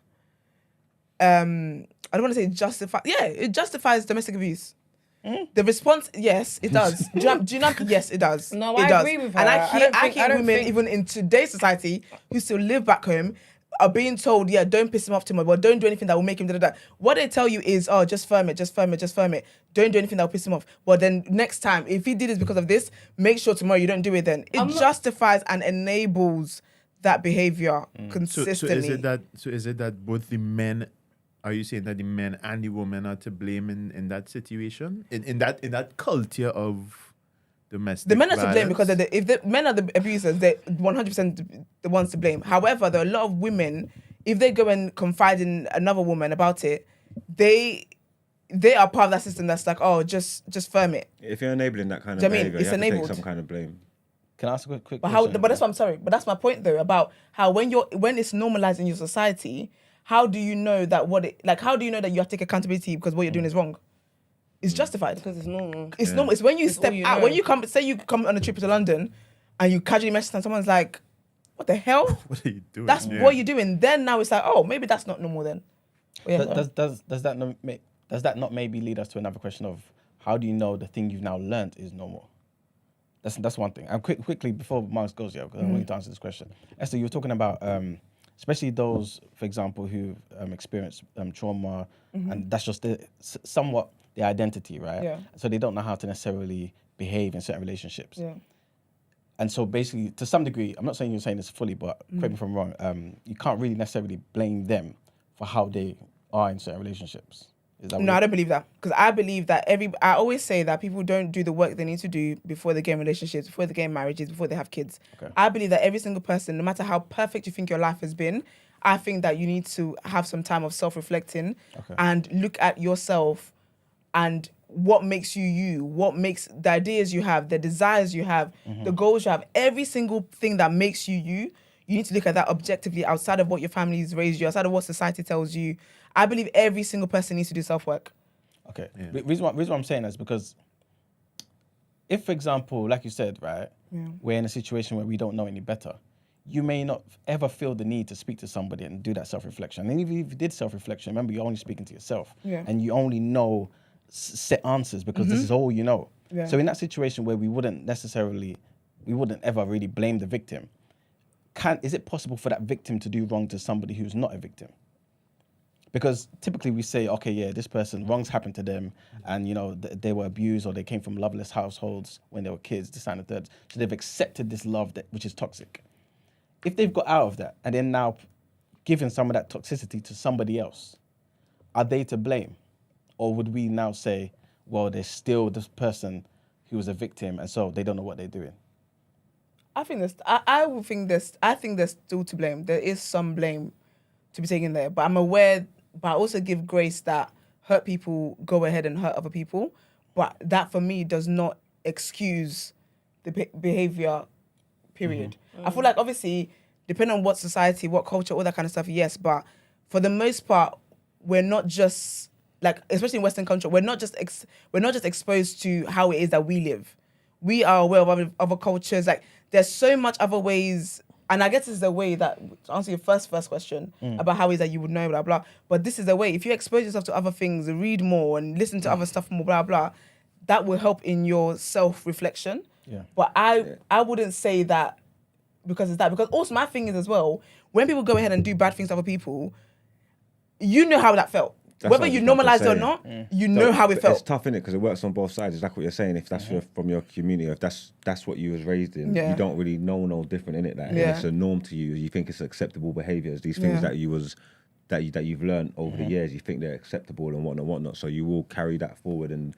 I don't want to say it justifies domestic abuse. The response, yes, it does. Do you not? Yes, it does. No, it I does. agree with her. And I hear women, even in today's society, who still live back home, are being told, don't piss him off too much, or don't do anything that will make him da. What they tell you is, just firm it. Don't do anything that will piss him off. Well, then next time, if he did this because of this, make sure tomorrow you don't do it then. It justifies and enables that behavior consistently. So is it that both the men, are you saying that the men and the women are to blame in that situation? In that culture of domestic the men are to blame violence? because if the men are the abusers, they're 100% the ones to blame. However, there are a lot of women, if they go and confide in another woman about it, they are part of that system that's like, just firm it. If you're enabling that kind of behavior, it's you have to enabled. take some kind of blame. Can I ask a quick But question? that's what I'm sorry. But that's my point though, about how when it's normalized in your society, how do you know that how do you know that you have to take accountability because what you're doing is wrong? It's justified. Because it's normal. It's normal. It's when you step out, when you come on a trip to London and you casually message and someone's like, what the hell? What are you doing? That's what you're doing. Then now it's like, oh, maybe that's not normal then. Does that not maybe lead us to another question of how do you know the thing you've now learned is normal? That's one thing. And quickly before Marks goes, because I want you to answer this question. Esther, you were talking about especially those, for example, who've experienced trauma, and that's just somewhat their identity, right? Yeah. So they don't know how to necessarily behave in certain relationships. Yeah. And so basically, to some degree, I'm not saying you're saying this fully, but correct me if I'm wrong, you can't really necessarily blame them for how they are in certain relationships. No, I don't believe that. Because I believe that I always say that people don't do the work they need to do before they get in relationships, before they get in marriages, before they have kids. Okay. I believe that every single person, no matter how perfect you think your life has been, I think that you need to have some time of self-reflecting and look at yourself and what makes you, what makes the ideas you have, the desires you have, the goals you have, every single thing that makes you. You need to look at that objectively outside of what your family's raised you, outside of what society tells you. I believe every single person needs to do self-work. Okay. Yeah. Reason why I'm saying that is because if, for example, like you said, right, we're in a situation where we don't know any better, you may not ever feel the need to speak to somebody and do that self-reflection. And even if you did self-reflection, remember, you're only speaking to yourself. Yeah. And you only know set answers because this is all you know. Yeah. So in that situation where we wouldn't ever really blame the victim, is it possible for that victim to do wrong to somebody who's not a victim? Because typically we say, okay, yeah, this person, wrongs happened to them and, you know, they were abused or they came from loveless households when they were kids, this and the third. So they've accepted this love which is toxic. If they've got out of that and then now giving some of that toxicity to somebody else, are they to blame? Or would we now say, well, there's still this person who was a victim, and so they don't know what they're doing? I think there's. I would think there's. I think there's still to blame. There is some blame to be taken there, but I'm aware. But I also give grace that hurt people go ahead and hurt other people, but that for me does not excuse the behavior. Period. I feel like obviously, depending on what society, what culture, all that kind of stuff. Yes, but for the most part, we're not just like, especially in Western culture, we're not just exposed to how it is that we live. We are aware of other cultures. Like, there's so much other ways, and I guess this is the way that, to answer your first question about how it is that you would know, blah, blah, but this is the way. If you expose yourself to other things, read more and listen to other stuff more, blah, blah, that will help in your self-reflection. Yeah. But I wouldn't say that because it's that. Because also my thing is as well, when people go ahead and do bad things to other people, you know how that felt. That's Whether what you I was about normalize to it or say. not, you know how it felt. It's tough, innit? Because it works on both sides. It's like what you're saying. If that's from your community, if that's what you was raised in, you don't really know no different, innit? That it's a norm to you. You think it's acceptable behaviours. These things that you've learned over the years, you think they're acceptable and whatnot. So you will carry that forward and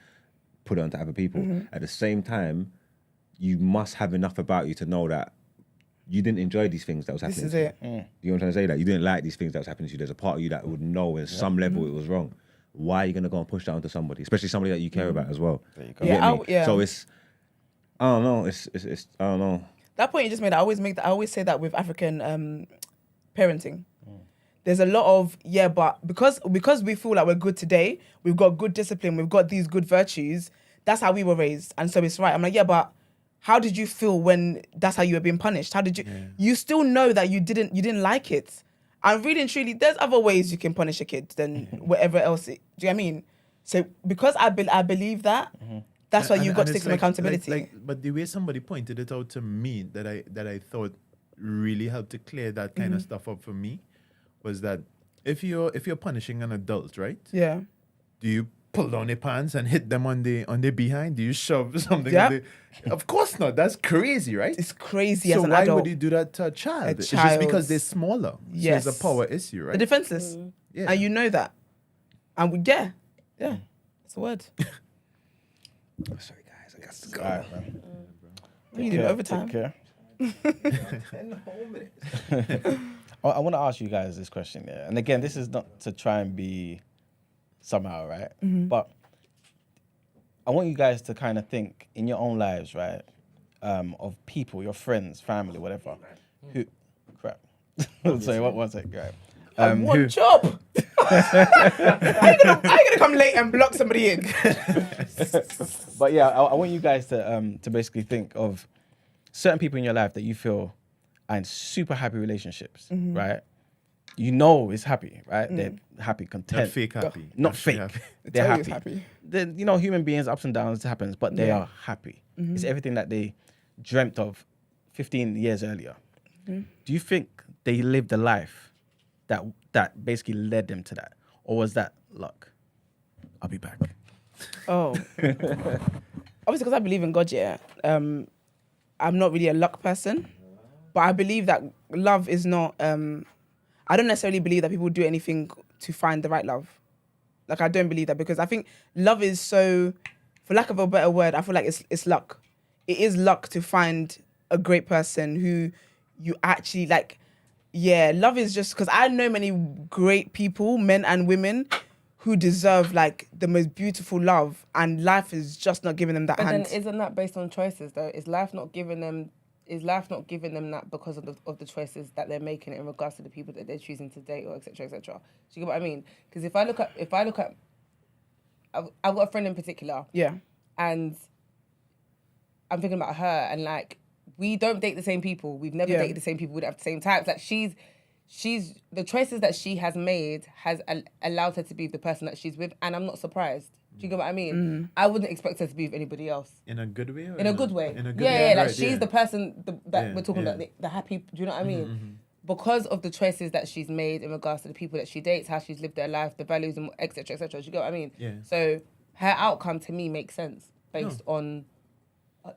put it onto other people. At the same time, you must have enough about you to know that you didn't enjoy these things that was happening. This is it. You know what I'm trying to say? That you didn't like these things that was happening to you. There's a part of you that would know at some level it was wrong. Why are you gonna go and push that onto somebody, especially somebody that you care about as well? There you go. You get me? Yeah. So I don't know. It's I don't know. That point you just made, I always say that with African parenting. There's a lot of, but because we feel like we're good today, we've got good discipline, we've got these good virtues, that's how we were raised. And so it's right. I'm like, but how did you feel when that's how you were being punished? How did you, you still know that you didn't like it. And really and truly, there's other ways you can punish a kid than whatever else. Do you know what I mean? So because I believe that, that's why you've got to take some accountability. But the way somebody pointed it out to me that I thought really helped to clear that kind of stuff up for me was that if you're punishing an adult, right? Yeah. Do you pull down their pants and hit them on the behind? Do you shove something? Yep. Of course not. That's crazy, right? It's crazy as So an why adult. would you do that to a child? It's just child. because they're smaller. Yes. So it's a power issue, right? They're defenseless. Yeah. And you know that. And yeah. It's a word. Sorry guys, I got to go. All right, man. What are you doing overtime? Take care. I want to ask you guys this question, and again, this is not to try and be somehow, right? But I want you guys to kind of think in your own lives, right, of people, your friends, family, whatever, who, crap. Sorry, one sec, right. What job? How you gonna come late and block somebody in? But yeah, I want you guys to basically think of certain people in your life that you feel are in super happy relationships, right? You know it's happy, right? They're happy, content. Not fake happy. Not Actually fake. happy. They're Tell you happy. it's happy. Then, you know, human beings, ups and downs, happens, but they are happy. It's everything that they dreamt of 15 years earlier. Do you think they lived a life that basically led them to that? Or was that luck? I'll be back. Oh. Obviously, because I believe in God, I'm not really a luck person, but I believe that love is not, I don't necessarily believe that people do anything to find the right love. Like, I don't believe that, because I think love is so, for lack of a better word, I feel like it's luck. It is luck to find a great person who you actually like. Yeah, love is just, because I know many great people, men and women, who deserve like the most beautiful love, and life is just not giving them that But hand. then isn't that based on choices though? Is life not giving them that because of the choices that they're making in regards to the people that they're choosing to date, or etc. etc. Do you get what I mean? Because if I look at I've got a friend in particular, Yeah. and I'm thinking about her, and like, we don't date the same people. We've never Yeah. dated the same people. We don't have the same types. Like, she's the choices that she has made has allowed her to be the person that she's with, and I'm not surprised. Do you get what I mean? I wouldn't expect her to be with anybody else. In a good way? Or In a good way. In a good yeah, way. like Right, she's the person that we're talking yeah. about, the happy, do you know what I mean? Because of the choices that she's made in regards to the people that she dates, how she's lived their life, the values, and etc. etc. Do you get what I mean? Yeah. So her outcome to me makes sense based on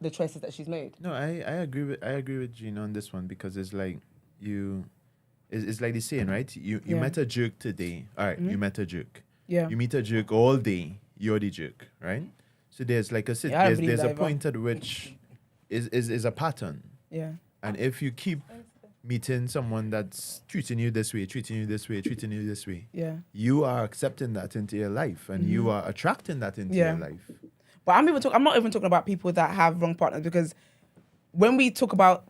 the choices that she's made. No, I agree with Gina on this one, because it's like it's like the saying, right? You met a jerk today. All right, you met a jerk. Yeah. You meet a jerk all day, you're the jerk, right? So there's like I don't believe there's that a either. point at which is a pattern. Yeah. And if you keep meeting someone that's treating you this way, treating you this way, treating you this way, Yeah. you are accepting that into your life, and you are attracting that into Yeah. your life. But I'm not even talking about people that have wrong partners, because when we talk about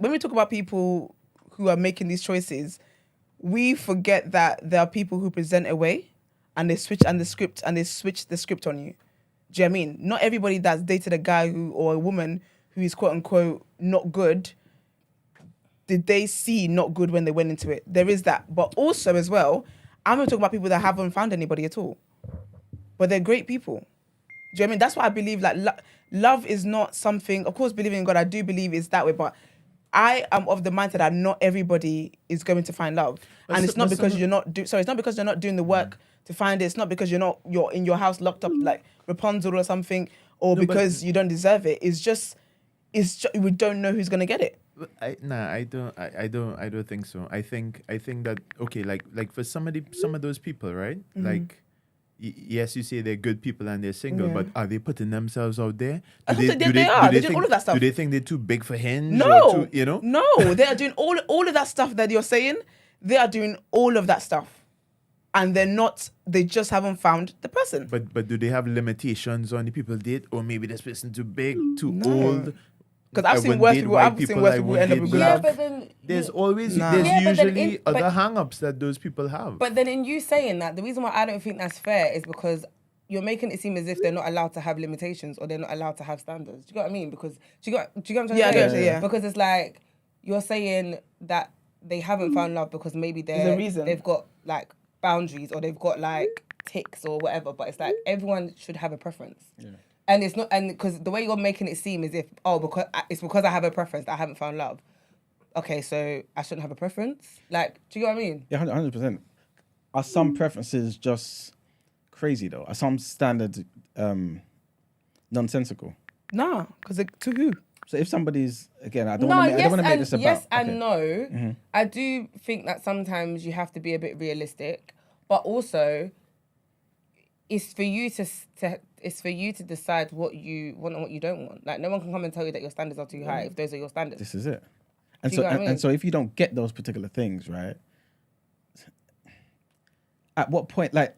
people who are making these choices, we forget that there are people who present a way and they switch the script on you. Do you know what I mean? Not everybody that's dated a guy or a woman who is quote unquote not good, did they see not good when they went into it? There is that. But also as well, I'm going to talk about people that haven't found anybody at all. But they're great people. Do you know what I mean? That's why I believe like love is not something, of course, believing in God, I do believe it's that way, but I am of the mindset that not everybody is going to find love. And it's not because you're not doing the work to find it. It's not because you're in your house locked up like Rapunzel or something, or because you don't deserve it. It's just we don't know who's going to get it. I don't think so. I think that okay, like for some of those people, right? Like yes, you say they're good people and they're single, but are they putting themselves out there? They are. They're doing all of that stuff. Do they think they're too big for Hinge? No, or too, no, they are doing all of that stuff that you're saying. They are doing all of that stuff, and they're not. They just haven't found the person. But do they have limitations on the people date, or maybe this person too big, too old? Because I've seen worse people end up with good love. But then there's always Nah. usually other hang-ups that those people have. But then in you saying that, the reason why I don't think that's fair is because you're making it seem as if they're not allowed to have limitations or they're not allowed to have standards. Do you get what I mean? Because do you get what I'm trying to say? I get it, yeah. Because it's like you're saying that they haven't found love because maybe There's a reason. they've got like boundaries or they've got like ticks or whatever. But it's like everyone should have a preference. Yeah. And it's not, and because the way you're making it seem as if, because I have a preference that I haven't found love. Okay, so I shouldn't have a preference? Like, do you get what I mean? Yeah, 100%. Are some preferences just crazy though? Are some standards nonsensical? Nah, because to who? So if somebody's, again, I don't want to make this about... Yes and no. Mm-hmm. I do think that sometimes you have to be a bit realistic, but also it's for you to decide what you want and what you don't want. Like, no one can come and tell you that your standards are too high if those are your standards. This is it. And so if you don't get those particular things, right, at what point, like,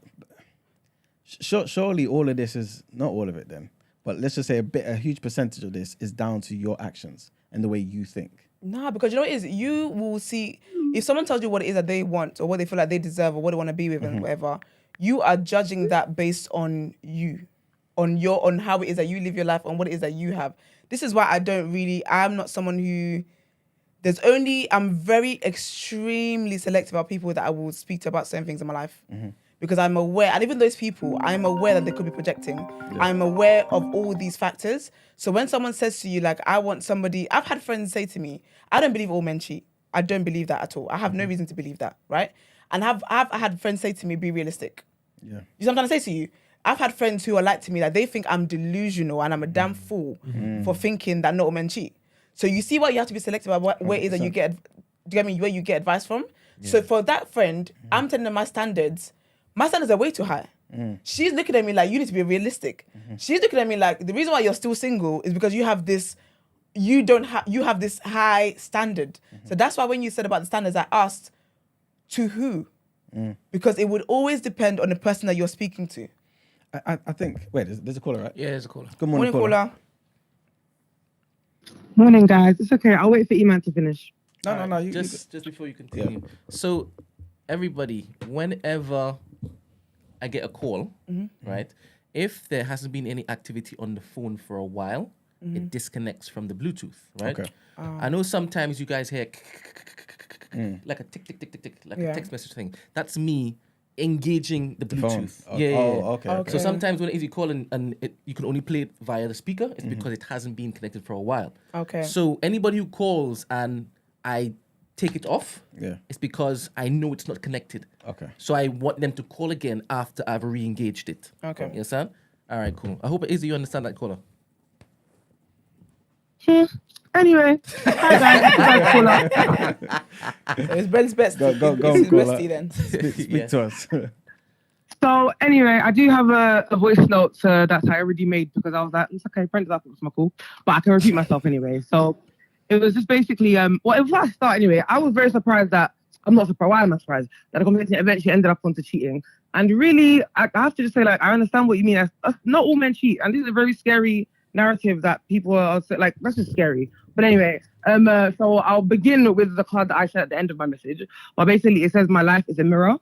surely all of this is, not all of it then, but let's just say a huge percentage of this is down to your actions and the way you think. Nah, because you know what it is? You will see, if someone tells you what it is that they want or what they feel like they deserve or what they want to be with and whatever, you are judging that based on you, on how it is that you live your life, on what it is that you have. This is why I'm not someone who, I'm very extremely selective about people that I will speak to about certain things in my life. Because I'm aware, and even those people, I'm aware that they could be projecting. Yeah. I'm aware of all these factors. So when someone says to you, like, I want somebody, I've had friends say to me, I don't believe all men cheat. I don't believe that at all. I have no reason to believe that, right? And I've had friends say to me, be realistic. Yeah. You know what I'm trying to say to you? I've had friends who are like to me that they think I'm delusional and I'm a damn fool for thinking that not all men cheat. So you see why you have to be selective about where it is that you get, where you get advice from? Yeah. So for that friend, I'm telling them my standards are way too high. She's looking at me like, you need to be realistic. She's looking at me like, the reason why you're still single is because you have this high standard. So that's why when you said about the standards, I asked, to who? Because it would always depend on the person that you're speaking to. I think, wait, there's a caller, right? Yeah, there's a caller. Good morning, caller. Morning, guys. It's okay. I'll wait for Iman to finish. No. You just before you continue. Yeah. So, everybody, whenever I get a call, right? If there hasn't been any activity on the phone for a while, it disconnects from the Bluetooth, right? Okay. I know sometimes you guys hear like a tick, tick, tick, tick, tick, like a text message thing. That's me engaging the Bluetooth. Okay. So sometimes when you call and you can only play it via the speaker, it's because it hasn't been connected for a while. Okay. So anybody who calls and I take it off, it's because I know it's not connected. Okay. So I want them to call again after I've re-engaged it. Okay. You understand? All right, cool. I hope Izzy, you understand that caller. Anyway, hi guys. It's Ben's best. Go, it's his caller. bestie then. Speak to us. So anyway, I do have a voice note that I already made because I was like, it's okay, friends up, it's my cool. But I can repeat myself anyway. So it was just basically, it was last start anyway. I was very surprised that, I'm not surprised, why am I surprised? That the conversation eventually ended up onto cheating. And really, I have to just say, like, I understand what you mean. Not all men cheat. And this is a very scary narrative that people are like, that's just scary. But anyway, so I'll begin with the card that I said at the end of my message. But basically, it says, my life is a mirror.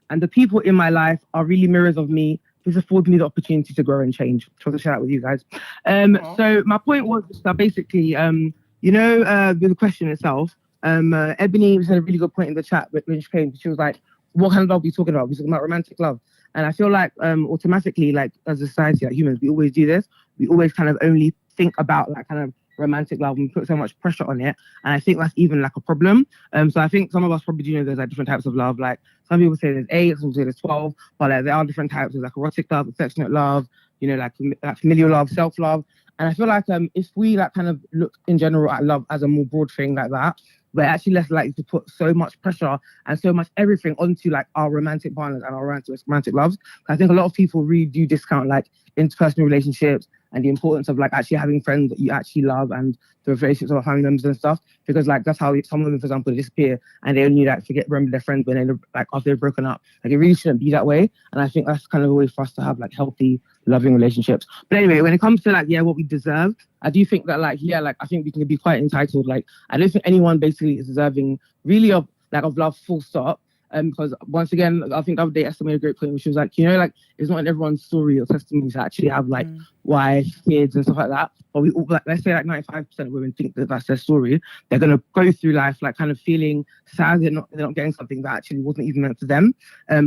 And the people in my life are really mirrors of me. This affords me the opportunity to grow and change. Just want to share that with you guys. So my point was that basically, with the question itself, Ebony said a really good point in the chat when she came. She was like, what kind of love are we talking about? We're talking about romantic love. And I feel like automatically, like as a society, like humans, we always do this. We always kind of only think about like kind of romantic love and we put so much pressure on it. And I think that's even like a problem. So I think some of us probably do know there's like different types of love. Like some people say there's 8, some people say there's 12, but like there are different types. There's like erotic love, affectionate love, like familial love, self-love. And I feel like if we like kind of look in general at love as a more broad thing like that, we're actually less likely to put so much pressure and so much everything onto like our romantic partners and our romantic loves. I think a lot of people really do discount like interpersonal relationships and the importance of like actually having friends that you actually love and the relationships of our family members and stuff. Because like that's how some women, for example, disappear and they only like remember their friends when they like after they've broken up. Like it really shouldn't be that way. And I think that's kind of a way for us to have like healthy, loving relationships. But anyway, when it comes to like what we deserve, I do think that I think we can be quite entitled. Like I don't think anyone basically is deserving really of love, full stop. Because once again, I think the other day Esther made a great point, which was like, it's not in everyone's story or testimony to actually have like wives, kids and stuff like that. But we all, like, let's say like 95% of women think that that's their story. They're going to go through life like kind of feeling sad they're not getting something that actually wasn't even meant for them.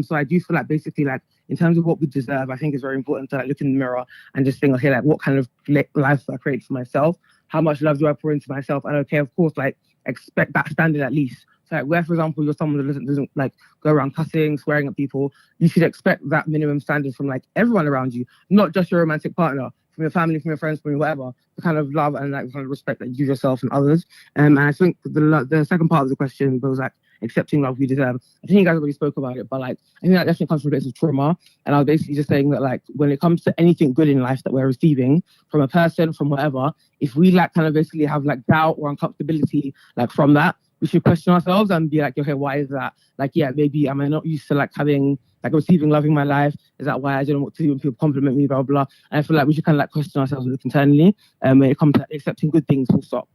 So I do feel like basically like in terms of what we deserve, I think it's very important to like look in the mirror and just think, okay, like what kind of life do I create for myself? How much love do I pour into myself? And okay, of course, like expect that standard at least. Like where, for example, you're someone that doesn't like go around cussing, swearing at people, you should expect that minimum standard from like everyone around you, not just your romantic partner, from your family, from your friends, from whatever, the kind of love and like kind of respect that you give yourself and others. And I think the second part of the question was like accepting love we deserve. I think you guys already spoke about it, but like I think that definitely comes from a place of trauma. And I was basically just saying that like when it comes to anything good in life that we're receiving from a person, from whatever, if we like kind of basically have like doubt or uncomfortability like from that, we should question ourselves and be like, okay, why is that? Like, yeah, maybe am I not used to like having like receiving love in my life? Is that why I don't know what to do when people compliment me, blah, blah, blah. And I feel like we should kind of like question ourselves and look internally when it comes to accepting good things, full stop.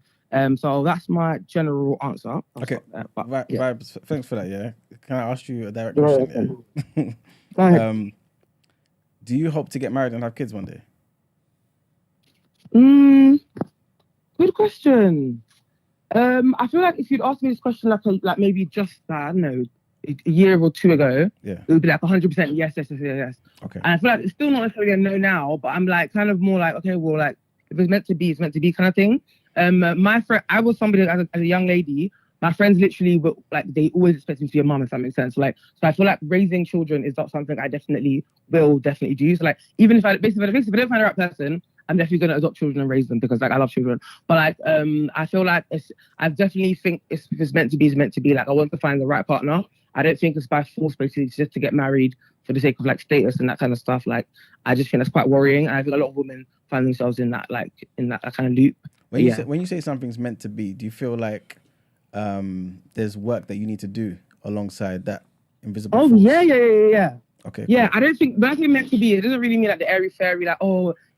So that's my general answer. Okay, Vibes, thanks for that, yeah. Can I ask you a direct question? Yeah? Go ahead. Do you hope to get married and have kids one day? Good question. I feel like if you'd asked me this question like maybe just I don't know a year or two ago, it would be like 100% yes. Okay. And I feel like it's still not necessarily a no now, but I'm like kind of more like okay, well like if it's meant to be, it's meant to be kind of thing. My friend, I was somebody as a young lady. My friends literally were like they always expect me to be a mom, if that makes sense. So I feel like raising children is not something I definitely do. So like even if I don't find the right person, I'm definitely going to adopt children and raise them because like I love children. But like I feel like I definitely think if it's meant to be, it's meant to be. Like I want to find the right partner. I don't think it's by force basically just to get married for the sake of like status and that kind of stuff. Like I just think that's quite worrying. And I think a lot of women find themselves in that kind of loop. When you say something's meant to be, do you feel like there's work that you need to do alongside that invisible force? Yeah. Okay. Yeah, cool. I don't think meant to be. It doesn't really mean like the airy fairy, like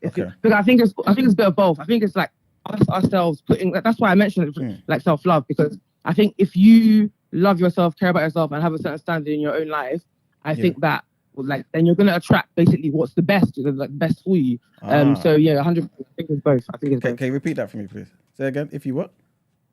because I think it's a bit of both. I think it's like us ourselves putting. That's why I mentioned it, like self-love, because I think if you love yourself, care about yourself, and have a certain standard in your own life, I think that then you're gonna attract basically what's the best, like best for you. So yeah, 100%. I think it's both. Both. Can you repeat that for me, please? Say again. If you what?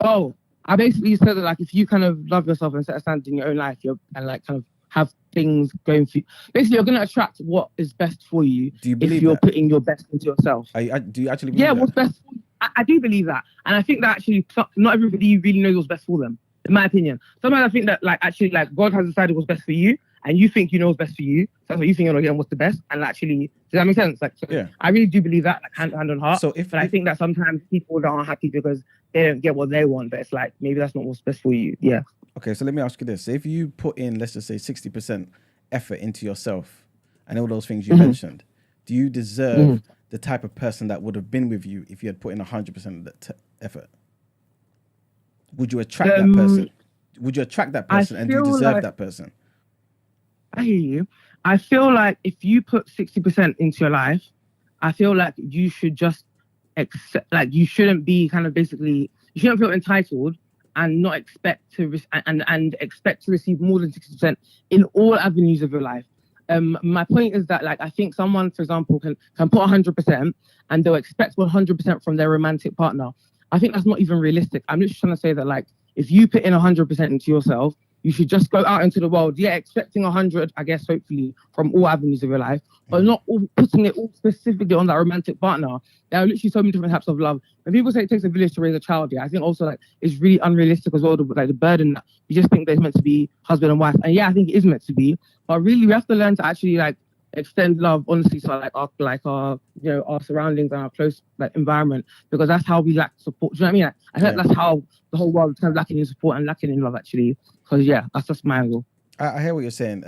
Oh, I basically said that like if you kind of love yourself and set a standard in your own life, and like kind of have things going for you. Basically, you're going to attract what is best for you. Do you believe if you're that? putting your best into yourself? Do you actually believe that? What's best for you? I do believe that. And I think that actually not everybody really knows what's best for them, in my opinion. Sometimes I think that like actually like God has decided what's best for you and you think you know what's best for you. So that's what you think you're not getting what's the best. And actually, does that make sense? I really do believe that, like hand on heart. But I think that sometimes people aren't happy because they don't get what they want. But it's like, maybe that's not what's best for you. Yeah. Okay, so let me ask you this. So if you put in, let's just say 60% effort into yourself and all those things you mentioned, do you deserve the type of person that would have been with you if you had put in 100% of the effort? Would you attract that person? Would you attract that person, and do you deserve that person? I hear you. I feel like if you put 60% into your life, I feel like you should just accept, like you shouldn't be kind of basically, you shouldn't feel entitled and not expect to and expect to receive more than 60% in all avenues of your life. My point is that, like, I think someone, for example, can put 100% and they'll expect 100% from their romantic partner. I think that's not even realistic. I'm just trying to say that, like, if you put in 100% into yourself, you should just go out into the world, expecting 100, I guess, hopefully, from all avenues of your life, but not all, putting it all specifically on that romantic partner. There are literally so many different types of love. When people say it takes a village to raise a child, I think also, like, it's really unrealistic as well, the burden that you just think that it's meant to be husband and wife. And I think it is meant to be, but really we have to learn to actually, like, extend love honestly to our surroundings and our close, like, environment, because that's how we lack support. Do you know what I mean? I think that's how the whole world is kind of lacking in support and lacking in love, actually. Because that's just my angle. I hear what you're saying.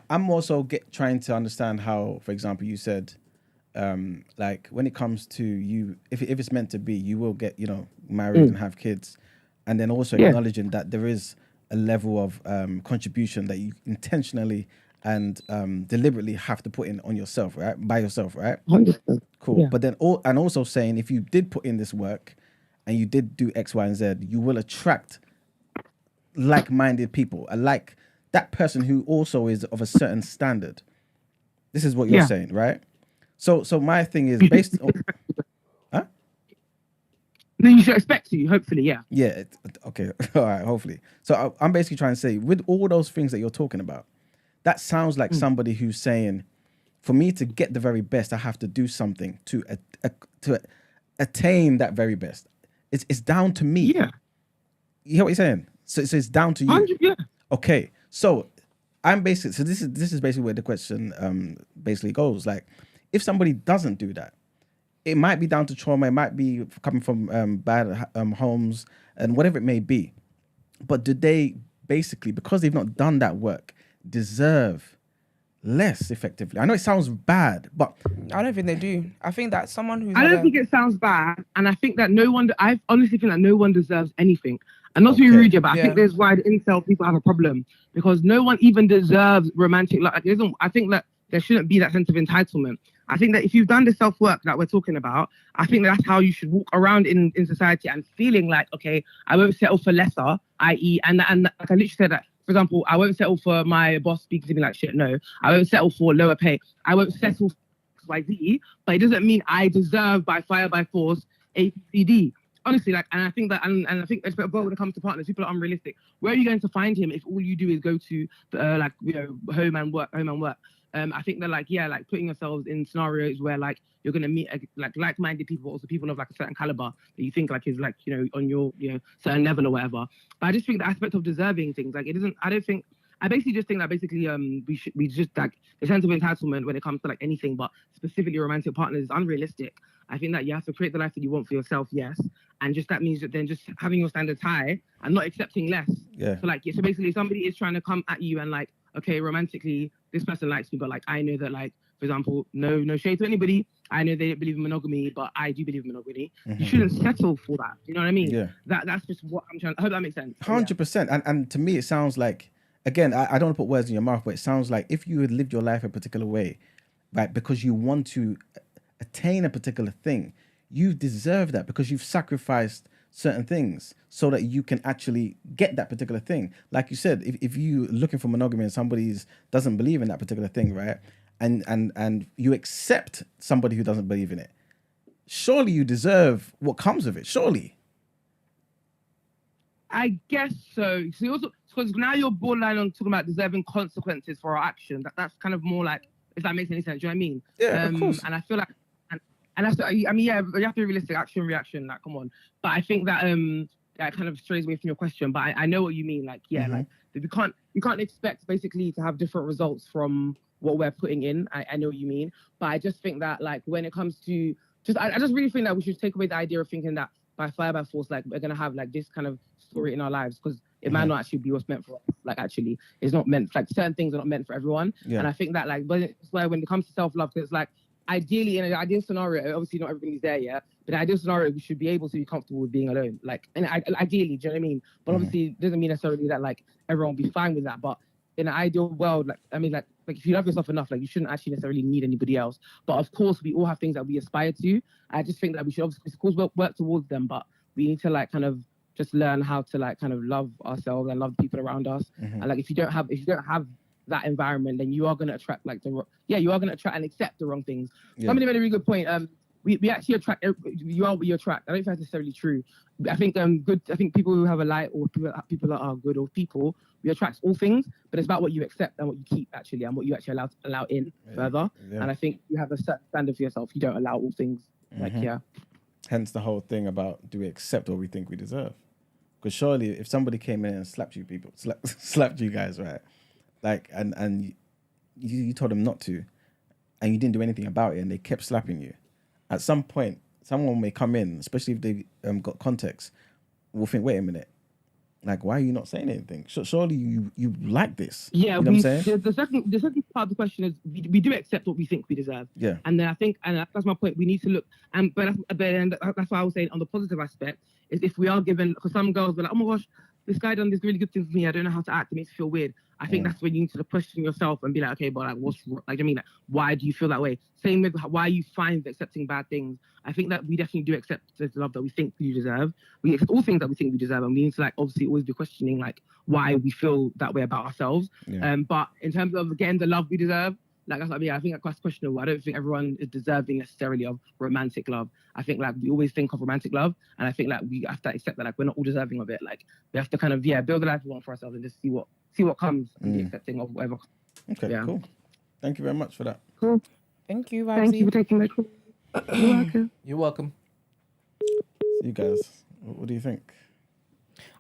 I'm also trying to understand how, for example, you said, like, when it comes to you, if it's meant to be, you will get, married and have kids, and then also acknowledging that there is a level of contribution that you intentionally and deliberately have to put in on yourself, right? By yourself, right? 100%. Cool. Yeah. But then also saying, if you did put in this work and you did do X, Y, and Z, you will attract like-minded people, like that person who also is of a certain standard. This is what you're saying, right? So my thing is based on... Huh? No, you should expect to, hopefully, yeah. Yeah, okay, all right, hopefully. So I'm basically trying to say, with all those things that you're talking about, that sounds like somebody who's saying, for me to get the very best, I have to do something to attain that very best. It's down to me. Yeah. You hear what you're saying? So it's down to you. Yeah. Okay, so this is basically where the question basically goes. Like, if somebody doesn't do that, it might be down to trauma, it might be coming from bad homes and whatever it may be. But do they basically, because they've not done that work, deserve less effectively? I know it sounds bad, but I don't think they do. I think that someone who's... I don't think it sounds bad, and I think that I honestly think that no one deserves anything. And not to be rude, but I think there's why the incel people have a problem, because no one even deserves romantic love. I think that there shouldn't be that sense of entitlement. I think that if you've done the self-work that we're talking about, I think that's how you should walk around in society and feeling like, okay, I won't settle for lesser, i.e., and like I literally said that, for example, I won't settle for my boss speaking to me like shit, no. I won't settle for lower pay. I won't settle for XYZ, but it doesn't mean I deserve by fire, by force, ABCD. Honestly, like, and I think that, and I think especially when it comes to partners, people are unrealistic. Where are you going to find him if all you do is go to, home and work? I think that, like putting yourselves in scenarios where, like, you're gonna meet like-minded people, also people of like a certain caliber that you think like is like on your certain level or whatever. But I just think the aspect of deserving things, like, it isn't. I basically just think that we just like the sense of entitlement when it comes to like anything, but specifically romantic partners, is unrealistic. I think that you have to create the life that you want for yourself, yes, and just that means that then just having your standards high and not accepting less. Yeah. So basically, somebody is trying to come at you and, like, okay, romantically, this person likes me, but, like, I know that, like, for example, no shade to anybody. I know they don't believe in monogamy, but I do believe in monogamy. You shouldn't settle for that. You know what I mean? Yeah. That's just what I'm trying. I hope that makes sense. 100%. And to me, it sounds like, again, I don't want to put words in your mouth, but it sounds like if you had lived your life a particular way, right, because you want to attain a particular thing, you deserve that because you've sacrificed certain things so that you can actually get that particular thing. Like you said, if you're looking for monogamy and somebody doesn't believe in that particular thing, right, and you accept somebody who doesn't believe in it, surely you deserve what comes of it, surely. I guess so. So also, because now you're borderline on talking about deserving consequences for our action. That's kind of more like, if that makes any sense. Do you know what I mean? Yeah, of course. And I feel like, and that's, I mean, yeah, you have to be realistic. Action, reaction. Like, come on. But I think that that kind of strays away from your question. But I know what you mean. Like, yeah, like you can't expect basically to have different results from what we're putting in. I know what you mean. But I just think that, like, when it comes to I just really think that we should take away the idea of thinking that by fire by force, like, we're gonna have like this kind of story in our lives, because it might not actually be what's meant for us. Like, actually, it's not meant, like, certain things are not meant for everyone. Yeah. And I think that, like, but it's why when it comes to self-love, because it's like, ideally, in an ideal scenario, obviously not everybody's there yet, but in an ideal scenario, we should be able to be comfortable with being alone. Like, and ideally, do you know what I mean? But obviously, it doesn't mean necessarily that, like, everyone will be fine with that. But in an ideal world, like, I mean, like if you love yourself enough, like, you shouldn't actually necessarily need anybody else. But of course, we all have things that we aspire to. I just think that we should obviously, of course, work towards them, but we need to, like, kind of just learn how to, like, kind of love ourselves and love the people around us. And like, if you don't have that environment, then you are going to attract, like, you are going to attract and accept the wrong things. Somebody made a really good point. We actually attract, you are what you attract. I don't think that's necessarily true. I think people who have a light, or people that are good, or people, we attract all things, but it's about what you accept and what you keep, actually, and what you actually allow in further. And I think you have a certain standard for yourself. You don't allow all things. Hence the whole thing about, do we accept what we think we deserve? Because surely if somebody came in and slapped you guys, right? Like, and you told them not to, and you didn't do anything about it, and they kept slapping you. At some point, someone may come in, especially if they've got context, will think, wait a minute, like, why are you not saying anything? Surely you like this. Yeah, you know what I'm saying? The second part of the question is we do accept what we think we deserve. Yeah. And then I think, and that's my point, we need to look, but that's why I was saying on the positive aspect, is if we are given, because some girls were like, oh my gosh, this guy done this really good thing for me, I don't know how to act, it makes me feel weird. I think that's when you need to question yourself and be like, okay, but like, what's, like, I mean, like, why do you feel that way? Same with why you find accepting bad things. I think that we definitely do accept the love that we think we deserve. We accept all things that we think we deserve, and we need to, like, obviously always be questioning, like, why we feel that way about ourselves. But in terms of getting the love we deserve, like, I think that's questionable. I don't think everyone is deserving necessarily of romantic love. I think, like, we always think of romantic love, and I think, like, we have to accept that, like, we're not all deserving of it. Like, we have to kind of build a life we want for ourselves and just see what comes and be accepting of whatever. Okay, cool. Thank you very much for that. Cool. Thank you, Thank you for taking my call. You're welcome. You're welcome. You guys, what do you think?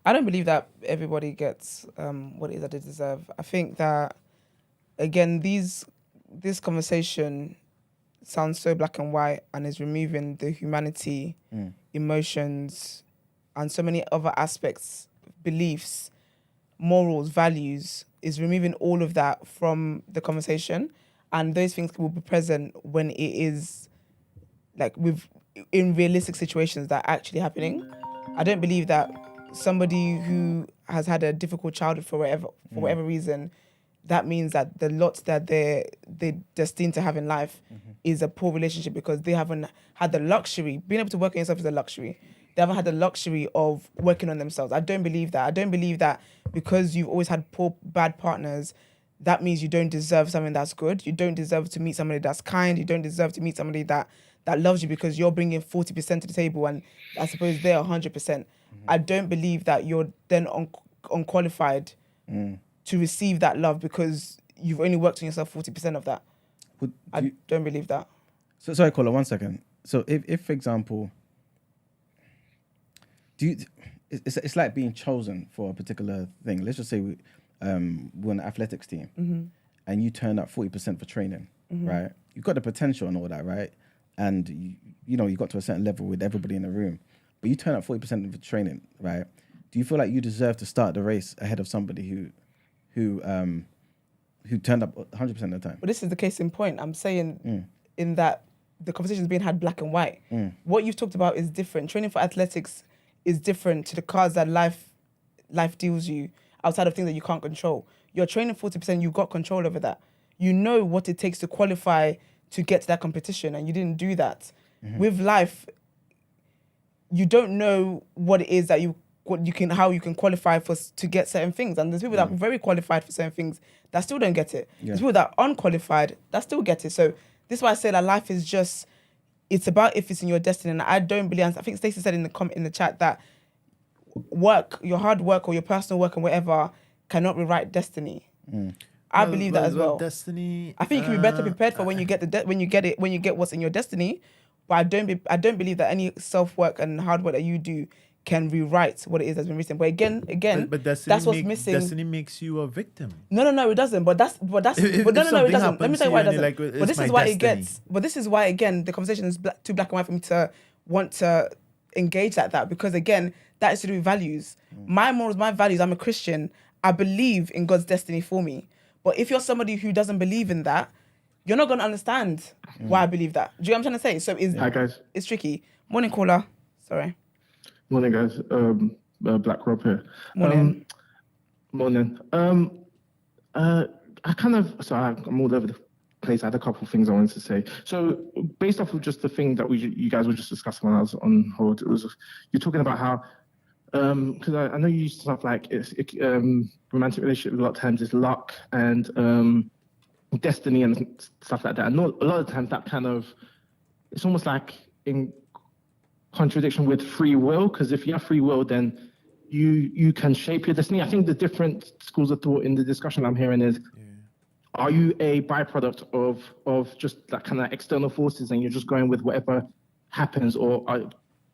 I don't believe that everybody gets what it is that they deserve. I think that, again, this conversation sounds so black and white and is removing the humanity, emotions, and so many other aspects, beliefs, morals, values, is removing all of that from the conversation. And those things will be present when it is, like, in realistic situations that are actually happening. I don't believe that somebody who has had a difficult childhood for whatever reason, that means that the lot that they're destined to have in life is a poor relationship, because they haven't had the luxury. Being able to work on yourself is a luxury. They haven't had the luxury of working on themselves. I don't believe that. I don't believe that because you've always had bad partners, that means you don't deserve something that's good. You don't deserve to meet somebody that's kind. You don't deserve to meet somebody that loves you because you're bringing 40% to the table and I suppose they're 100%. I don't believe that you're then unqualified to receive that love because you've only worked on yourself 40% of that. I don't believe that. So sorry, Kola, 1 second. So if for example, it's like being chosen for a particular thing. Let's just say we're an athletics team and you turn up 40% for training, right? You've got the potential and all that, right? And you got to a certain level with everybody in the room, but you turn up 40% for training, right? Do you feel like you deserve to start the race ahead of somebody who turned up 100% of the time? Well, this is the case in point. I'm saying in that the conversation is being had black and white. What you've talked about is different. Training for athletics is different to the cards that life deals you outside of things that you can't control. You're training 40%, you've got control over that. You know what it takes to qualify to get to that competition, and you didn't do that. With life, you don't know what it is that how you can qualify to get certain things. And there's people that are very qualified for certain things that still don't get it. There's people that are unqualified that still get it. So this is why I say that life is just, it's about if it's in your destiny. And I don't believe, I think Stacey said in the chat that your hard work or your personal work and whatever cannot rewrite destiny. I believe that as well. Destiny. I think you can be better prepared for when you get when you get what's in your destiny. But I don't believe that any self-work and hard work that you do can rewrite what it is that's been written. But again, but that's what's missing. Destiny makes you a victim. No, it doesn't. But no, it doesn't. Let me tell you why it doesn't. Like, but this is why it gets. But this is why, again, the conversation is too black and white for me to want to engage like that. Because again, That is to do with values. My morals, my values. I'm a Christian. I believe in God's destiny for me. But if you're somebody who doesn't believe in that, you're not going to understand why I believe that. Do you know what I'm trying to say? So Hi guys. it's tricky. Morning, caller. Sorry. Morning, guys. Black Rob here. Morning. Morning. I'm all over the place. I had a couple of things I wanted to say. So based off of just the thing that you guys were just discussing when I was on hold, you're talking about how, because I know you used stuff like romantic relationship a lot of times is luck and destiny and stuff like that. And a lot of times that kind of, it's almost like in contradiction with free will, because if you have free will, then you can shape your destiny. I think the different schools of thought in the discussion I'm hearing is, are you a byproduct of just that kind of external forces and you're just going with whatever happens, or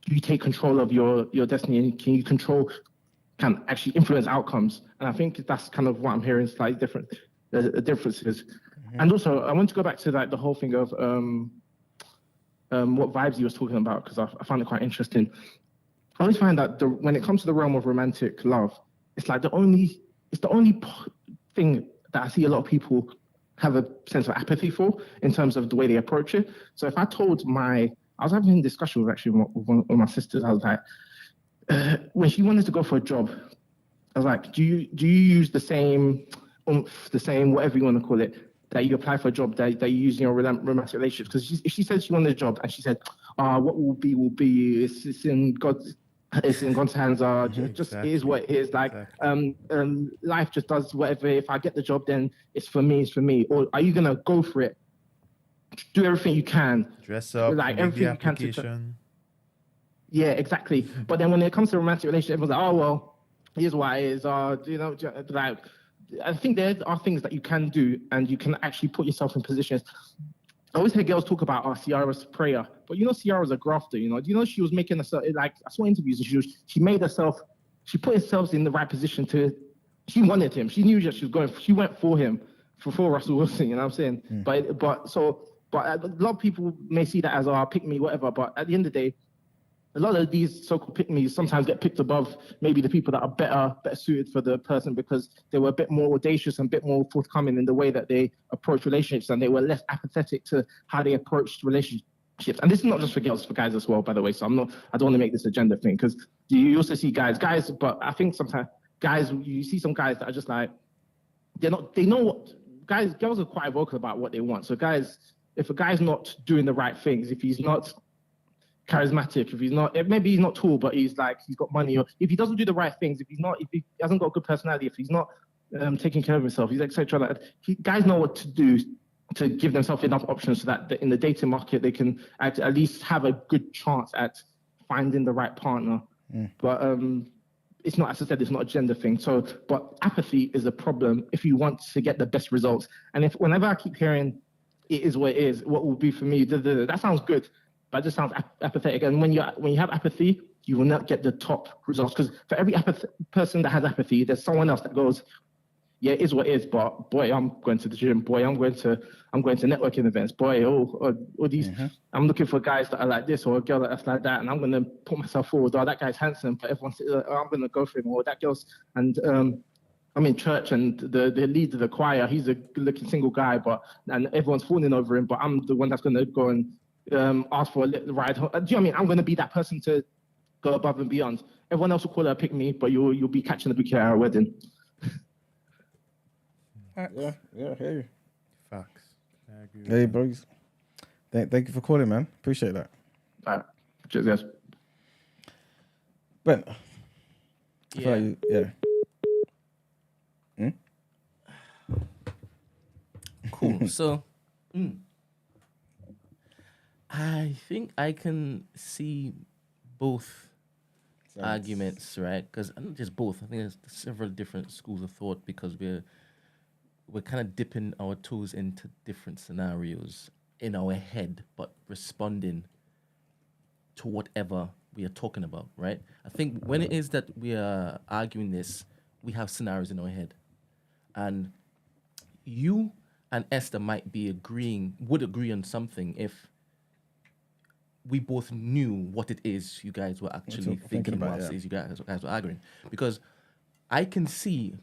do you take control of your destiny and can you can actually influence outcomes? And I think that's kind of what I'm hearing, slightly different differences. And also, I want to go back to like the whole thing of what vibes he was talking about, because I found it quite interesting. I always find that when it comes to the realm of romantic love, it's like the only thing that I see a lot of people have a sense of apathy for in terms of the way they approach it. So if I told I was having a discussion with actually one of my sisters, I was like, when she wanted to go for a job, I was like, do you use the same whatever you want to call it, that you apply for a job that you use in your romantic relationships? Because if she said she wanted a job and she said, what will be, it's in God's hands. Just it is what it is. Like, life just does whatever. If I get the job, then it's for me. Or are you gonna go for it? Do everything you can. Dress up, like make everything the you can application. Yeah, exactly. But then when it comes to a romantic relationship, everyone's like, oh well, here's why it is. Like, I think there are things that you can do, and you can actually put yourself in positions. I always hear girls talk about Ciara's prayer, but Ciara's a grafter. Do you know she was making herself, like, I saw interviews and she put herself in the right position she wanted him. She knew that she was going. She went for him, for Russell Wilson. You know what I'm saying? But a lot of people may see that as pick me, whatever. But at the end of the day, a lot of these so-called pick-me's sometimes get picked above maybe the people that are better suited for the person, because they were a bit more audacious and a bit more forthcoming in the way that they approach relationships, and they were less apathetic to how they approached relationships. And this is not just for girls, for guys as well, by the way. So I don't want to make this a gender thing, because you also see guys, but I think sometimes guys, you see some guys that are just like, girls are quite vocal about what they want. So guys, if a guy's not doing the right things, if he's not charismatic, if he's not, maybe he's not tall, but he's got money, or if he doesn't do the right things, if he hasn't got a good personality, if he's not taking care of himself, he's etc. Like, guys know what to do to give themselves enough options so that in the dating market they can at least have a good chance at finding the right partner. But it's not, as I said, it's not a gender thing. So, but apathy is a problem if you want to get the best results. And whenever I keep hearing it is what it is, what will be for me, that sounds good, but it just sounds apathetic. And when you have apathy, you will not get the top results, because for every person that has apathy, there's someone else that goes, yeah, it is what it is, but boy, I'm going to the gym. Boy, I'm going to networking events. Boy, all these, I'm looking for guys that are like this, or a girl that's like that, and I'm going to put myself forward. Oh, that guy's handsome, but everyone says, oh, I'm going to go for him. Or that girl's, and I'm in church, and the lead of the choir, he's a good-looking single guy, and everyone's fawning over him, but I'm the one that's going to go and ask for a little ride home. Do you know what I mean? I'm going to be that person to go above and beyond. Everyone else will call her a pick me, but you'll be catching the bouquet at our wedding. Yeah, hey. Facts. I agree with Hey, that. bros. Thank you for calling, man. Appreciate that. All right. Cheers, guys. Ben. Yeah. Cool. So, I think I can see both arguments, right? Because not just both. I think there's several different schools of thought, because we're kind of dipping our toes into different scenarios in our head, but responding to whatever we are talking about, right? I think when it is that we are arguing this, we have scenarios in our head. And you and Esther would agree on something if we both knew what it is you guys were actually thinking about, whilst yeah. you guys were arguing. Because I can see,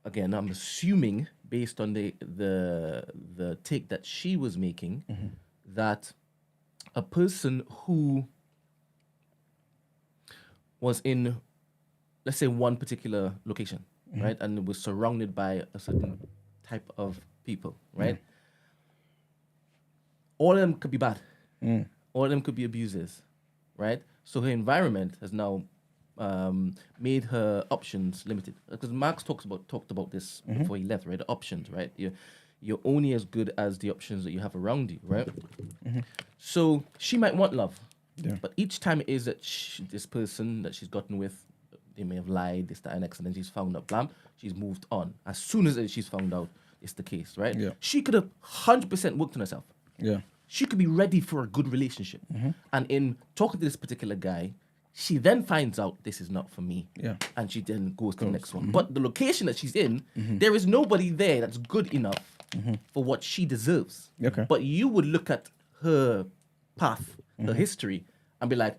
again, I'm assuming based on the take that she was making, that a person who was in, let's say, one particular location, right, and was surrounded by a certain type of people, right? All of them could be bad. All of them could be abusers, right? So her environment has now made her options limited. Because Marx talked about this before he left, right? The options, right? You're only as good as the options that you have around you, right? So she might want love, but each time it is that this person that she's gotten with, they may have lied, this, that, and X, and then she's found out, blam, she's moved on. As soon as she's found out it's the case, right? Yeah. She could have 100% worked on herself. Yeah. She could be ready for a good relationship. And in talking to this particular guy, she then finds out this is not for me. Yeah. And she then goes to the next one. But the location that she's in, there is nobody there that's good enough for what she deserves. Okay. But you would look at her path, her history, and be like,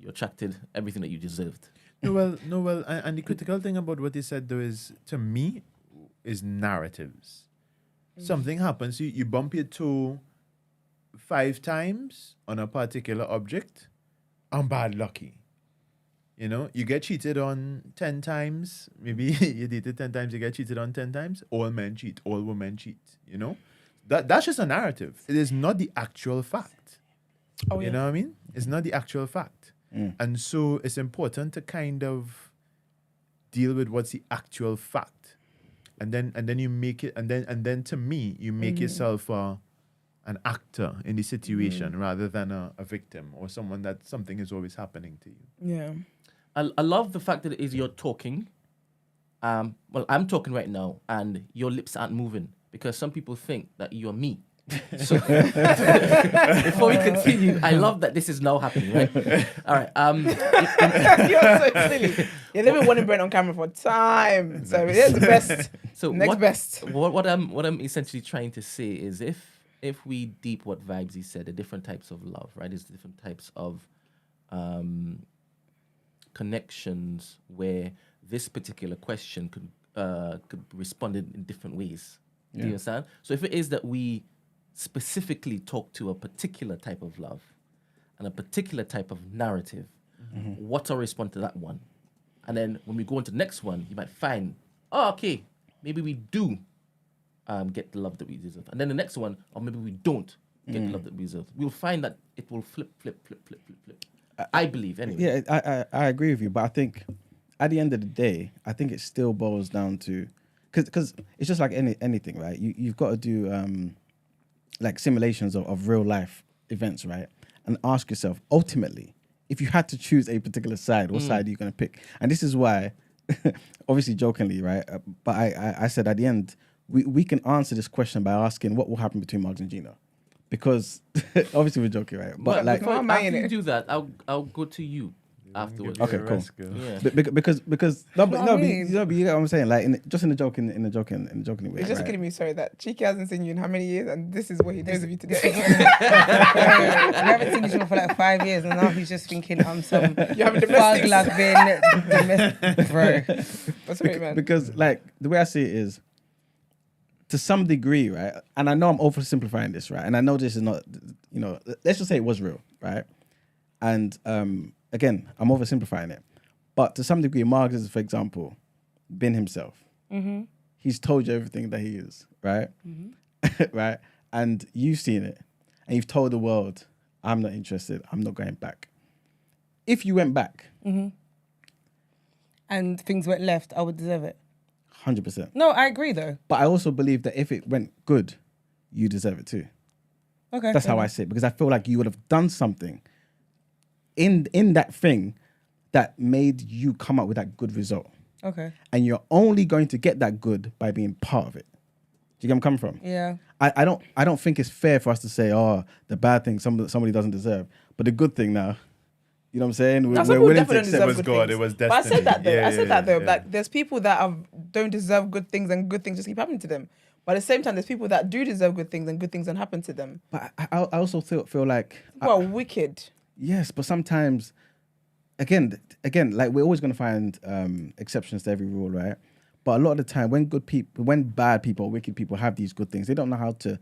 you attracted everything that you deserved. No, well, and the critical thing about what he said though is, to me, is narratives. Something happens, you bump your toe 5 times on a particular object, I'm bad lucky. You know, you get cheated on 10 times, maybe you dated 10 times, you get cheated on 10 times, all men cheat, all women cheat, you know? That's just a narrative. It is not the actual fact. You know what I mean? It's not the actual fact. And so it's important to kind of deal with what's the actual fact. And then you make it, and then to me, you make yourself an actor in the situation rather than a victim or someone that something is always happening to you. Yeah. I love the fact that it is you're talking. Well, I'm talking right now, and your lips aren't moving because some people think that you're me. So before we continue, I love that this is now happening, right? All right. You're so silly. You've never wanted Brent on camera for time. So here's the best. So next best. What I'm essentially trying to say is if we deep what Vibes he said, the different types of love, right? There's different types of connections where this particular question could be responded in different ways. Do you understand? So if it is that we specifically talk to a particular type of love and a particular type of narrative, what's our response to that one? And then when we go into the next one, you might find, oh, okay, maybe we do get the love that we deserve. And then the next one, or maybe we don't get the love that we deserve. We'll find that it will flip. I believe, anyway. Yeah, I agree with you, but I think at the end of the day, I think it still boils down to, because it's just like anything, right? You've got to do like simulations of real life events, right? And ask yourself, ultimately, if you had to choose a particular side, what side are you going to pick? And this is why, obviously jokingly, right? But I said at the end, we can answer this question by asking what will happen between Mugs and Gina. Because obviously we're joking, right? But like, after you do that, I'll go to you afterwards. Okay, cool. Yeah. Because you get what I'm saying, like in the joking way. It's just kidding me, sorry, that Cheeky hasn't seen you in how many years, and this is what he does with you today. We haven't seen each other for like 5 years, and now he's just thinking I'm some You have a domestic. domestic, bro. That's great, man. Because like the way I see it is, to some degree, right? And I know I'm oversimplifying this, right? And I know this is not, you know, let's just say it was real, right? And again, I'm oversimplifying it. But to some degree, Mark is, for example, been himself. He's told you everything that he is, right? Right? And you've seen it. And you've told the world, I'm not interested. I'm not going back. If you went back. And things went left, I would deserve it. 100%. No, I agree though. But I also believe that if it went good, you deserve it too. Okay. That's how I see it. Because I feel like you would have done something in that thing that made you come up with that good result. Okay. And you're only going to get that good by being part of it. Do you get where I'm coming from? Yeah. I don't think it's fair for us to say, oh, the bad thing somebody doesn't deserve. But the good thing now, you know what I'm saying? Now, some people definitely don't deserve was good God, things. it was But I said destiny. that though. Yeah, I said that though. yeah. Like, there's people that don't deserve good things, and good things just keep happening to them. But at the same time, there's people that do deserve good things and good things don't happen to them. But I also feel like Well, wicked. Yes, but sometimes, again, like we're always going to find exceptions to every rule, right? But a lot of the time, when bad people or wicked people have these good things, they don't know how to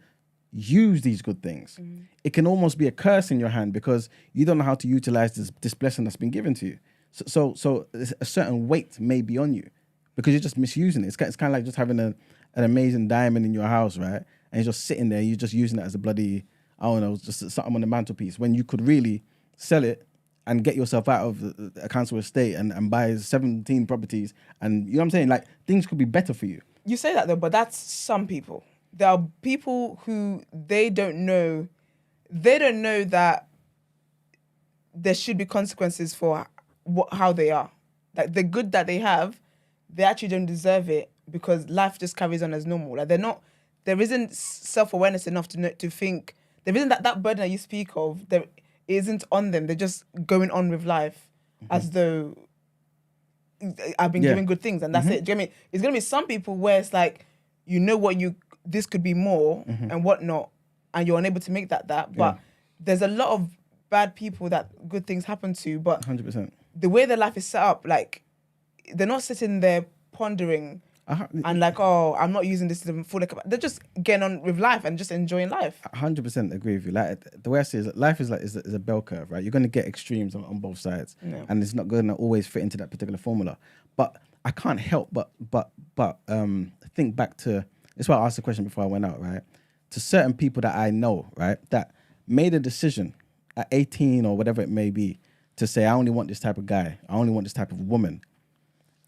use these good things. It can almost be a curse in your hand because you don't know how to utilize this blessing that's been given to you. So a certain weight may be on you because you're just misusing it. It's kind of like just having an amazing diamond in your house, right? And you're just sitting there, you're just using it as a bloody, I don't know, just something on the mantelpiece when you could really sell it and get yourself out of a council estate and buy 17 properties. And you know what I'm saying? Like, things could be better for you. You say that though, but that's some people. There are people who they don't know that there should be consequences for how they are. Like the good that they have, they actually don't deserve it because life just carries on as normal. Like there isn't self-awareness enough to think, there isn't that burden that you speak of, there isn't on them. They're just going on with life as though I've been given good things and that's it. Do you know what I mean? It's going to be some people where it's like, you know what, this could be more and whatnot, and you're unable to make that. But there's a lot of bad people that good things happen to, but 100%. The way their life is set up, like, they're not sitting there pondering and like, oh, I'm not using this to the full. They're just getting on with life and just enjoying life. 100% agree with you. Like, the way I see it is that life is a bell curve, right? You're going to get extremes on both sides, and it's not going to always fit into that particular formula. But I can't help but think back to, that's why I asked the question before I went out, right? To certain people that I know, right, that made a decision at 18 or whatever it may be to say, I only want this type of guy, I only want this type of woman.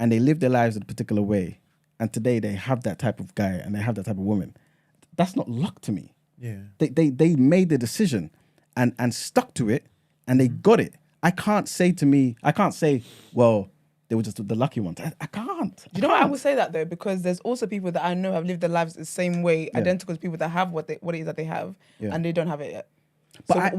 And they live their lives in a particular way. And today they have that type of guy and they have that type of woman. That's not luck to me. Yeah. They made the decision and stuck to it and they got it. I can't say, well, they were just the lucky ones. I can't. Do you know what I would say that though? Because there's also people that I know have lived their lives the same way, identical to people that have what it is that they have, and they don't have it yet. But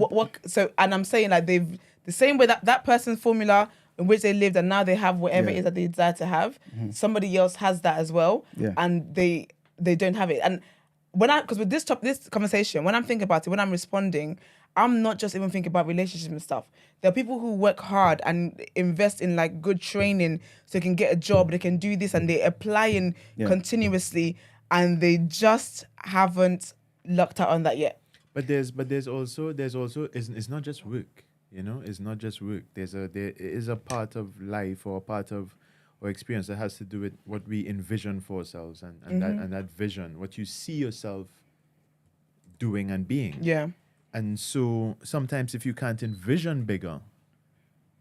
and I'm saying like they've the same way that person's formula in which they lived and now they have whatever it is that they desire to have. Somebody else has that as well, and they don't have it. And because with this conversation, when I'm thinking about it, when I'm responding, I'm not just even thinking about relationships and stuff. There are people who work hard and invest in like good training so they can get a job, they can do this, and they apply in continuously, and they just haven't lucked out on that yet. But there's also it's not just work, you know. It's not just work. There is a part of life or a part of or experience that has to do with what we envision for ourselves and that vision, what you see yourself doing and being. Yeah. And so sometimes if you can't envision bigger,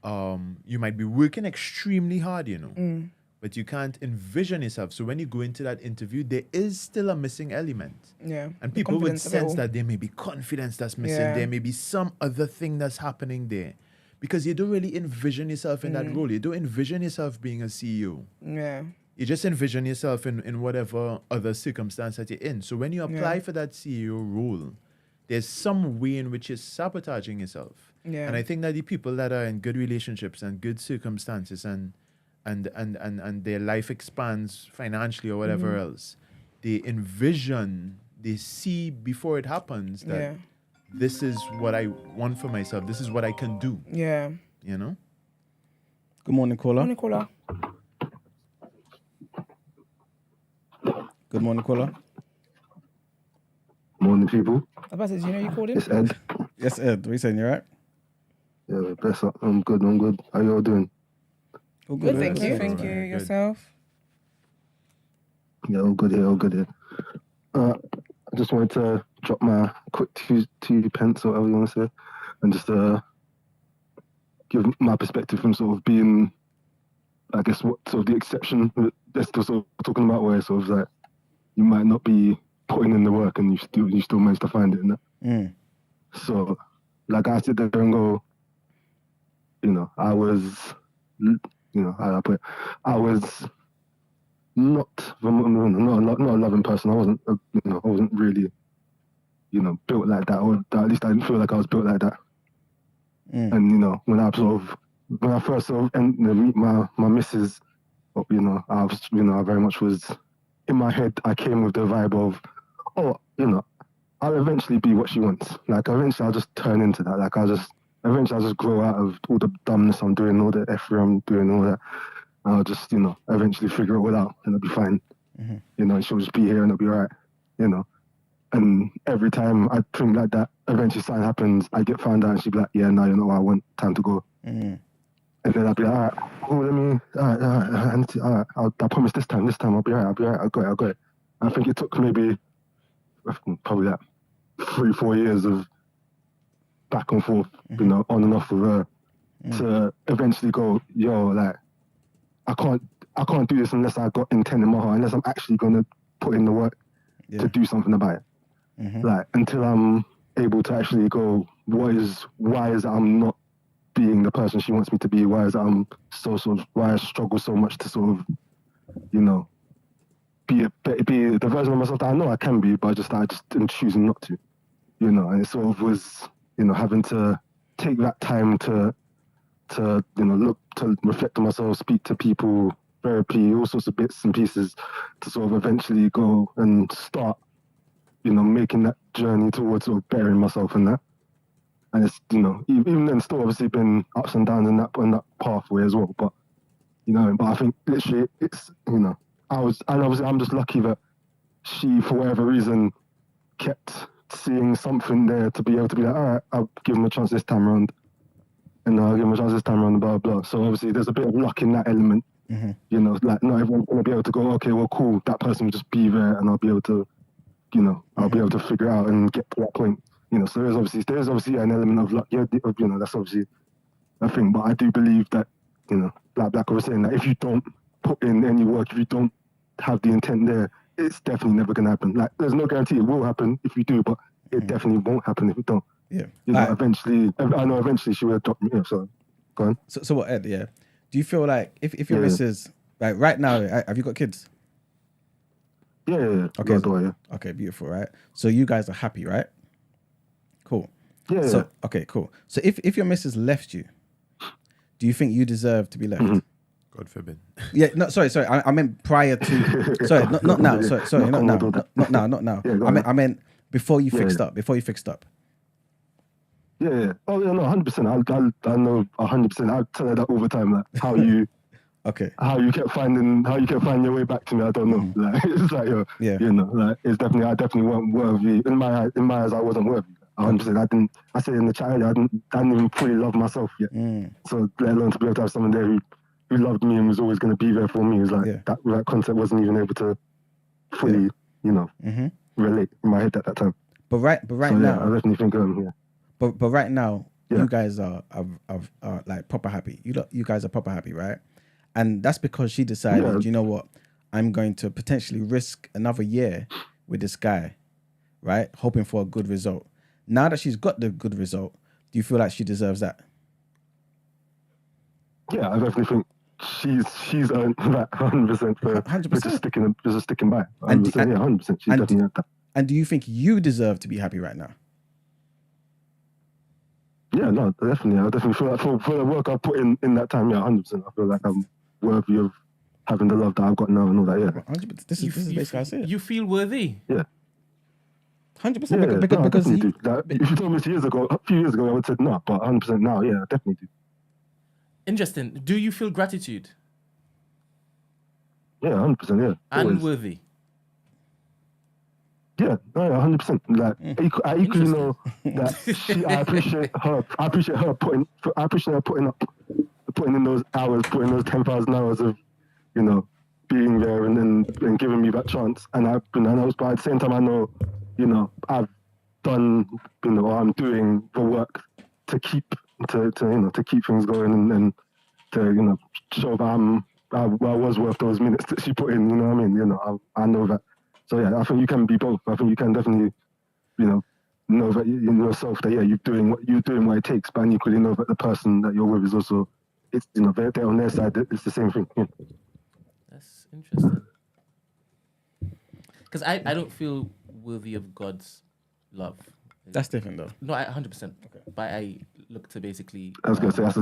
you might be working extremely hard, you know, but you can't envision yourself. So when you go into that interview, there is still a missing element. Yeah. And people would sense that there may be confidence that's missing. Yeah. There may be some other thing that's happening there. Because you don't really envision yourself in that role. You don't envision yourself being a CEO. Yeah. You just envision yourself in whatever other circumstance that you're in. So when you apply for that CEO role, there's some way in which you're sabotaging yourself. Yeah. And I think that the people that are in good relationships and good circumstances and their life expands financially or whatever else, they envision, they see before it happens that this is what I want for myself. This is what I can do. Yeah. You know? Good morning, caller. Morning, caller. Good morning, caller. Morning, people. Do you know you called in? It's Ed. Yes, Ed. What are you saying? You all right? Yeah, bless up. I'm good. How you all doing? All good, thank you. Thank you. Yourself? Yeah, all good here. I just wanted to drop my quick 2 pence or whatever you want to say, and just give my perspective from sort of being, I guess, what sort of the exception they're still sort of talking about, where sort of like you might not be putting in the work and you still manage to find it in that. So, like, I sit there and go, you know, I was not a loving person. I wasn't really, you know, built like that, or at least I didn't feel like I was built like that. And, you know, when I first sort of meet my missus, you know, I very much was in my head, I came with the vibe of, oh, you know, I'll eventually be what she wants. Like, eventually I'll just turn into that. Like, eventually I'll just grow out of all the dumbness I'm doing, all the effort I'm doing, all that. I'll just, you know, eventually figure it all out and it'll be fine. You know, she'll just be here and it'll be all right, you know. And every time I think like that, eventually something happens, I get found out and she'll be like, yeah, now you know what I want, time to go. And then I'll be like, all right, I promise this time I'll be all right, I got it. I think it took maybe probably like 3-4 years of back and forth, you know, on and off with her to eventually go, yo, like, I can't do this unless I got intent in my heart, unless I'm actually going to put in the work to do something about it. Like, until I'm able to actually go, why is it I'm not being the person she wants me to be? Why is it why I struggle so much to sort of, you know, be the version of myself that I know I can be, but I just am choosing not to, you know. And it sort of was, you know, having to take that time to you know, look, to reflect on myself, speak to people, therapy, all sorts of bits and pieces to sort of eventually go and start, you know, making that journey towards sort of bettering myself in that. And it's, you know, even then still obviously been ups and downs in that pathway as well. But, you know, I think literally it's, you know, I'm just lucky that she, for whatever reason, kept seeing something there to be able to be like, all right, I'll give him a chance this time around. And I'll give him a chance this time around, blah, blah. So obviously there's a bit of luck in that element. You know, like not everyone's going to be able to go, okay, well, cool, that person will just be there and I'll be able to, you know, I'll be able to figure out and get to that point. You know, so there's obviously an element of luck. Yeah, you know, that's obviously a thing. But I do believe that, you know, like I was saying, that if you don't put in any work, if you don't have the intent there, it's definitely never going to happen. Like, there's no guarantee it will happen if you do, but it definitely won't happen if you don't. Yeah. You know, eventually she will adopt me. Yeah, so, go on. So what, Ed, yeah? Do you feel like if your missus, like right now, have you got kids? Yeah. Okay. Yeah. Okay, beautiful, right? So you guys are happy, right? Cool. Yeah. So, okay, cool. So if your missus left you, do you think you deserve to be left? God forbid. Yeah, no, sorry. I meant prior to. Sorry, not now. Sorry, not now. Not now. Yeah, I meant before you fixed up. Before you fixed up. Yeah. Oh yeah, no, 100%. I know 100%. I tell her that all the time. Like how you, how you kept finding your way back to me. I don't know. Like it's like you know, like it's definitely. I definitely weren't worthy. In my eyes, I wasn't worthy. 100%. I said in the chat earlier, I didn't even fully love myself yet. So let alone to be able to have someone there who loved me and was always going to be there for me. Is like that concept wasn't even able to fully, you know, relate in my head at that time. But right now, I definitely think But right now, you guys are like proper happy. You guys are proper happy, right? And that's because she decided, you know what, I'm going to potentially risk another year with this guy, right? Hoping for a good result. Now that she's got the good result, do you feel like she deserves that? Yeah, I definitely think she's earned that 100% for 100%. Just sticking by. 100%. She's definitely earned that. And do you think you deserve to be happy right now? Yeah, no, definitely. I definitely feel like for the work I've put in that time, 100%. I feel like I'm worthy of having the love that I've got now and all that, 100%. This is basically how I say it. You feel worthy? Yeah. 100%. Because he... do. Like, if you told me a few years ago, I would have said no, but 100% now, yeah, I definitely do. Interesting. Do you feel gratitude? Yeah, 100%, yeah. And worthy? Yeah, 100%. Like I equally know that I appreciate her putting in those hours, putting those 10,000 hours of, you know, being there and giving me that chance. And but at the same time, I know, you know, I've done, you know, I'm doing the work to keep things going and to, you know, show that I was worth those minutes that she put in. You know what I mean? You know, I know that. So yeah, I think you can be both. I think you can definitely, you know that in yourself that you're doing what it takes, but equally know that the person that you're with is also, it's, you know, they're on their side. It's the same thing. Yeah. That's interesting. Because I don't feel worthy of God's love. That's different though. No, 100%. Okay. But I look to basically. I was gonna say that's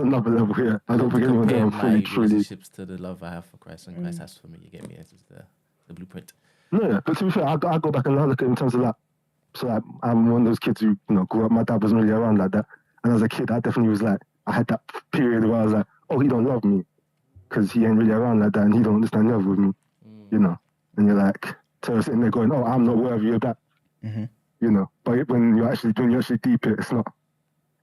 another level here. I don't think anyone there fully truly relationships to the love I have for Christ and Christ has for me. You get me? It's just there. the blueprint. Yeah, but to be fair, I go back and I look at it in terms of that. So like, I'm one of those kids who, grew up. My dad wasn't really around like that, and as a kid, I definitely was like, I had that period where I was like, oh, he don't love me because he ain't really around like that, and he don't understand love with me, And you're like, so sitting there going, oh, I'm not worthy of that, But when you're actually deep it,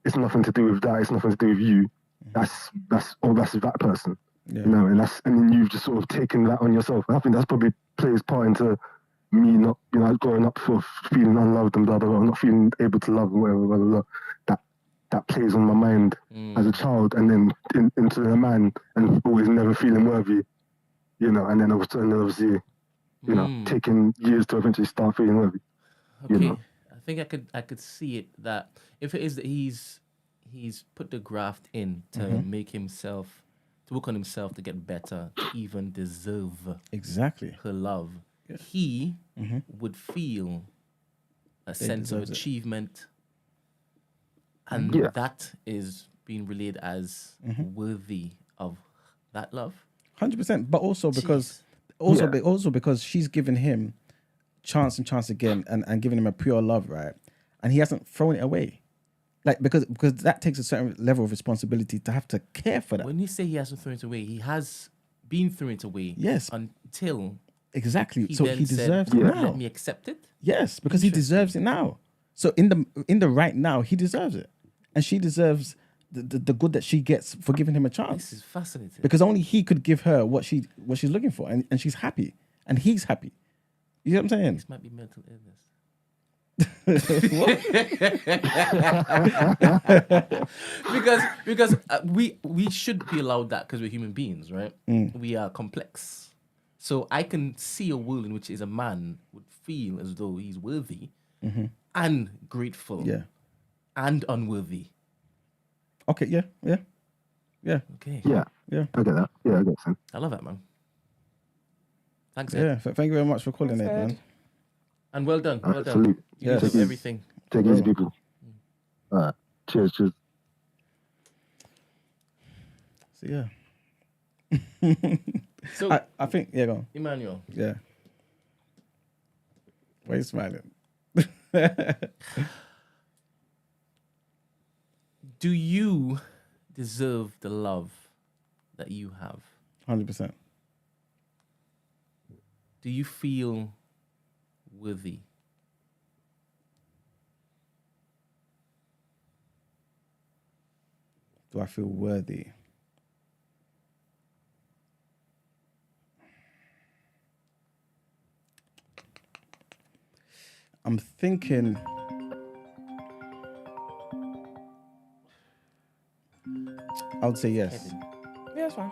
it's nothing to do with that. It's nothing to do with you. That's that person, and then you've just sort of taken that on yourself. And I think that's probably plays part into me not, growing up sort of feeling unloved and blah blah blah, not feeling able to love and whatever, blah blah blah. That plays on my mind as a child, and then into a man, and always never feeling worthy, and then obviously, taking years to eventually start feeling worthy. Okay, I think I could see it that if it is that he's put the graft in to make himself, to work on himself to get better, to even deserve her love, he would feel a sense of achievement, and that is being relayed as worthy of that love. 100%, but also because because she's given him chance and chance again and giving him a pure love, right? And he hasn't thrown it away. Like, because that takes a certain level of responsibility to have to care for that. When you say he hasn't thrown it away, he has been throwing it away. Yes. Until exactly. He so then he deserves said, it now. Let me accept it. Yes, because he deserves it now. So in the right now, he deserves it, and she deserves the good that she gets for giving him a chance. This is fascinating. Because only he could give her what she's looking for, and she's happy, and he's happy. You know what I'm saying? This might be mental illness. because we should be allowed that because we're human beings, right? We are complex. So I can see a world in which is a man would feel as though he's worthy and grateful and unworthy. Okay, yeah. Okay. Yeah, I get that. Yeah, I get that. I love that, man. Thanks, Ed. Yeah, thank you very much for calling it, man. And well done. Well done. Salute. You deserve everything. Take it easy, people. Cheers. So, yeah. So I think, go on. Emmanuel. Yeah. Why are you smiling? Do you deserve the love that you have? 100%. Do you feel worthy? Do I feel worthy? I'm thinking. I would say yes. Yeah, that's fine.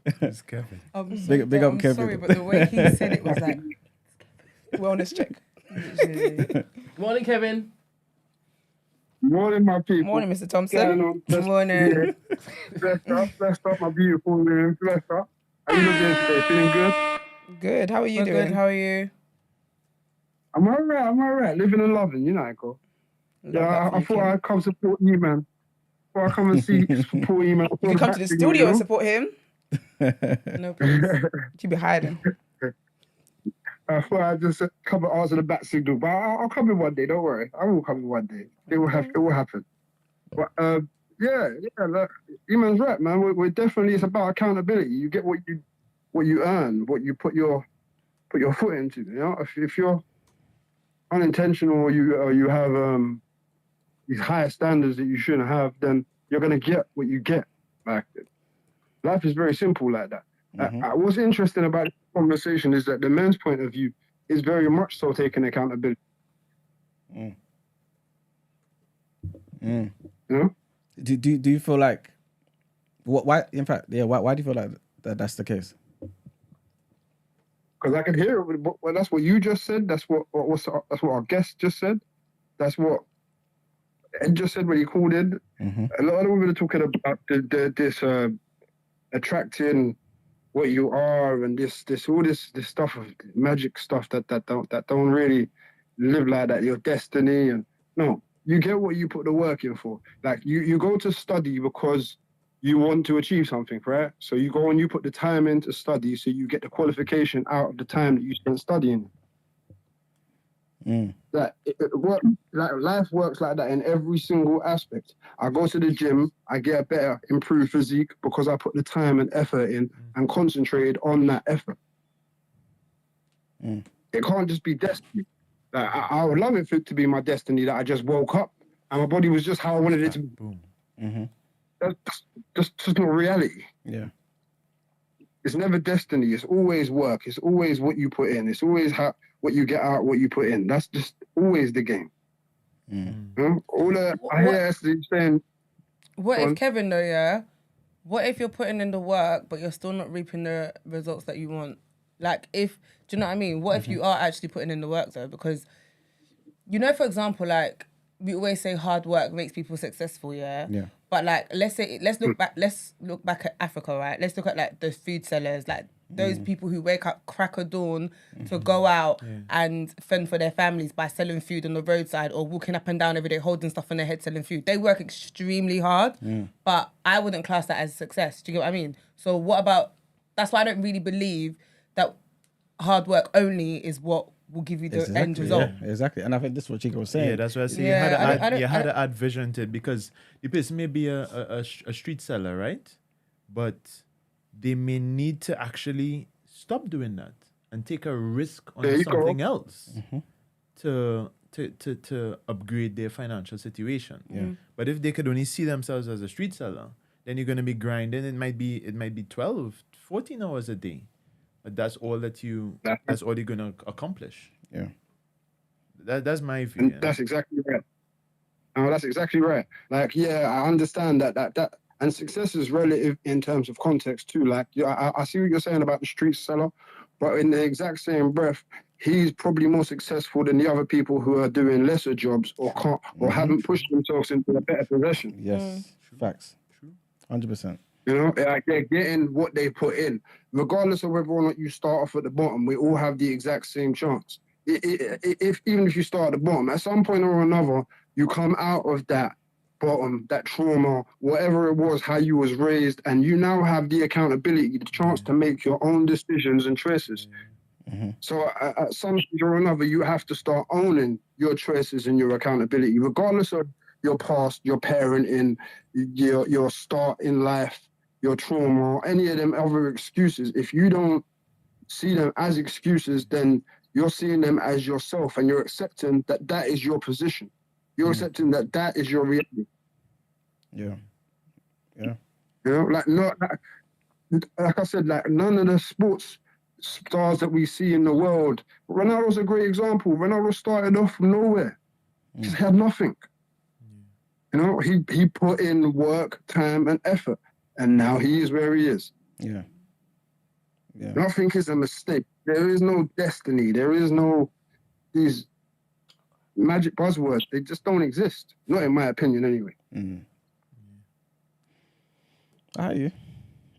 It's Kevin. Big up I'm Kevin. sorry, but the way he said it was like wellness check. Morning, Kevin. Morning, my people. Morning, Mr. Thompson. Morning. Bless up, my beautiful man. Bless up. How you doing today? Feeling good? Good. How are you doing? Good. How are you? I'm all right. Living and loving, Nico. Yeah, I thought I'd come support you, man. Before I come and support you, man. You can come to the studio and support him. No, please. You'd be hiding. I thought I'd just come and answer the bat signal, but I'll come in one day. Don't worry, I will come in one day. It will happen. But look, Eman's right, man. We're definitely, it's about accountability. You get what you earn, what you put your foot into. You know, if you're unintentional or you have these higher standards that you shouldn't have, then you're gonna get what you get. Like, life is very simple like that. What's interesting about this conversation is that the men's point of view is very much so taking accountability. You know? Do you feel like why do you feel like that's the case? Because I can hear it. Well, that's what you just said. That's what our guest just said. That's what Ed just said when he called in. A lot of women are talking about this attracting what you are and this stuff of magic stuff that don't really live like that. Your destiny and no, you get what you put the work in for. Like you go to study because you want to achieve something, right? So you go and you put the time in to study, so you get the qualification out of the time that you spent studying. That life works like that in every single aspect. I go to the gym, I get a better, improved physique because I put the time and effort in and concentrated on that effort. It can't just be destiny. Like, I would love it for it to be my destiny that I just woke up and my body was just how I wanted it to be. Boom. That's just not reality. Yeah. It's never destiny. It's always work. It's always what you put in. It's always what you get out, what you put in. That's just always the game. All the I hear Esther saying. What if Kevin though? Yeah. What if you're putting in the work, but you're still not reaping the results that you want? Like, do you know what I mean? What if you are actually putting in the work though? Because, you know, for example, like we always say hard work makes people successful, yeah? Yeah. But like, let's look back at Africa, right? Let's look at like the food sellers, like those people who wake up crack of dawn to go out and fend for their families by selling food on the roadside or walking up and down every day holding stuff on their head selling food. They work extremely hard, but I wouldn't class that as success. Do you get what I mean? So what about, that's why I don't really believe that hard work only is what will give you the end result. Yeah, exactly. And I think this is what Chico was saying. Yeah, that's what I say. You had to add vision to it because the person may be a street seller, right? But they may need to actually stop doing that and take a risk on something else to upgrade their financial situation. Yeah. But if they could only see themselves as a street seller, then you're going to be grinding. It might be 12, 14 hours a day. But that's all that's all you're gonna accomplish. Yeah. That's my view. And that's exactly right. Oh, that's exactly right. Like, yeah, I understand that and success is relative in terms of context too. Like, I see what you're saying about the street seller, but in the exact same breath, he's probably more successful than the other people who are doing lesser jobs or can't or haven't pushed themselves into a better position. Yes, facts. 100%. You know, like they're getting what they put in. Regardless of whether or not you start off at the bottom, we all have the exact same chance. Even if you start at the bottom, at some point or another, you come out of that bottom, that trauma, whatever it was, how you was raised, and you now have the accountability, the chance to make your own decisions and choices. So at some stage or another, you have to start owning your choices and your accountability, regardless of your past, your parenting, your start in life, your trauma, or any of them other excuses. If you don't see them as excuses, then you're seeing them as yourself and you're accepting that that is your position. You're accepting that that is your reality. Yeah. Yeah. You know, like I said, like none of the sports stars that we see in the world. Ronaldo's a great example. Ronaldo started off from nowhere. Just had nothing. You know, he put in work, time, and effort. And now he is where he is. Yeah. Yeah. Nothing is a mistake. There is no destiny. There is no these magic buzzwords. They just don't exist. Not in my opinion, anyway. I hear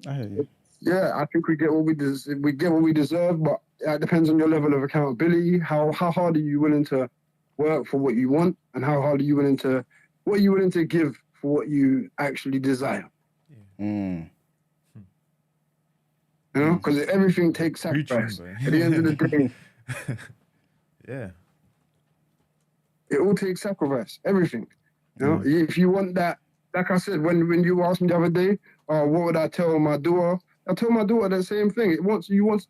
you. Yeah, I think we get what we deserve, but it depends on your level of accountability. How hard are you willing to work for what you want, and how hard are you willing to give for what you actually desire? You know, because everything takes sacrifice. At the end of the day, it all takes sacrifice. Everything. You know, if you want that, like I said, when you asked me the other day, what would I tell my daughter? I tell my daughter the same thing. If you want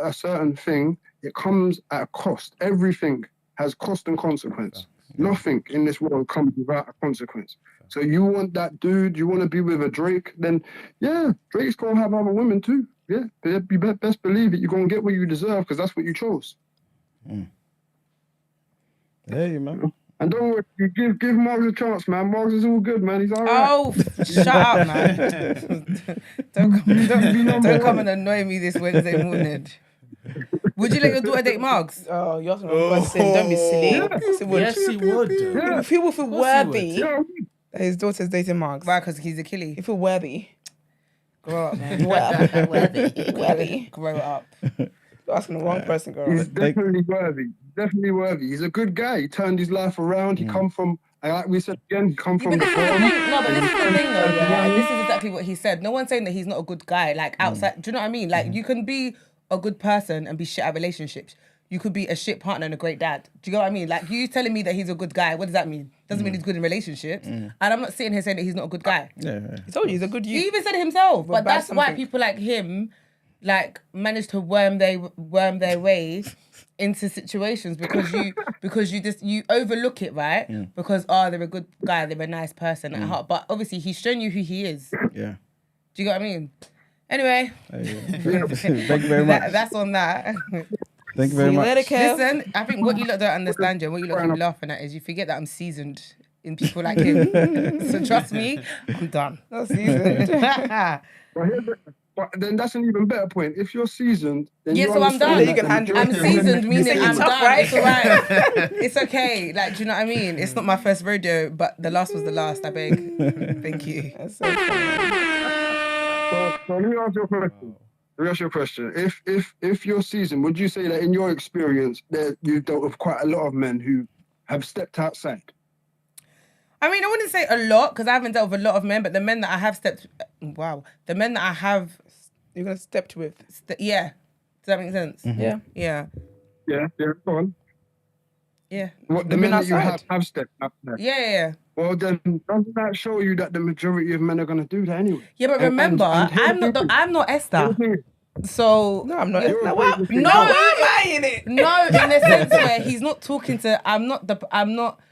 a certain thing, it comes at a cost. Everything has cost and consequence. Nothing in this world comes without a consequence. So you want that dude, you want to be with a Drake, then yeah, Drake's going to have other women too. Yeah, you best believe it. You're going to get what you deserve because that's what you chose. Hey, man. And don't worry, you give Marks a chance, man. Marks is all good, man. He's all right. Oh, shut up, man. Don't come and annoy me this Wednesday morning. Would you let your daughter date Marks? Oh, you're asking a question. Don't be silly. Yes, he would. If he will feel worthy that his daughter's dating Marks. Why? Because he's a killie. You feel worthy. Grow up, man. Worthy. Grow up. You're asking the wrong person, girl. He's definitely worthy. Definitely worthy. He's a good guy. He turned his life around. He come from, like we said again, he come from the bottom. No, but this is the thing though, yeah. This is exactly what he said. No one's saying that he's not a good guy. Like outside, do you know what I mean? Like you can be a good person and be shit at relationships. You could be a shit partner and a great dad. Do you know what I mean? Like you telling me that he's a good guy. What does that mean? Doesn't mean he's good in relationships. And I'm not sitting here saying that he's not a good guy. He told you he's a good youth. He even said it himself. But that's why something. people like him, like manage to worm their way into situations because you overlook it, right? Because they're a good guy, they're a nice person at heart. But obviously he's shown you who he is. Yeah. Do you get what I mean? Anyway. Thank you very much. That's on that. Thank you very much. Listen, I think what you lot don't understand, and what you lot keep laughing at is you forget that I'm seasoned in people like him. So trust me, I'm done. Not seasoned. But then that's an even better point. If you're seasoned, then Yeah, you so I'm understand done. that You can handle the it. I'm seasoned, meaning I'm tough, done. right? It's all right. It's okay. Like, do you know what I mean? It's not my first rodeo, but the last was the last, I beg. Thank you. That's so funny. So let me ask you a question. Let me ask you a question. If you're seasoned, would you say that in your experience that you've dealt with quite a lot of men who have stepped outside? I mean, I wouldn't say a lot because I haven't dealt with a lot of men, but the men that I have the men that I have, You're gonna stepped with. yeah. Does that make sense? Yeah. Yeah. Yeah, go on. Yeah. What the men that you have stepped outside? Yeah. Well, then doesn't that show you that the majority of men are gonna do that anyway? Yeah, but remember, I'm not Esther. So No, I'm not. You're No, a why very am I in it? no, in the sense where he's not talking to. I'm not.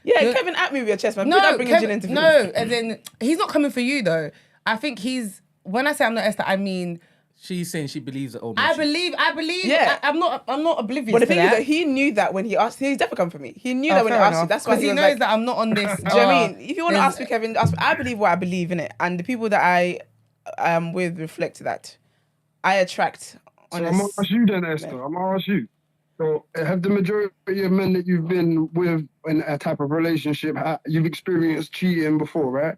Yeah, you're- Kevin at me with your chest, man. No, No, bringing Jill into this. no, and then he's not coming for you though. I think he's. When I say I'm not Esther, I mean She's saying she believes that. I believe. Yeah. I'm not oblivious. But the to thing is that. that he knew that when he asked. He's definitely come for me. He knew that when he fair asked you. enough. That's why 'Cause he he was knows like, that I'm not on this. do you know what I mean? If you want to ask me, Kevin, ask me. I believe what I believe in it, and the people that I am with reflect that. I attract. So I'm gonna ask you then, Esther. I'm gonna ask you. So have the majority of men that you've been with in a type of relationship, you've experienced cheating before, right?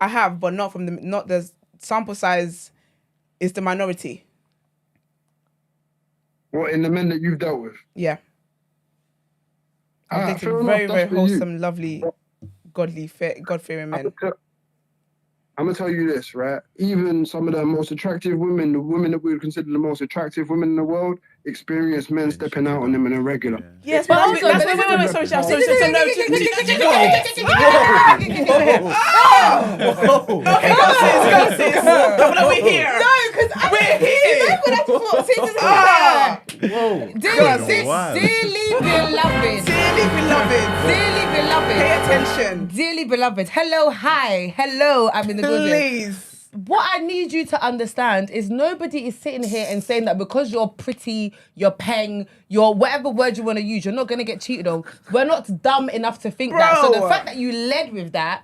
I have, but not the sample size is the minority. What, in the men that you've dealt with? Yeah. I've fair dated enough, very, that's very for you. wholesome, lovely, God-fearing men. I'm gonna tell you this, right? Even some of the most attractive women, the women that we would consider the most attractive women in the world, experience men stepping out on them in a regular. Yes, but that's also- wait, sorry, no, we're here. No, because We're here. Dearly beloved. Dearly beloved. Pay attention. Dearly beloved. Hello, hi. Hello, I'm in the building. Please. What I need you to understand is nobody is sitting here and saying that because you're pretty, you're peng, you're whatever word you want to use, you're not going to get cheated on. We're not dumb enough to think that. So the Bro. fact that you led with that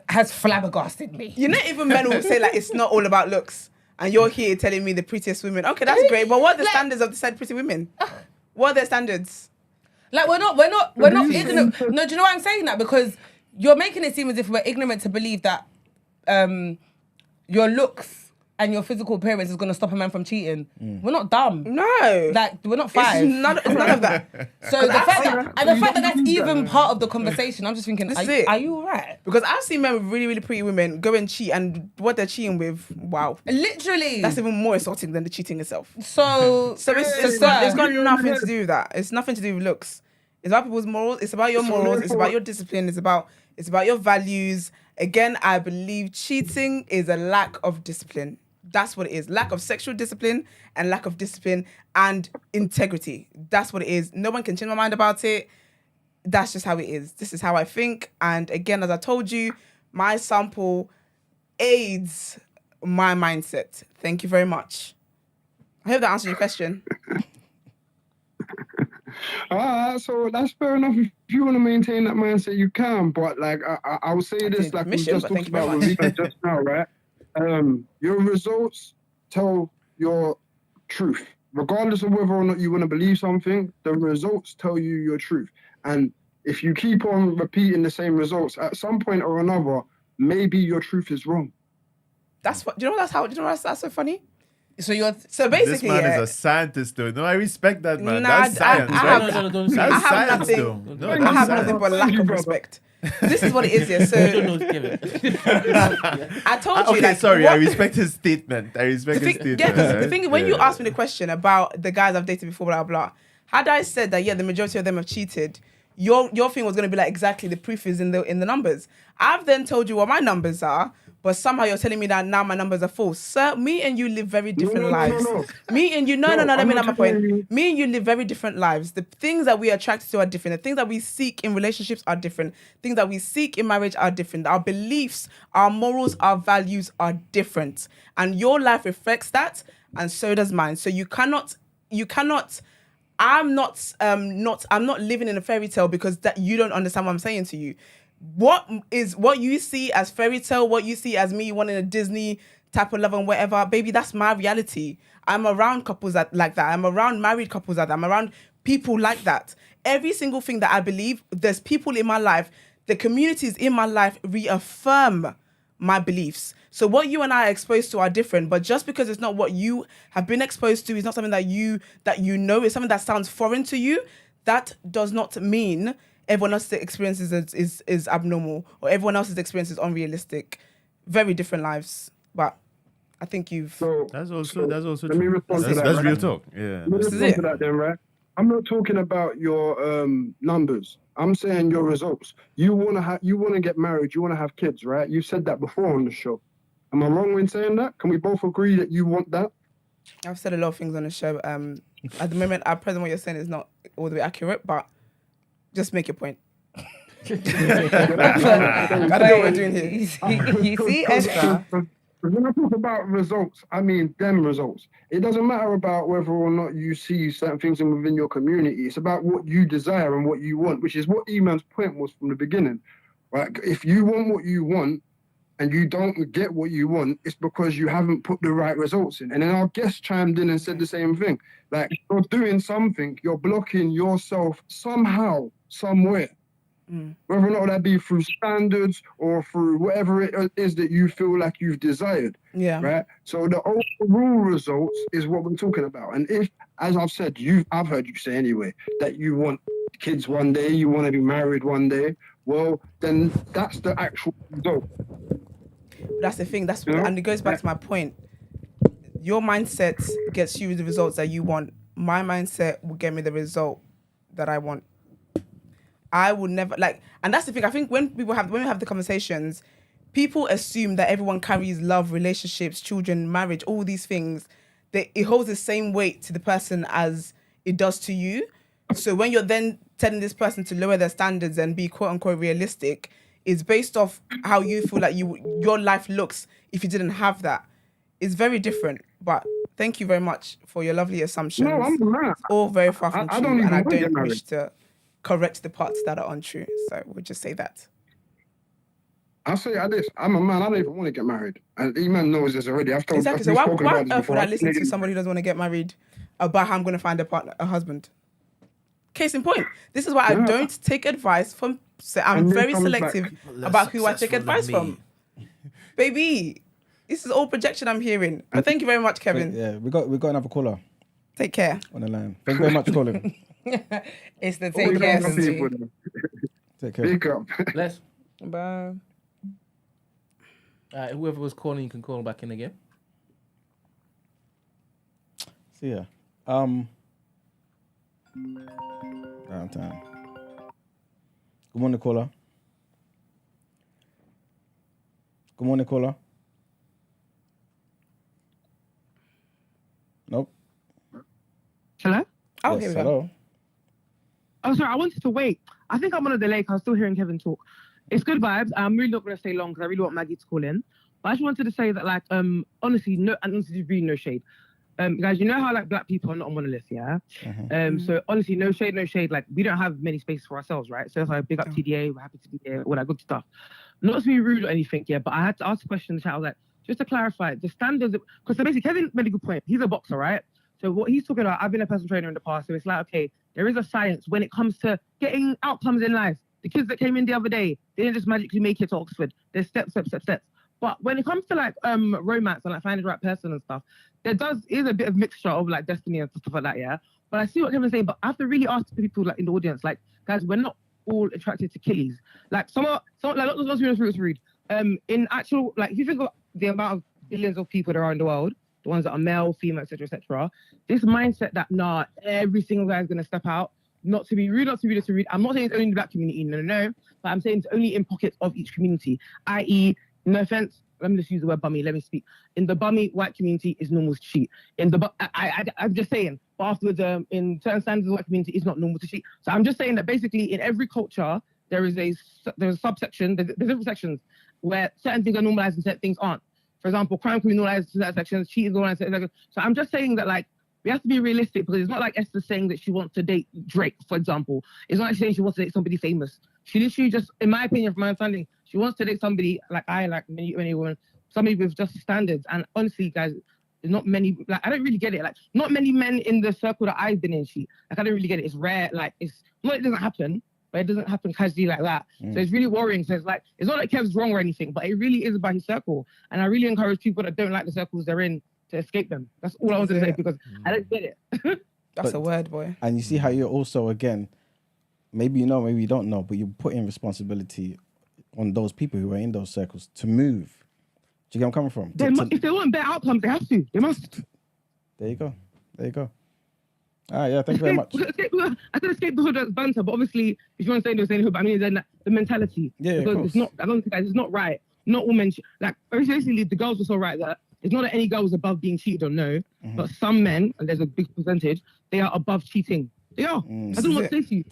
has flabbergasted me. You know, even men will say like it's not all about looks, and you're here telling me the prettiest women. Okay, that's great, but what are the standards of the said pretty women? What are their standards? Like we're not ignorant. No, do you know why I'm saying that? Because you're making it seem as if we're ignorant to believe that your looks and your physical appearance is going to stop a man from cheating. We're not dumb. No. Like, we're not five. It's none of that. So the fact that that's even part of the conversation, I'm just thinking, are you all right? Because I've seen men with really, really pretty women go and cheat, and what they're cheating with, wow. Literally. That's even more assaulting than the cheating itself. So it's got nothing to do with that. It's nothing to do with looks. It's about people's morals. It's about your morals. It's about your discipline. It's about your values. Again, I believe cheating is a lack of discipline. That's what it is. Lack of sexual discipline and lack of discipline and integrity. That's what it is. No one can change my mind about it. That's just how it is. This is how I think. And again, as I told you, my sample aids my mindset. Thank you very much. I hope that answered your question. So that's fair enough. If you want to maintain that mindset, you can. But like, I will say this, like we just talked about with Rita just now, right? Your results tell your truth. Regardless of whether or not you want to believe something, the results tell you your truth. And if you keep on repeating the same results, at some point or another, maybe your truth is wrong. That's what. Do you know that's so funny? So basically, this man is a scientist, though. No, I respect that man. Nah, that's science. I have That's science, nothing. though. No, I that's have science. nothing but lack of respect. This is what it is here. So I don't know, Kevin. I told you. Okay, like, sorry. what- I respect his statement. The thing is, when you asked me the question about the guys I've dated before, blah blah, had I said that the majority of them have cheated, your thing was going to be like exactly the proof is in the numbers. I've then told you what my numbers are, but somehow you're telling me that now my numbers are false. Sir, me and you live very different lives. No. Me and you, no, let me I'm know my not point. telling you. Me and you live very different lives. The things that we are attracted to are different. The things that we seek in relationships are different. Things that we seek in marriage are different. Our beliefs, our morals, our values are different. And your life reflects that, and so does mine. So you cannot, I'm not living in a fairy tale because that you don't understand what I'm saying to you. What you see as fairy tale, what you see as me wanting a Disney type of love and whatever, baby, that's my reality. I'm around couples like that. I'm around married couples like that. I'm around people like that. Every single thing that I believe, there's people in my life, the communities in my life reaffirm my beliefs. So what you and I are exposed to are different, but just because it's not what you have been exposed to, it's not something that you know, it's something that sounds foreign to you, that does not mean everyone else's experiences is abnormal or everyone else's experience is unrealistic. Very different lives. But I think you've... That's also let me true. respond to that. That's right? real talk. Yeah. Let me respond to that then, right? I'm not talking about your numbers. I'm saying your results. You wanna get married, you wanna have kids, right? You said that before on the show. Am I wrong in saying that? Can we both agree that you want that? I've said a lot of things on the show. At the moment, at present, what you're saying is not all the way accurate, but just make your point. I don't know what we're doing here. You see, Esther? When I talk about results, I mean them results. It doesn't matter about whether or not you see certain things within your community. It's about what you desire and what you want, which is what Eman's point was from the beginning. Right? If you want what you want and you don't get what you want, it's because you haven't put the right results in. And then our guest chimed in and said the same thing. Like, you're doing something, you're blocking yourself somehow, somewhere. Whether or not that be through standards or through whatever it is that you feel like you've desired. Yeah. Right. So the overall results is what we're talking about. And if, as I've said, I've heard you say anyway, that you want kids one day, you want to be married one day, well, then that's the actual result. That's the thing. And it goes back to my point. Your mindset gets you the results that you want. My mindset will get me the result that I want. I will never and that's the thing. I think when we have the conversations, people assume that everyone carries love, relationships, children, marriage, all these things. That it holds the same weight to the person as it does to you. So when you're then telling this person to lower their standards and be quote unquote realistic, it's based off how you feel like your life looks if you didn't have that. It's very different. But thank you very much for your lovely assumptions. No, I'm not. It's all very far from I true, don't even and I want to get don't married. wish to correct the parts that are untrue. So we'll just say that. I'll say this. I'm a man. I don't even want to get married. And Eman knows this already. I've told Exactly. So we've why spoken about this earth before. would I listen to somebody who doesn't want to get married about how I'm going to find a husband? Case in point. This is why I don't take advice from... I'm And then very comes selective back. about who I take advice from. Baby, this is all projection I'm hearing. But thank you very much, Kevin. Yeah, we got another caller Take care. on the line. Thank you very much for calling. It's the All take the care other thing. people, then. Take care. Big up. Bless. Bye. Whoever was calling, you can call back in again. See ya. Downtown. Good morning, caller. Good morning, caller. Nope. Hello? Oh, Yes, here we go. hello. Oh, sorry, I wanted to wait. I think I'm on a delay because I'm still hearing Kevin talk. It's good vibes. I'm really not going to stay long because I really want Maggie to call in. But I just wanted to say that, honestly, really no shade. Guys, you know how, black people are not on monolith, yeah? So, honestly, no shade. We don't have many spaces for ourselves, right? So, it's big up TDA, we're happy to be here, all that good stuff. Not to be rude or anything, yeah, but I had to ask a question in the chat. I was like, just to clarify, the standards, because basically, Kevin made a good point. He's a boxer, right? So what he's talking about, I've been a personal trainer in the past, so it's like, okay, there is a science when it comes to getting outcomes in life. The kids that came in the other day, they didn't just magically make it to Oxford. There's steps. But when it comes to romance and finding the right person and stuff, there is a bit of mixture of destiny and stuff like that, yeah? But I see what Kevin's saying, but I have to really ask the people in the audience, guys, we're not all attracted to killies. Like some like let's be rude. In actual, like if you think of the amount of billions of people that are in the world, the ones that are male, female, etc., this mindset that every single guy is gonna step out. Not to be rude, not to be rude. I'm not saying it's only in the black community, no. But I'm saying it's only in pockets of each community. I.e., no offense, let me just use the word bummy. Let me speak. In the bummy white community, it's normal to cheat. I'm just saying. But afterwards, in certain standards of the white community, it's not normal to cheat. So I'm just saying that basically in every culture there's a subsection. There's different sections where certain things are normalized and certain things aren't. For example, crime can be normalized in certain sections, cheating is normalized in certain sections. So I'm just saying that like. We have to be realistic because it's not like Esther saying that she wants to date Drake, for example. It's not like saying she wants to date somebody famous. She literally just, in my opinion, from my understanding, she wants to date somebody like many women, somebody with just standards. And honestly, guys, there's not many, like, I don't really get it. Like, not many men in the circle that I've been in cheat. Like, I don't really get it. It's rare. Like, it's not, it doesn't happen, but it doesn't happen casually like that. So it's really worrying. So it's like, it's not like Kev's wrong or anything, but it really is about his circle. And I really encourage people that don't like the circles they're in to escape them. That's all I wanted to say because I don't get it. That's a word, boy. And you see how you're also, again, maybe you know, maybe you don't know, but you're putting responsibility on those people who are in those circles to move. Do you get where I'm coming from? If they want better outcomes, they have to. They must. There you go. All right, yeah, thank you very much. I said escape the hood as banter, but obviously, if you want to say the hood, I mean, then the mentality. Yeah, because it's not, I don't think it's not right. Not all men, like, basically, the girls are so right that it's not that any girl is above being cheated on, no. But some men, and there's a big percentage, they are above cheating. They are. I don't know what to say to you.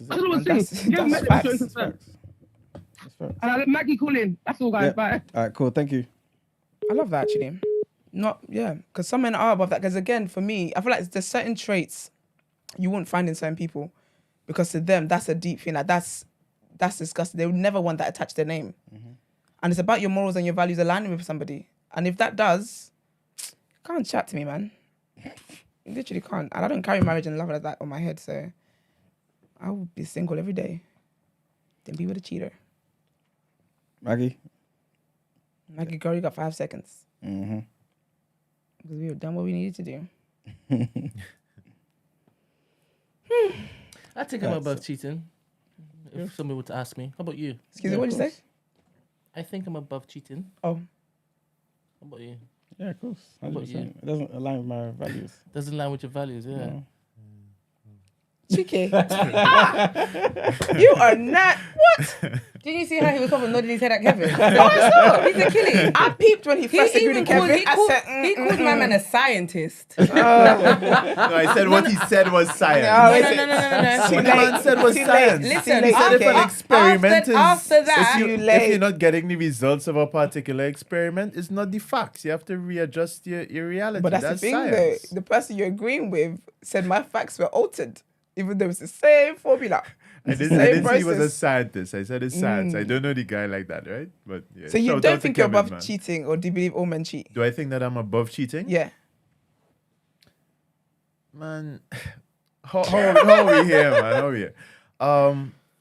I don't know what to say. That's facts. Let Maggie call in. That's all, guys. Bye. All right, cool. Thank you. I love that, actually. Because some men are above that. Because again, for me, I feel like there's certain traits you wouldn't find in certain people. Because to them, that's a deep thing. Like, that's disgusting. They would never want that attached to their name. And it's about your morals and your values aligning with somebody. And if that does, you can't chat to me, man. You literally can't. And I don't carry marriage and love like that on my head, so I will be single every day. Then be with a cheater. Maggie, girl, you got 5 seconds. Because we have done what we needed to do. I think I'm above cheating. If somebody were to ask me, how about you? Excuse me, what did you say? I think I'm above cheating. Oh. How about you? Yeah, of course. 100%. It doesn't align with my values. Doesn't align with your values, yeah. No. Chike. You are not. What? Didn't you see how he was probably nodding his head at Kevin? No, I saw. He's a killie. I peeped when he first agreed with Kevin. He called my man a scientist. No, I said what he said was science. No. What the man said was science. Listen, he said if an experiment after that, if you're not getting the results of a particular experiment, it's not the facts. You have to readjust your reality. But that's the thing, science. though. The person you're agreeing with said my facts were altered, even though it's the same formula. I didn't say he was a scientist. I said it's science. I don't know the guy like that, right? But yeah. So you Shout out don't to think you're Kevin, above man. cheating, or do you believe all men cheat? Do I think that I'm above cheating? Yeah. Man, how are we here, man? How are we here?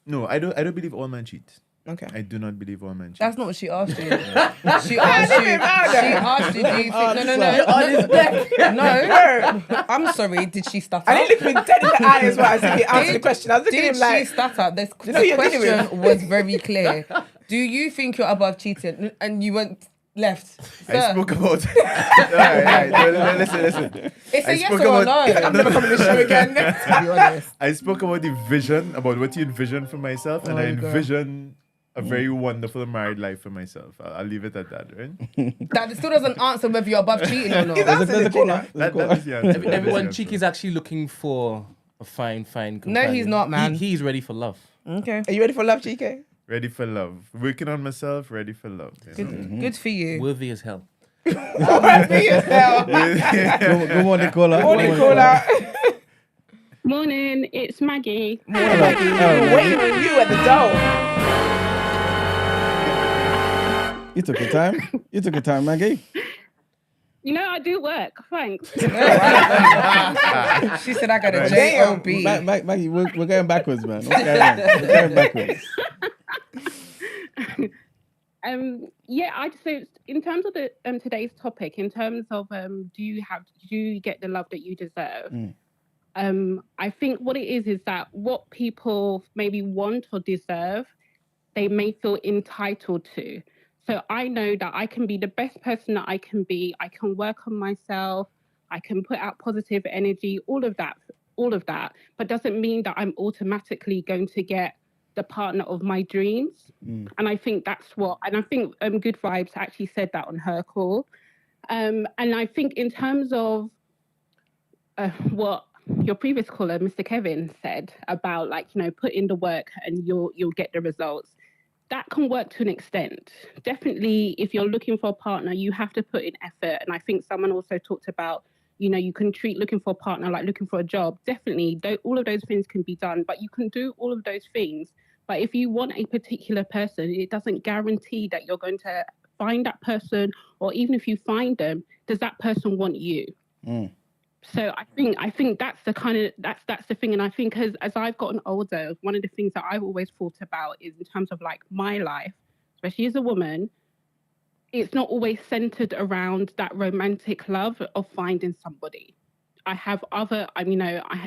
No, I don't believe all men cheat. Okay. I do not believe all men cheat. that's not what she asked you. She asked you, do you think... No. I'm sorry, did she stutter? I didn't look me dead in the eye as well as if he answered the question. I was looking at Did him like, she stutter? The you're dealing with? question was very clear. Do you think you're above cheating? And you went left. I spoke about... all right. Listen. It's a I yes spoke or about- no. I'm never coming to the show again. To be honest. I spoke about the vision, about what you envision for myself, and I envision a very wonderful married life for myself. I'll leave it at that, right? That still doesn't answer whether you're above cheating or not. There's a caller. That is the answer. Everyone, Cheeky's actually looking for a fine companion. No, he's not, man. He's ready for love. Okay. Are you ready for love, Chike? Ready for love. Working on myself, ready for love. You know? Good for you. Worthy as hell. Good morning, caller. Morning, caller. Morning, it's Maggie. Morning, Maggie. We're waiting on you at the door. You took your time. You took your time, Maggie. You know, I do work. Thanks. She said I got a J-O-B. Maggie, we're going backwards, man. What's going on? We're going backwards. Yeah, I just say in terms of the today's topic, in terms of do you get the love that you deserve? I think what it is that what people maybe want or deserve, they may feel entitled to. So I know that I can be the best person that I can be. I can work on myself. I can put out positive energy, all of that. But doesn't mean that I'm automatically going to get the partner of my dreams. And I think and I think Good Vibes actually said that on her call. And I think in terms of what your previous caller, Mr. Kevin, said about put in the work and you'll get the results. That can work to an extent. Definitely, if you're looking for a partner, you have to put in effort. And I think someone also talked about, you can treat looking for a partner like looking for a job. Definitely, all of those things can be done, but you can do all of those things. But if you want a particular person, it doesn't guarantee that you're going to find that person, or even if you find them, does that person want you? So I think that's the thing. And I think as I've gotten older, one of the things that I've always thought about is in terms of my life, especially as a woman, it's not always centered around that romantic love of finding somebody. I have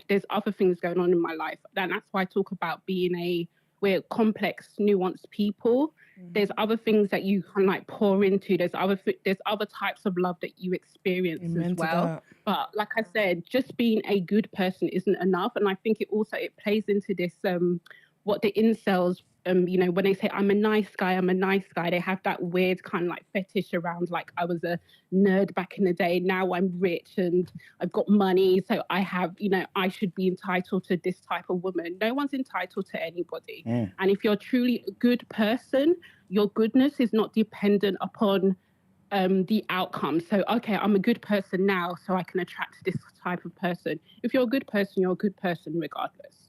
there's other things going on in my life. And that's why I talk about we're complex, nuanced people. There's other things that you can pour into. There's other types of love that you experience as well. But like I said, just being a good person isn't enough. And I think it plays into this, what the incels, when they say, I'm a nice guy, they have that weird kind of fetish around, I was a nerd back in the day. Now I'm rich and I've got money. So I have, I should be entitled to this type of woman. No one's entitled to anybody. And if you're truly a good person, your goodness is not dependent upon the outcome. So, okay, I'm a good person now, so I can attract this type of person. If you're a good person, you're a good person regardless.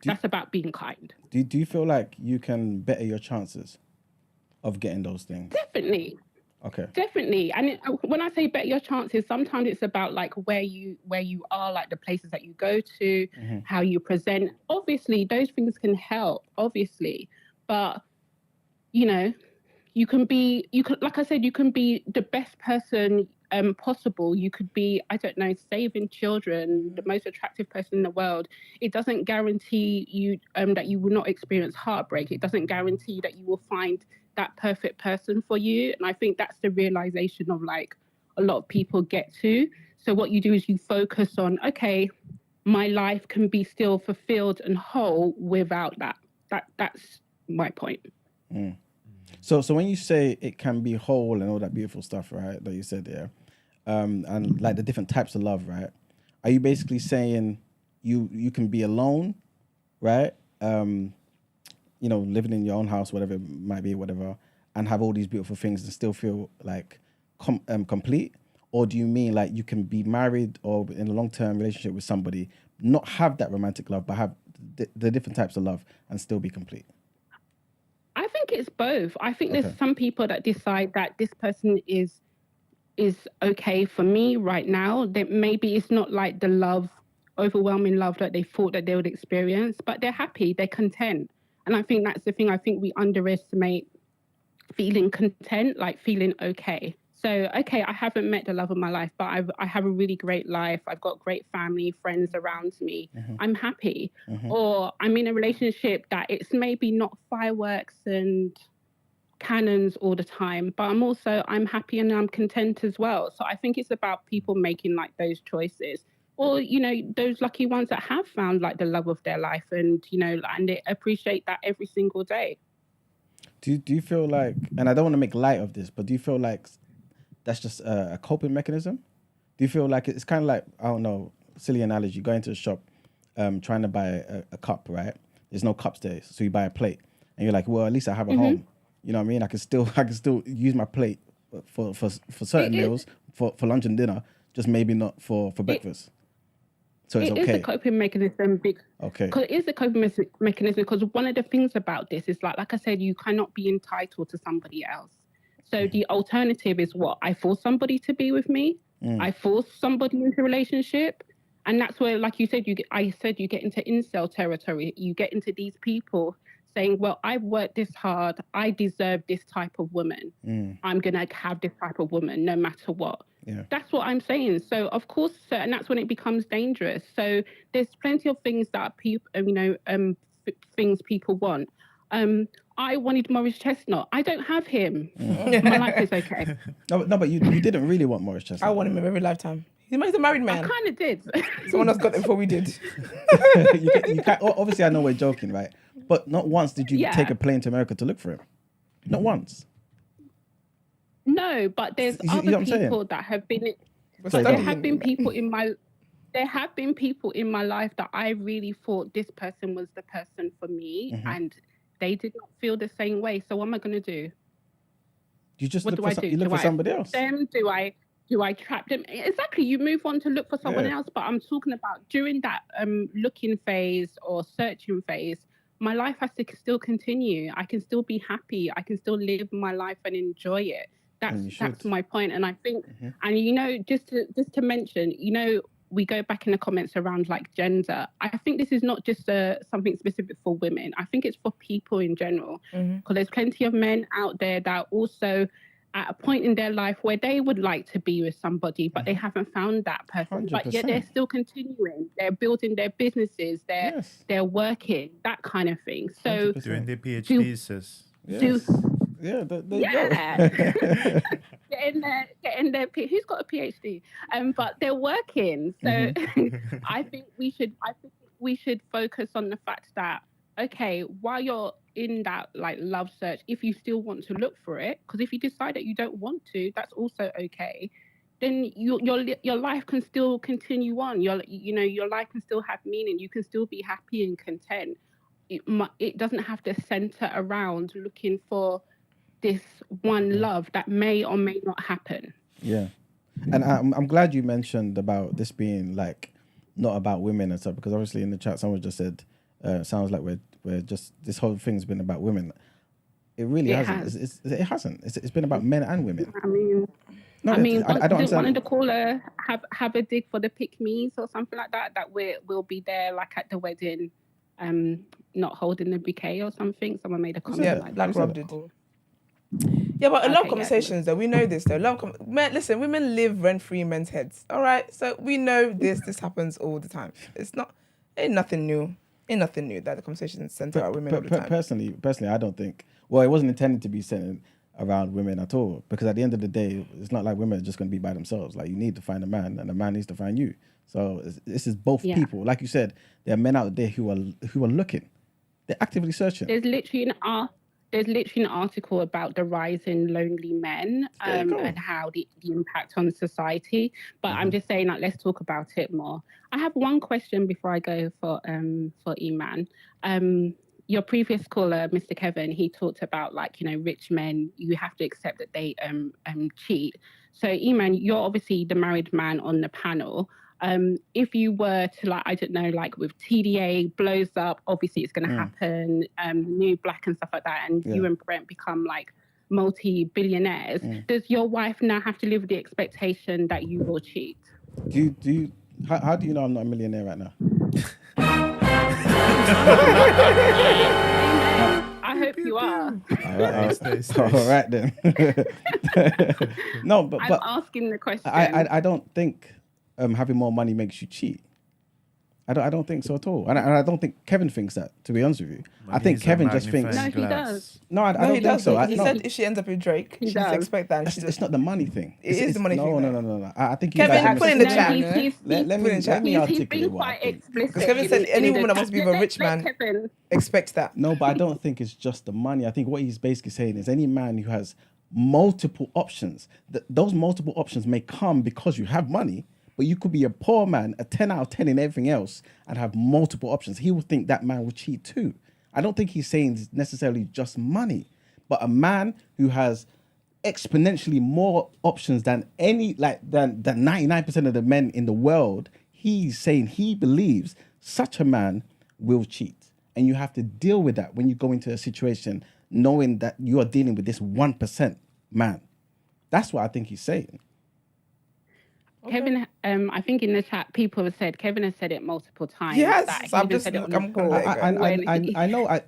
That's about being kind. Do you feel like you can better your chances of getting those things? Definitely. Okay. Definitely. And when I say better your chances, sometimes it's about where you are, the places that you go to, how you present. Obviously, those things can help, obviously. But, you can like I said, you can be the best person possible. You could be, I don't know, saving children, the most attractive person in the world. It doesn't guarantee you that you will not experience heartbreak. It doesn't guarantee that you will find that perfect person for you. And I think that's the realization of a lot of people get to. So what you do is you focus on, okay, my life can be still fulfilled and whole without that. That's my point. So when you say it can be whole and all that beautiful stuff, right, that you said there, and the different types of love, right? Are you basically saying you can be alone, right? Living in your own house, whatever it might be, whatever, and have all these beautiful things and still feel complete? Or do you mean you can be married or in a long-term relationship with somebody, not have that romantic love, but have the different types of love and still be complete? I think it's both. I think there's some people that decide that this person is okay for me right now. That maybe it's not the overwhelming love that they thought that they would experience, but they're happy, they're content. And I think that's the thing. I think we underestimate feeling content, feeling okay. So, okay, I haven't met the love of my life, but I have a really great life. I've got great family, friends around me. I'm happy. Or I'm in a relationship that it's maybe not fireworks and cannons all the time, but I'm happy and I'm content as well. So I think it's about people making those choices. Or, those lucky ones that have found the love of their life and, and they appreciate that every single day. Do you feel and I don't want to make light of this, but do you feel that's just a coping mechanism? Do you feel it's kind of I don't know, silly analogy, go into a shop trying to buy a cup, right? There's no cups there, so you buy a plate. And you're well, at least I have a home. You know what I mean? I can still use my plate for certain meals, for lunch and dinner, just maybe not for breakfast. So it's okay. It is a coping mechanism. Okay. Because it is a coping mechanism. Because one of the things about this is like I said, you cannot be entitled to somebody else. So the alternative is what? I force somebody to be with me. I force somebody into a relationship. And that's where, like you said, you get into incel territory. You get into these people saying, well, I've worked this hard. I deserve this type of woman. I'm going to have this type of woman no matter what. Yeah. That's what I'm saying. So of course, and that's when it becomes dangerous. So there's plenty of things that people, things people want. I wanted Morris Chestnut. I don't have him. My life is okay. No, but you didn't really want Morris Chestnut. I want him in every lifetime. He's a married man. I kind of did. Someone else got him before we did. you can't, obviously, I know we're joking, right? But not once did you take a plane to America to look for him. Not once. No, but there's other people that have been. There have been people in my. There have been people in my life that I really thought this person was the person for me, and they did not feel the same way. So what am I going to do? You just what look do for I do? You look for somebody else. Them? Do I trap them? Exactly. You move on to look for someone else. But I'm talking about during that looking phase or searching phase, my life has to still continue. I can still be happy. I can still live my life and enjoy it. That's my point. And I think, and you know, just to mention, you know, we go back in the comments around like gender. I think this is not just something specific for women. I think it's for people in general. Because there's plenty of men out there that are also at a point in their life where they would like to be with somebody, but they haven't found that person. 100%. But yet they're still continuing. They're building their businesses. They're working, that kind of thing. So 100%. Doing their PhDs, sis. There you go. getting their who's got a PhD? But they're working. So I think we should focus on the fact that, okay, while you're in that like love search, if you still want to look for it, because if you decide that you don't want to, that's also okay. Then your life can still continue on. Your life can still have meaning. You can still be happy and content. It doesn't have to center around looking for this one love that may or may not happen. Yeah, and I'm glad you mentioned about this being like not about women and stuff, because obviously in the chat someone just said sounds like we're just, this whole thing's been about women. It really hasn't. It hasn't. It's been about men and women. I mean, I don't understand. One of the caller have a dig for the pick-me's or something like that. That we'll be there like at the wedding, not holding the bouquet or something. Someone made a comment like Black that. Rob did. Yeah, but a lot of conversations though. We know this though. Listen, women live rent-free in men's heads. All right, so we know this. This happens all the time. Ain't nothing new. Ain't nothing new that the conversation center around women all the time. Personally, I don't think. Well, it wasn't intended to be centered around women at all, because at the end of the day, it's not like women are just going to be by themselves. Like, you need to find a man, and a man needs to find you. So this is both people. Like you said, there are men out there who are looking. They're actively searching. There's literally an article about the rise in lonely men and how the impact on society. But I'm just saying, like, let's talk about it more. I have one question before I go for Iman. Your previous caller, Mr. Kevin, he talked about, like, you know, rich men, you have to accept that they cheat. So Iman, you're obviously the married man on the panel. If you were to, like, I don't know, like with TDA blows up, obviously it's going to happen, New Black and stuff like that, and you and Brent become like multi-billionaires. Does your wife now have to live with the expectation that you will cheat? Do you? How do you know I'm not a millionaire right now? I hope you are. All right then. No, but I'm asking the question. I don't think having more money makes you cheat. I don't think so at all, and I don't think Kevin thinks that. To be honest with you, I think Kevin just thinks. No, he does. No, I don't think so. He said if she ends up with Drake, she does expect that. It's not the money thing. It's the money thing. No. I think Kevin, put in the chat. Let me articulate what I think. Because Kevin said any woman that wants to be with a rich man expects that. No, but I don't think it's just the money. I think what he's basically saying is any man who has multiple options, those multiple options may come because you have money. But you could be a poor man, a 10 out of 10 in everything else, and have multiple options. He would think that man would cheat too. I don't think he's saying necessarily just money, but a man who has exponentially more options than than 99% of the men in the world, he's saying he believes such a man will cheat. And you have to deal with that when you go into a situation knowing that you are dealing with this 1% man. That's what I think he's saying. Kevin, I think in the chat, people have said Kevin has said it multiple times. Yes, that he so I'm even just. said it on I'm the call. I know.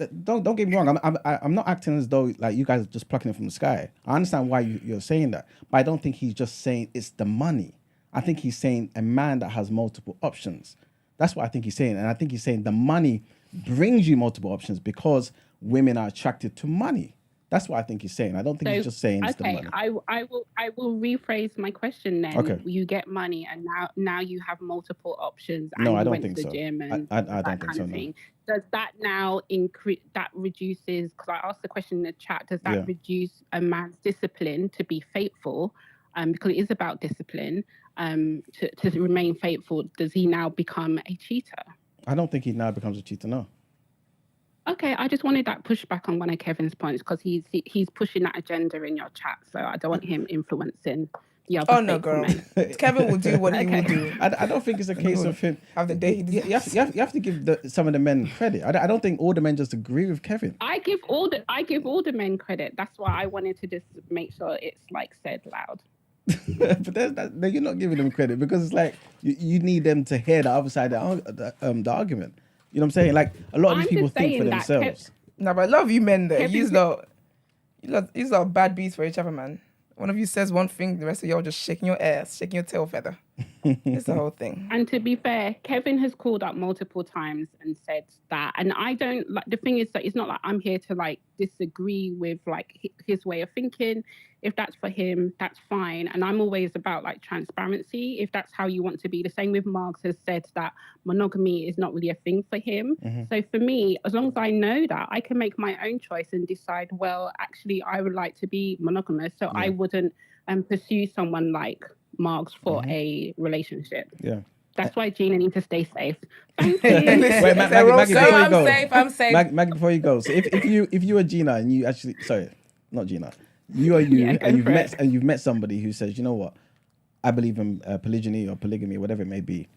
Don't get me wrong. I'm not acting as though like you guys are just plucking it from the sky. I understand why you're saying that, but I don't think he's just saying it's the money. I think he's saying a man that has multiple options. That's what I think he's saying, and I think he's saying the money brings you multiple options because women are attracted to money. That's what I think he's saying. I don't think he's just saying it's the money. I will rephrase my question then. Okay. You get money and now you have multiple options and No, you I don't went think to the so. gym and I that don't think kind so, of no. thing. Does that now reduces, because I asked the question in the chat, does that reduce a man's discipline to be faithful? Because it is about discipline, to remain faithful. Does he now become a cheater? I don't think he now becomes a cheater, no. Okay, I just wanted that pushback on one of Kevin's points because he's pushing that agenda in your chat, so I don't want him influencing the other. Oh no, girl. Kevin will do what he will do. I don't think it's a case of him. Have the day. You have to give some of the men credit. I don't think all the men just agree with Kevin. I give all the men credit. That's why I wanted to just make sure it's like said loud. But you're not giving them credit because it's like you need them to hear the other side of the argument. You know what I'm saying? Like a lot of these people think for themselves. No, but I love you men there. You lot bad beats for each other, man. One of you says one thing, the rest of y'all just shaking your ass, shaking your tail feather. It's the whole thing. And to be fair, Kevin has called up multiple times and said that. And I don't like, the thing is that it's not like I'm here to like disagree with like his way of thinking. If that's for him, that's fine. And I'm always about like transparency. If that's how you want to be. The same with Marx has said that monogamy is not really a thing for him. Mm-hmm. So for me, as long as I know that, I can make my own choice and decide, well, actually, I would like to be monogamous. So I wouldn't pursue someone like Marx for a relationship. Yeah. That's why Gina needs to stay safe. Thank you. Wait, Maggie, before you go. I'm safe. Maggie, before you go. So if you are Gina and you actually, sorry, not Gina, you are you, and you've met somebody who says, you know what, I believe in polygyny or polygamy, whatever it may be,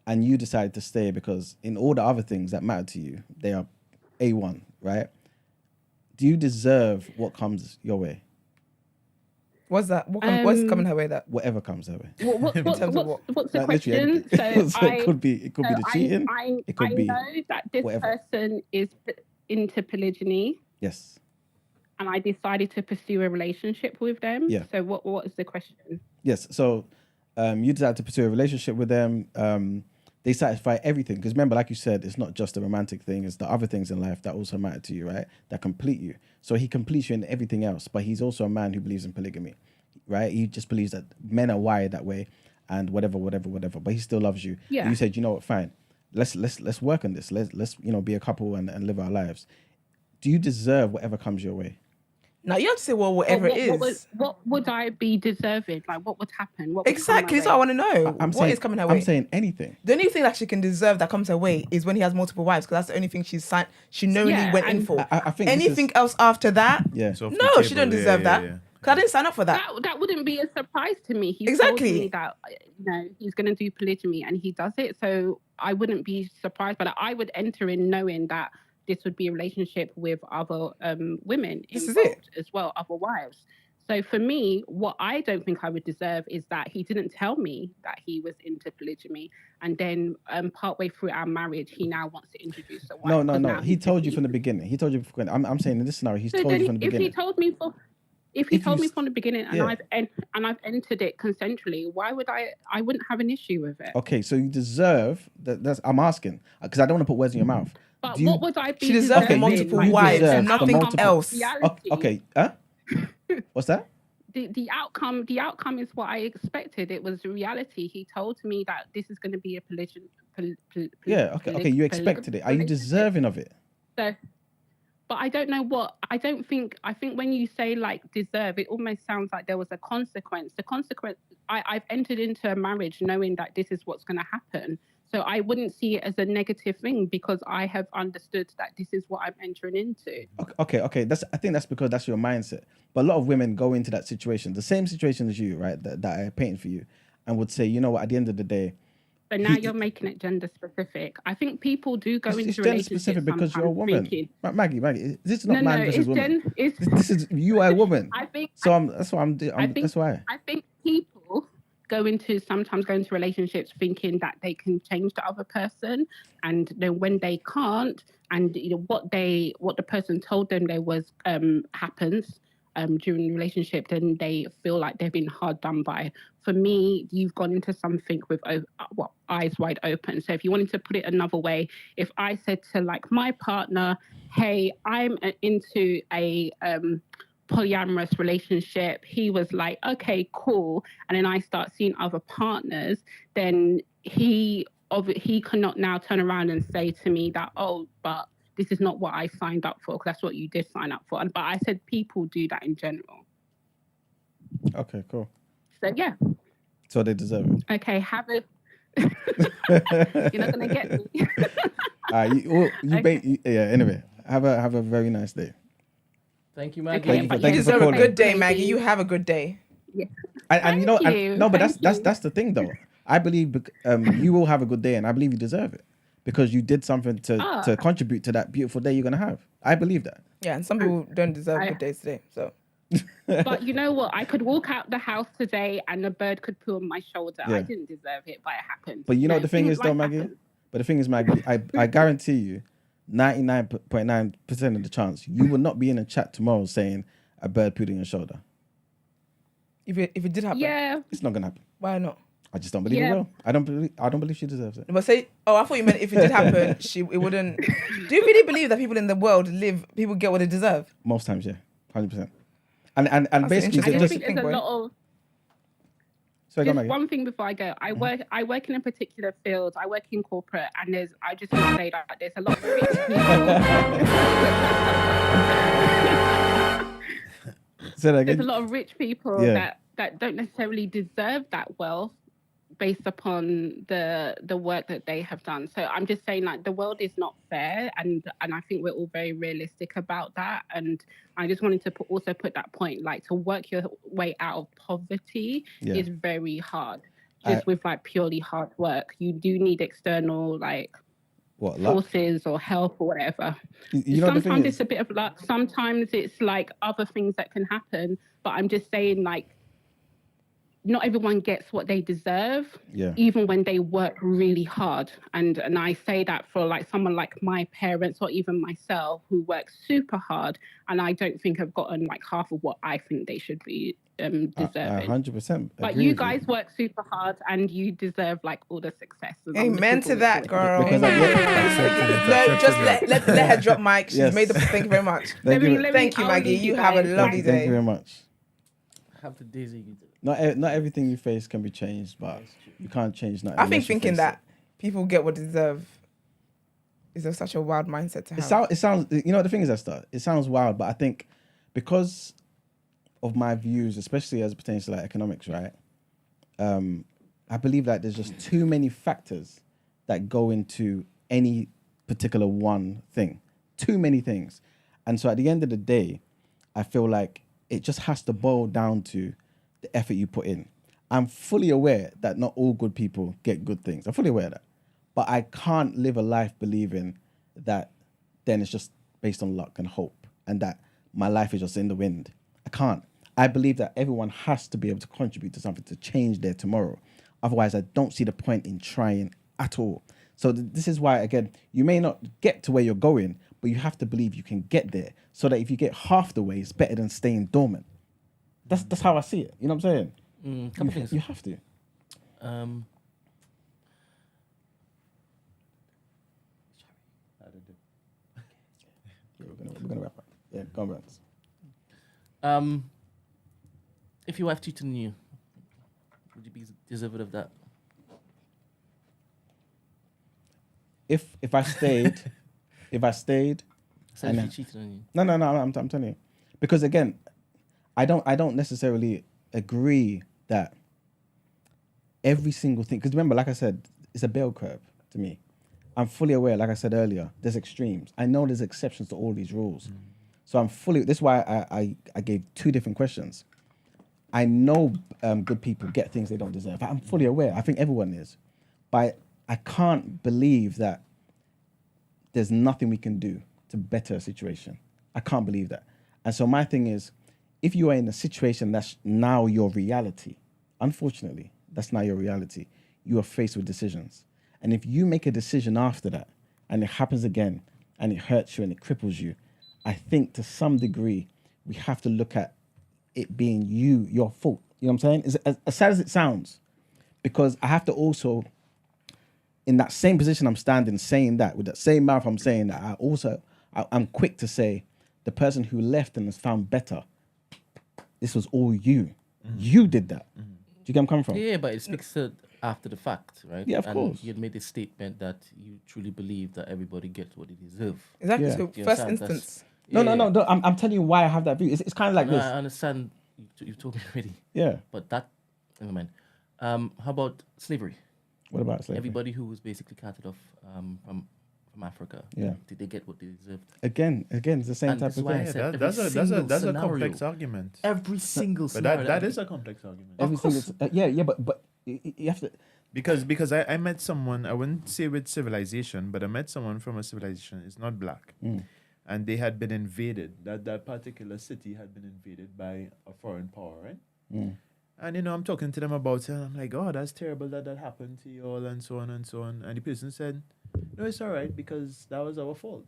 and you decide to stay because in all the other things that matter to you, they are A1, right? Do you deserve what comes your way? What's that? What's coming her way? That whatever comes her way. What's the question? So it could be the cheating. It could be. I know that this person is into polygyny. Yes. And I decided to pursue a relationship with them. Yeah. So what is the question? Yes. So you decided to pursue a relationship with them. They satisfy everything. Because remember, like you said, it's not just a romantic thing. It's the other things in life that also matter to you, right? That complete you. So he completes you in everything else. But he's also a man who believes in polygamy, right? He just believes that men are wired that way and whatever. But he still loves you. Yeah. And you said, you know what, fine. Let's work on this. Let's be a couple and live our lives. Do you deserve whatever comes your way? Now you have to say, well, whatever it is. What would I be deserving? Like, what would happen? Exactly. So I want to know. What is coming her way? I'm saying anything. The only thing that she can deserve that comes her way is when he has multiple wives, because that's the only thing she knowingly went in for. I think anything else after that, no, she don't deserve that. Because I didn't sign up for that. That wouldn't be a surprise to me. He told me that he's going to do polygamy and he does it. So I wouldn't be surprised, but I would enter in knowing that this would be a relationship with other women involved as well, other wives. So for me, what I don't think I would deserve is that he didn't tell me that he was into polygamy, and then partway through our marriage, he now wants to introduce a wife. No. He told you from the beginning. I'm saying in this scenario, he's told you from the beginning. If he told me from the beginning and I've entered it consensually, why would I wouldn't have an issue with it. Okay, so you deserve that. I'm asking because I don't want to put words in your mouth. But what would I be? She deserves multiple wives and nothing else. Okay. What's that? The outcome is what I expected. It was reality. He told me that this is going to be a polygamy. Okay. You expected it. Are you deserving of it? So, but I don't know what. I think when you say like deserve, it almost sounds like there was a consequence. The consequence. I've entered into a marriage knowing that this is what's going to happen. So I wouldn't see it as a negative thing because I have understood that this is what I'm entering into. Okay. I think that's because that's your mindset. But a lot of women go into that situation, the same situation as you, right? That I painted for you, and would say, you know what? At the end of the day. But now you're making it gender specific. I think people do go into relationships. It's gender specific because you're a woman. Maggie, this is not man versus woman. This is you are a woman. I think. So that's why I'm. That's why. I think people. sometimes go into relationships thinking that they can change the other person, and then when they can't, and what the person told them there was happens during the relationship, then they feel like they've been hard done by. For me, you've gone into something with eyes wide open. So if you wanted to put it another way, if I said to like my partner, hey, I'm into a polyamorous relationship, he was like, okay, cool, and then I start seeing other partners, then he cannot now turn around and say to me that, oh, but this is not what I signed up for, because that's what you did sign up for. But I said people do that in general. Okay, cool. So yeah. So they deserve it. Okay, have it. You're not gonna get me. Anyway, have a very nice day. Thank you, Maggie. Okay, you deserve a good day, Maggie. You have a good day. Yeah. And that's the thing though. I believe you will have a good day, and I believe you deserve it because you did something to contribute to that beautiful day you're gonna have. I believe that. Yeah, and some people don't deserve good days today. So. But you know what? I could walk out the house today and a bird could poo on my shoulder. Yeah. I didn't deserve it, but it happened. But you know what the thing is though, Maggie? But the thing is, Maggie, I guarantee you 99.9% of the chance you will not be in a chat tomorrow saying a bird pooed on your shoulder. If it did happen. Yeah. It's not gonna happen. Why not? I just don't believe it will. I don't believe she deserves it. But I thought you meant if it did happen, it wouldn't. Do you really believe that people in the world people get what they deserve? Most times, yeah. 100%. And basically I think there's a lot of. Sorry, just one thing before I go. I work in a particular field. I work in corporate, and I just want to say that there's a lot of rich people. There's a lot of rich people that don't necessarily deserve that wealth based upon the work that they have done. So I'm just saying, like, the world is not fair, and I think we're all very realistic about that. And I just wanted to also put that point, like, to work your way out of poverty is very hard. Just with like purely hard work, you do need external forces or help or whatever. Sometimes it's a bit of luck. Sometimes it's like other things that can happen. But I'm just saying, like, not everyone gets what they deserve, even when they work really hard. And I say that for like someone like my parents or even myself who work super hard, and I don't think I've gotten like half of what I think they should be deserving. 100%. But you guys work super hard and you deserve like all the success. Amen to that, girl. Just let her drop mic. She's made the. Thank you very much. Thank you, Maggie. You have a lovely day. Thank you very much. Have the days you do. Not everything you face can be changed, but you can't change nothing. I think thinking that people get what they deserve is such a wild mindset to have. It sounds. You know, the thing is, it sounds wild, but I think because of my views, especially as it pertains to like economics, right? I believe that there's just too many factors that go into any particular one thing. Too many things, and so at the end of the day, I feel like it just has to boil down to the effort you put in. I'm fully aware that not all good people get good things. I'm fully aware of that. But I can't live a life believing that then it's just based on luck and hope and that my life is just in the wind. I can't. I believe that everyone has to be able to contribute to something to change their tomorrow. Otherwise, I don't see the point in trying at all. So this is why, again, you may not get to where you're going, but you have to believe you can get there so that if you get half the way, it's better than staying dormant. That's how I see it. You know what I'm saying? Couple things. You have to. We're gonna wrap up. Yeah, go on, Brent. If your wife cheated on you, would you be deserving of that? If I stayed, So if she cheated on you. No, I'm telling you, because again, I don't necessarily agree that every single thing. Because remember, like I said, it's a bell curve to me. I'm fully aware, like I said earlier, there's extremes. I know there's exceptions to all these rules. So this is why I gave two different questions. I know good people get things they don't deserve. I'm fully aware. I think everyone is. But I can't believe that there's nothing we can do to better a situation. I can't believe that. And so my thing is, if you are in a situation that's now your reality, unfortunately, That's now your reality. You are faced with decisions. And if you make a decision after that, and it happens again, and it hurts you and it cripples you, I think to some degree, we have to look at it being your fault. You know what I'm saying? As sad as it sounds, because I have to also, in that same position I'm standing saying that, with that same mouth I'm saying that, I'm quick to say, the person who left and has found better, this was all you. You did that. Do you get where I'm coming from? Yeah, but it speaks to after the fact, right? Yeah, of course. You had made a statement that you truly believe that everybody gets what they deserve. Exactly. Yeah. So first instance. No. I'm telling you why I have that view. It's kind of like this. I understand. You've told me already. Yeah. But that, never mind. How about slavery? What about slavery? Everybody who was basically carted off from Africa. Yeah. Did they get what they deserved? Again, it's the same And type this of is why I thing. said That's a scenario, complex argument. Every single But scenario. that is a complex argument. But you have to. Because I met someone, I wouldn't say with civilization, but I met someone from a civilization, it's not black. And they had been invaded. That particular city had been invaded by a foreign power, right? And I'm talking to them about it, and I'm like, oh, that's terrible that happened to you all, and so on and so on. And the person said, no, it's all right, because that was our fault.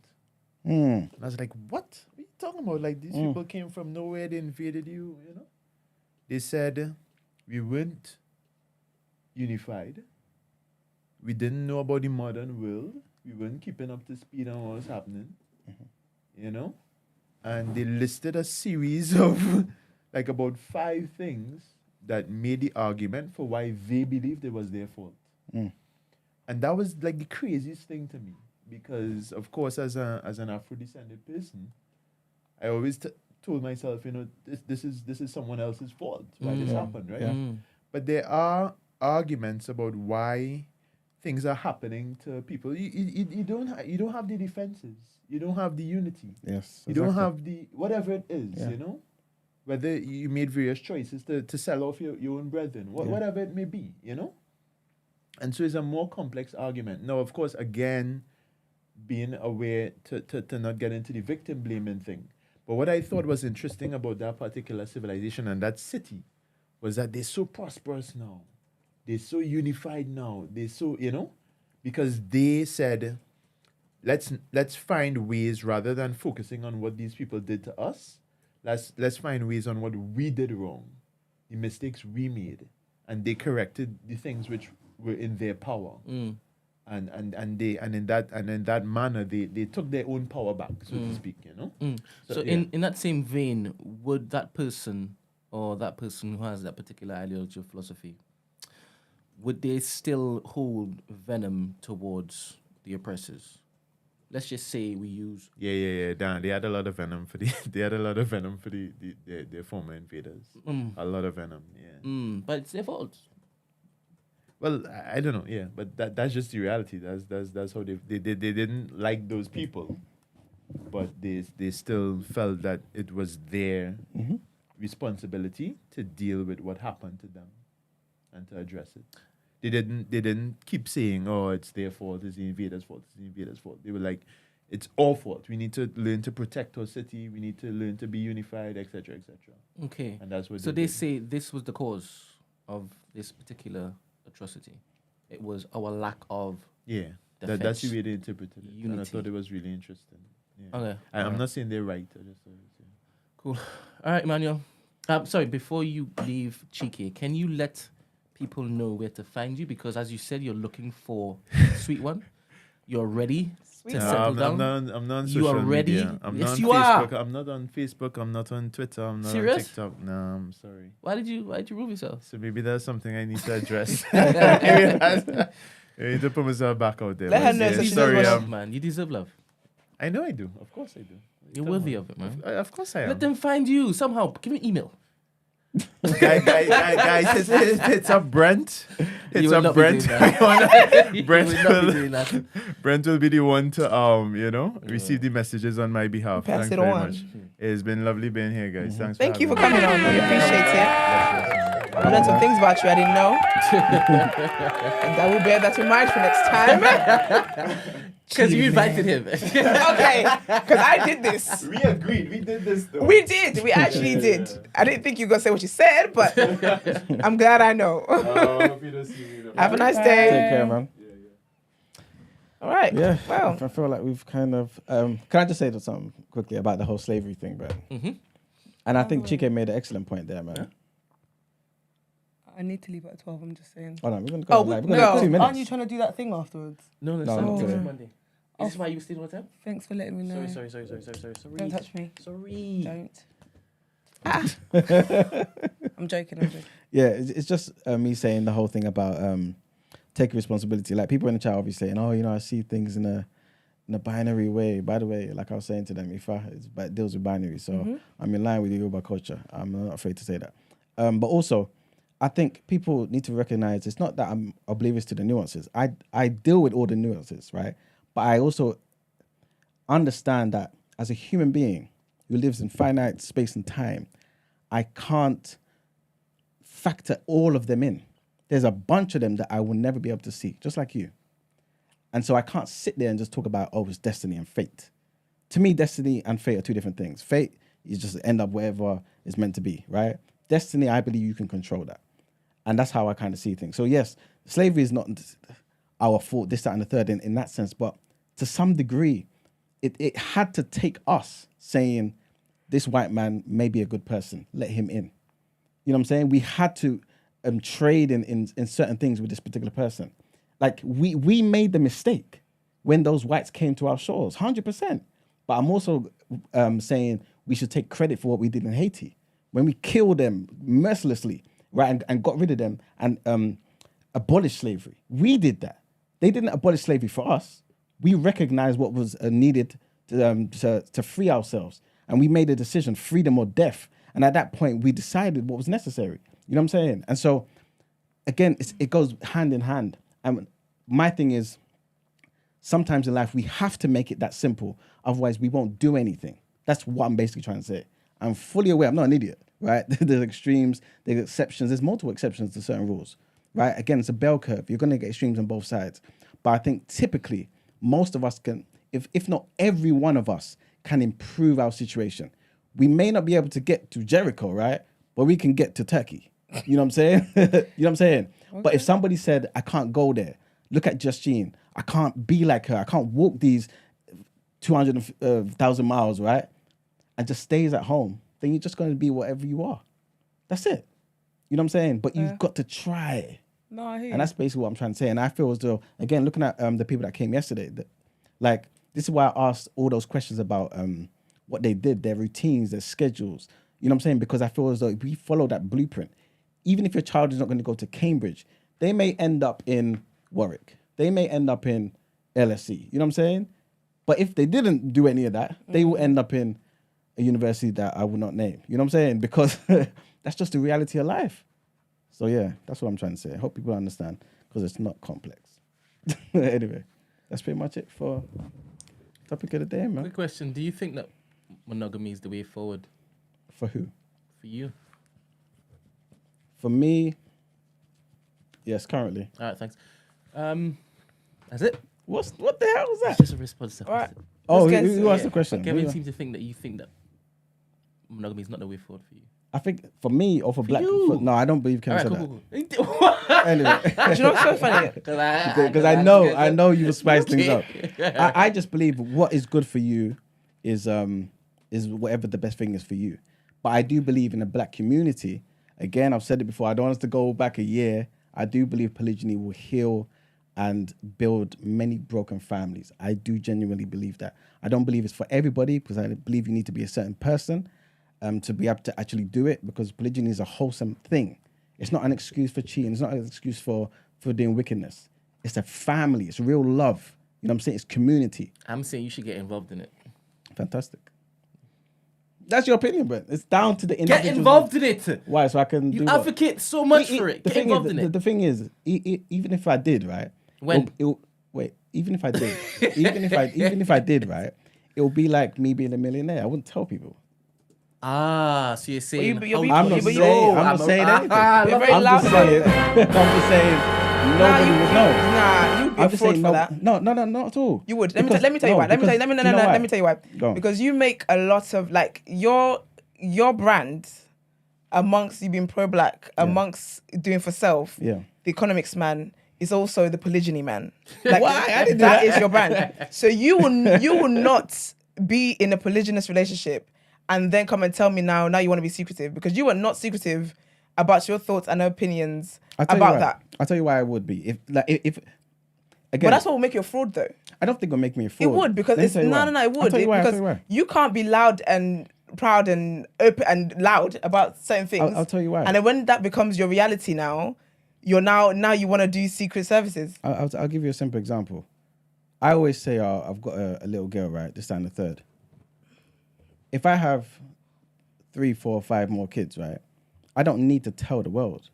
And I was like, what? What are you talking about? Like, these people came from nowhere, they invaded you, They said, we weren't unified. We didn't know about the modern world. We weren't keeping up to speed on what was happening, And they listed a series of, like, about 5 things that made the argument for why they believed it was their fault. And that was, like, the craziest thing to me. Because, of course, as an Afro-descended person, I always told myself, this is someone else's fault why this happened, right? Yeah. But there are arguments about why things are happening to people. You don't have the defenses. You don't have the unity. Yes. You don't have the whatever it is. Yeah. Whether you made various choices to sell off your own brethren, whatever it may be. And so it's a more complex argument. Now, of course, again, being aware to not get into the victim blaming thing. But what I thought was interesting about that particular civilization and that city was that they're so prosperous now. They're so unified now. They're so, because they said, let's find ways rather than focusing on what these people did to us. Let's find ways on what we did wrong, the mistakes we made, and they corrected the things which were in their power. And in that manner they took their own power back, so to speak. So in that same vein, would that person or that person who has that particular ideology or philosophy, would they still hold venom towards the oppressors? Let's just say we use... Yeah. Dan, they had a lot of venom for the former invaders. A lot of venom, yeah. But it's their fault. Well, I don't know, yeah, but that's just the reality. That's how they didn't like those people, but they still felt that it was their responsibility to deal with what happened to them and to address it. They didn't keep saying, oh, it's their fault, it's the invaders' fault, it's the invaders' fault. They were like, it's our fault. We need to learn to protect our city. We need to learn to be unified, etc., etc. Okay. And that's what. So they say this was the cause of this particular atrocity. It was our lack of that's the way they interpreted it. Unity. And I thought it was really interesting. Yeah. Okay. I'm not saying they're right. I just thought cool. All right, Emmanuel. Sorry, before you leave, Chike, can you let people know where to find you? Because as you said, you're looking for Sweet One. You're ready to settle down. I'm not on you social are ready. media. I'm Yes, not on you Facebook. are. I'm not on Facebook. I'm not on Twitter. I'm not Serious? on TikTok. No, I'm sorry. Why did you remove yourself? So maybe that's something I need to address. I need to put myself back out there. Let her know. You deserve love, man. You deserve love. I know I do. Of course I do. You're worthy of it, man. Of course I am. Let them find you somehow. Give me an email. Guys, it's up Brent. It's up Brent. Brent will be the one to receive the messages on my behalf. Pass Thanks it very on. much. It's been lovely being here, guys. Thanks. Thank you for having me. coming on. We appreciate it. I learned some things about you I didn't know. And I will bear that in mind for next time. Because you invited him. Okay, because I did this. We agreed. We did this though. We did. We actually did. I didn't think you were going to say what you said, but I'm glad I know. Hope you don't see me. Have a nice day. Take care, man. All right. Yeah. Well. I feel like we've kind of. Can I just say something quickly about the whole slavery thing, bro? Mm-hmm. And I think Chike made an excellent point there, man. I need to leave at 12. I'm just saying. Oh no, we're gonna go. We're gonna have 2 minutes. Aren't you trying to do that thing afterwards? No, No, it's not. not today. Monday. Is this why you were staying all the time? Thanks for letting me know. Sorry. Don't touch me. Sorry. Don't. I'm joking. Yeah, it's just me saying the whole thing about taking responsibility. Like people in the chat obviously saying, oh, I see things in a binary way. By the way, like I was saying to them, it deals with binary. So I'm in line with the Yoruba culture. I'm not afraid to say that. But also, I think people need to recognize it's not that I'm oblivious to the nuances. I deal with all the nuances, right? But I also understand that as a human being who lives in finite space and time, I can't factor all of them in. There's a bunch of them that I will never be able to see, just like you. And so I can't sit there and just talk about, it's destiny and fate. To me, destiny and fate are two different things. Fate, you just end up wherever it's meant to be, right? Destiny, I believe you can control that. And that's how I kind of see things. So yes, slavery is not our fault, this, that, and the third in that sense. But to some degree, it had to take us saying, this white man may be a good person, let him in. You know what I'm saying? We had to trade in certain things with this particular person. Like we made the mistake when those whites came to our shores, 100%. But I'm also saying we should take credit for what we did in Haiti. When we killed them mercilessly, right, and got rid of them and abolished slavery. We did that. They didn't abolish slavery for us. We recognized what was needed to free ourselves. And we made a decision, freedom or death. And at that point, we decided what was necessary. You know what I'm saying? And so, again, it goes hand in hand. And my thing is, sometimes in life, we have to make it that simple. Otherwise, we won't do anything. That's what I'm basically trying to say. I'm fully aware. I'm not an idiot, right? There's extremes, there's exceptions. There's multiple exceptions to certain rules, right? Again, it's a bell curve. You're going to get extremes on both sides. But I think typically, most of us can, if not every one of us, can improve our situation. We may not be able to get to Jericho, right? But we can get to Turkey. You know what I'm saying? You know what I'm saying? Okay. But if somebody said, I can't go there, look at Justine. I can't be like her. I can't walk these 200,000 miles, right? And just stays at home, then you're just going to be whatever you are. That's it. You know what I'm saying? But you've got to try. No, I hear you. And that's basically what I'm trying to say. And I feel as though, again, looking at the people that came yesterday, this is why I asked all those questions about what they did, their routines, their schedules. You know what I'm saying? Because I feel as though if we follow that blueprint, even if your child is not going to go to Cambridge, they may end up in Warwick. They may end up in LSE. You know what I'm saying? But if they didn't do any of that, they will end up in a university that I will not name. You know what I'm saying? Because that's just the reality of life. So yeah, that's what I'm trying to say. I hope people understand because it's not complex. Anyway, that's pretty much it for topic of the day, man. Quick question. Do you think that monogamy is the way forward? For who? For you. For me, yes, currently. All right, thanks. That's it. What the hell was that? It's just a response to the question. Oh, who asked the question? Kevin seems to think that you think that monogamy is not the way forward for you. I think for me or for black you. no, I don't believe Kevin said cool. that. Anyway, do you know what's so funny? Because I know you will spice things up. I just believe what is good for you is whatever the best thing is for you. But I do believe in the black community. Again, I've said it before. I don't want us to go back a year. I do believe polygyny will heal and build many broken families. I do genuinely believe that. I don't believe it's for everybody because I believe you need to be a certain person to be able to actually do it, because polygyny is a wholesome thing. It's not an excuse for cheating. It's not an excuse for doing wickedness. It's a family. It's real love. You know what I'm saying? It's community. I'm saying you should get involved in it. Fantastic. That's your opinion, but it's down to the individual. Get involved in it. Why? So I can You advocate so much for it. Get involved in it. The thing is, even if I did, right? When? Even if I did, even if I did, right? It would be like me being a millionaire. I wouldn't tell people. So you're saying I'm not saying anything. You're very I'm loud. just saying nobody would know. Nah, you'd be a fraud for that. No, not at all. You would. Let me tell you why. Let me tell you why. Go on. Because you make a lot of like your brand amongst you being pro-black, amongst doing for self. Yeah. The economics man is also the polygyny man. Like, Why? I didn't do that that. is your brand. So you will not be in a polygynous relationship and then come and tell me now you want to be secretive, because you are not secretive about your thoughts and opinions about that. I'll tell you why I would be. If again, But that's what will make you a fraud, though. I don't think it'll make me a fraud. It would, because it's no, it would. I'll tell you why. Because you can't be loud and proud and open and loud about certain things. I'll tell you why. And then when that becomes your reality now you want to do secret services. I'll give you a simple example. I always say, I've got a little girl, right? This time the third. If I have 3, 4, 5 more kids, right? I don't need to tell the world,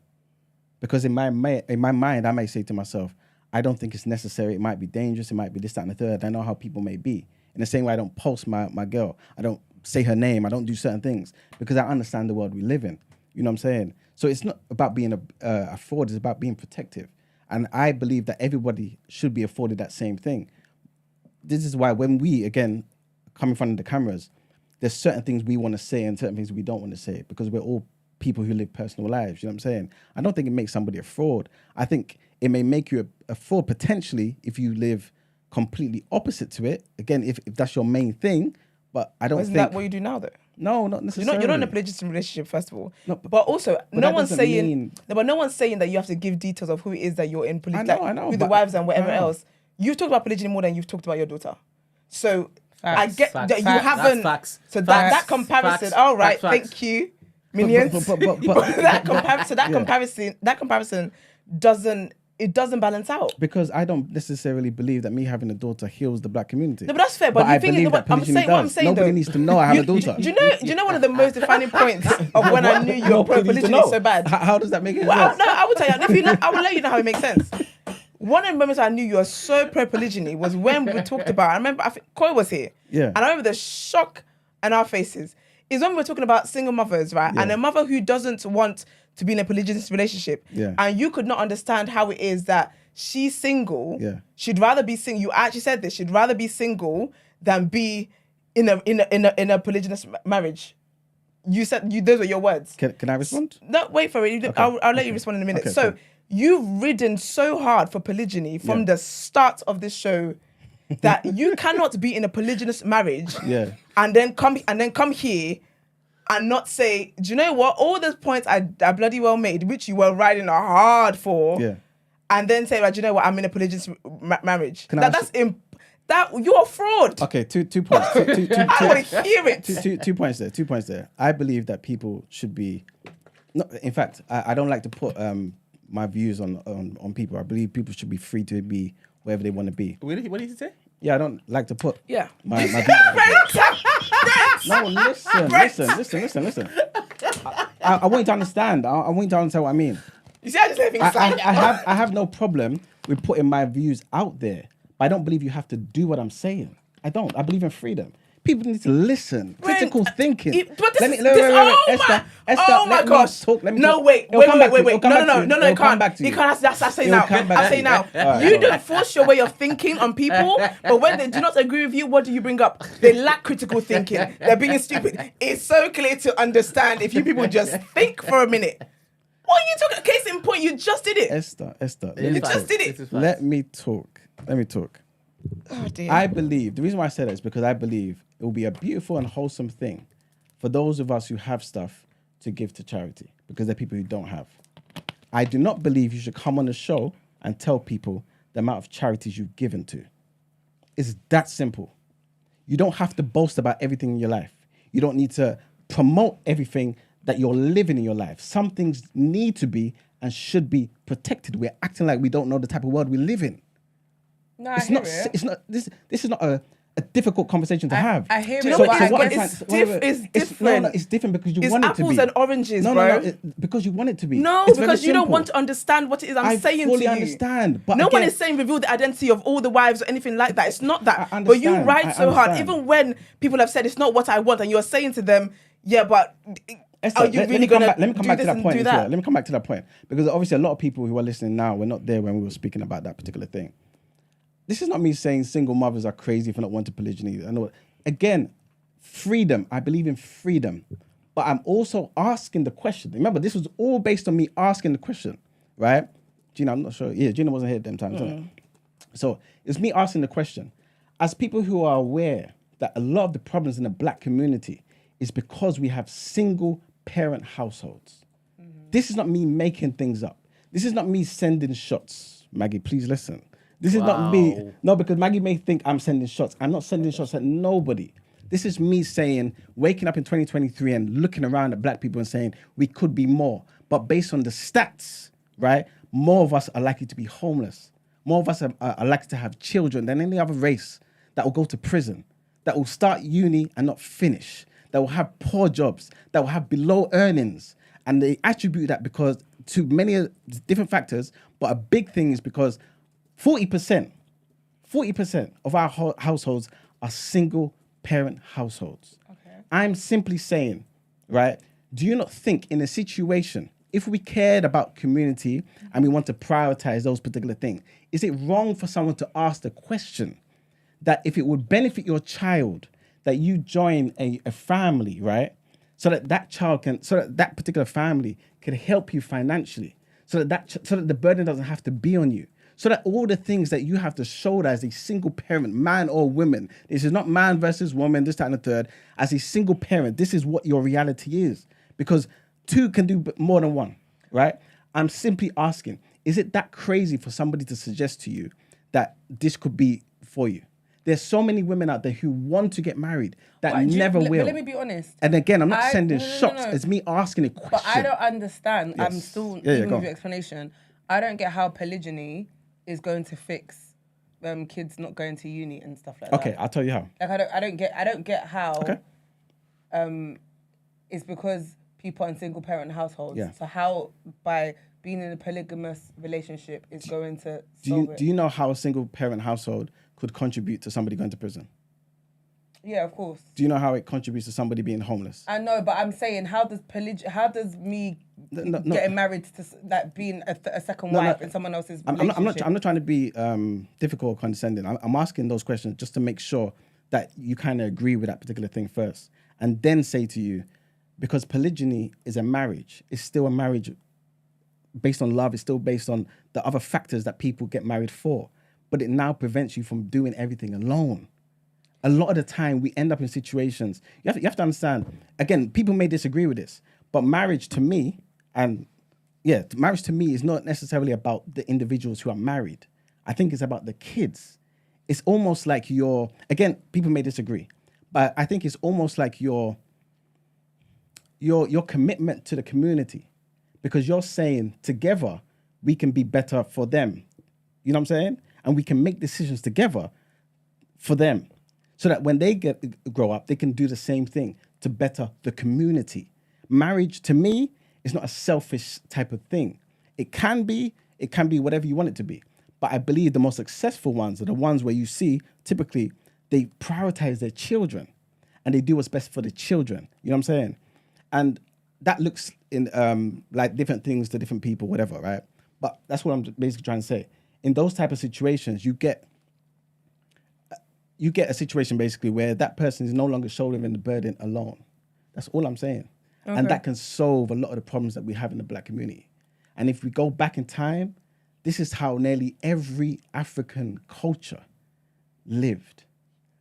because in my mind, I may say to myself, I don't think it's necessary. It might be dangerous. It might be this, that, and the third. I know how people may be. In the same way, I don't post my girl. I don't say her name. I don't do certain things because I understand the world we live in. You know what I'm saying? So it's not about being a fraud. It's about being protective. And I believe that everybody should be afforded that same thing. This is why when we, again, come in front of the cameras, there's certain things we want to say and certain things we don't want to say, because we're all people who live personal lives. You know what I'm saying? I don't think it makes somebody a fraud. I think it may make you a fraud potentially if you live completely opposite to it. Again, if that's your main thing, but I don't Isn't think... that what you do now, though? No, not necessarily. You're not in a polygynous relationship, first of all. No, but also, but no one's saying... No, but no one's saying that you have to give details of who it is that you're in polygyny. I know. With the wives and whatever else. You've talked about polygyny more than you've talked about your daughter. So, I get that you haven't... Facts. So that comparison... All right, thank you, minions. But that comparison doesn't balance out. Because I don't necessarily believe that me having a daughter heals the black community. No, but that's fair. But I believe that polygyny does. Nobody needs to know I have a daughter. Do you know one of the most defining points of when I knew you were pro-polygyny so bad? How does that make sense? Well, I will tell you. I will let you know how it makes sense. One of the moments I knew you were so pro-polygyny was when we talked about, I remember, I think Koi was here. Yeah. And I remember the shock on our faces is when we were talking about single mothers, right? Yeah. And a mother who doesn't want to be in a polygynous relationship. Yeah. And you could not understand how it is that she's single. Yeah. She'd rather be single. You actually said this. She'd rather be single than be in a polygynous marriage. You said those were your words. Can I respond? No, wait for it. Okay. I'll let you respond in a minute. Okay, so cool. You've ridden so hard for polygyny from the start of this show that you cannot be in a polygynous marriage. Yeah. And then come here and not say, do you know what? All those points I bloody well made, which you were riding hard for. Yeah. And then say, do you know what? I'm in a polygynous marriage. That you're a fraud. Okay, two points. I want to hear it. 2 points there. 2 points there. I believe that people should be. No, in fact, I don't like to put my views on people. I believe people should be free to be wherever they want to be. What did you say? Yeah, I don't like to put. Yeah. My no, listen. I want you to understand. I want you to understand what I mean. You see, I just let things slide. I have no problem with putting my views out there, but I don't believe you have to do what I'm saying. I don't. I believe in freedom. People need to listen. Critical thinking. Esther, oh my gosh. Talk. Let me no, talk. wait. No, it can't. Back to you. You can't. I say now. Right, you don't force your way of thinking on people, but when they do not agree with you, what do you bring up? They lack critical thinking. They're being stupid. It's so clear to understand if you people just think for a minute. What are you talking? Case in point, you just did it. Esther. You just did it. Let me talk. Oh dear. I believe, the reason why I say that is because I believe it will be a beautiful and wholesome thing for those of us who have stuff to give to charity, because there are people who don't have. I do not believe you should come on the show and tell people the amount of charities you've given to. It's that simple. You don't have to boast about everything in your life. You don't need to promote everything that you're living in your life. Some things need to be and should be protected. We're acting like we don't know the type of world we live in. No, This is not a difficult conversation to have. I hear it. It's different. No, it's different because you it's want it to be. Apples and oranges, bro. No, because you want it to be. No, it's because you don't want to understand what it is I'm saying to you. I fully understand. But no one is saying reveal the identity of all the wives or anything like that. It's not that. But you ride so hard, even when people have said it's not what I want, and you're saying to them, Yeah, but Esther, are you let really me come gonna back. Let me come do back to this that and point. do as well. that? Let me come back to that point because obviously a lot of people who are listening now were not there when we were speaking about that particular thing. This is not me saying single mothers are crazy for not wanting polygyny. I know. Again, freedom. I believe in freedom, but I'm also asking the question. Remember, this was all based on me asking the question, right? Gina, I'm not sure. Yeah, Gina wasn't here at them times. Wasn't it? So it's me asking the question. As people who are aware that a lot of the problems in the black community is because we have single parent households. This is not me making things up. This is not me sending shots. Maggie, please listen. This is not me. No, because Maggie may think I'm sending shots. I'm not sending shots at nobody. This is me saying, waking up in 2023 and looking around at black people and saying, we could be more. But based on the stats, right, more of us are likely to be homeless. More of us are likely to have children than any other race that will go to prison, that will start uni and not finish, that will have poor jobs, that will have below earnings. And they attribute that because to many different factors, but a big thing is because 40% of our households are single parent households. Okay. I'm simply saying, right, do you not think in a situation, if we cared about community and we want to prioritize those particular things, is it wrong for someone to ask the question that if it would benefit your child that you join a family, right? So that that particular family can help you financially, so that the burden doesn't have to be on you. So that all the things that you have to show as a single parent, man or woman, this is not man versus woman, this, that, and the third. As a single parent, this is what your reality is. Because two can do more than one, right? I'm simply asking, is it that crazy for somebody to suggest to you that this could be for you? There's so many women out there who want to get married that never will. But let me be honest. And again, I'm not sending shots. It's me asking a question. But I don't understand. Yes. I'm still even with your explanation. I don't get how polygyny is going to fix kids not going to uni and stuff like that. Okay, I'll tell you how. Like I don't get how. Okay. It's because people are in single parent households. Yeah. So how by being in a polygamous relationship is going to do you know how a single parent household could contribute to somebody going to prison? Yeah, of course. Do you know how it contributes to somebody being homeless? I know, but I'm saying, how does me getting married to like being a second wife in someone else's relationship? I'm not trying to be difficult or condescending. I'm asking those questions just to make sure that you kind of agree with that particular thing first, and then say to you, because polygyny is a marriage, it's still a marriage based on love. It's still based on the other factors that people get married for, but it now prevents you from doing everything alone. A lot of the time, we end up in situations. You have to understand. Again, people may disagree with this, but marriage to me, marriage to me is not necessarily about the individuals who are married. I think it's about the kids. It's almost like again, people may disagree, but I think it's almost like your commitment to the community, because you're saying together we can be better for them. You know what I'm saying? And we can make decisions together for them, so that when they grow up, they can do the same thing to better the community. Marriage, to me, is not a selfish type of thing. It can be whatever you want it to be. But I believe the most successful ones are the ones where you see, typically, they prioritize their children and they do what's best for the children. You know what I'm saying? And that looks in like different things to different people, whatever, right? But that's what I'm basically trying to say. In those type of situations, you get a situation basically where that person is no longer shouldering the burden alone. That's all I'm saying. Okay. And that can solve a lot of the problems that we have in the black community. And if we go back in time, this is how nearly every African culture lived.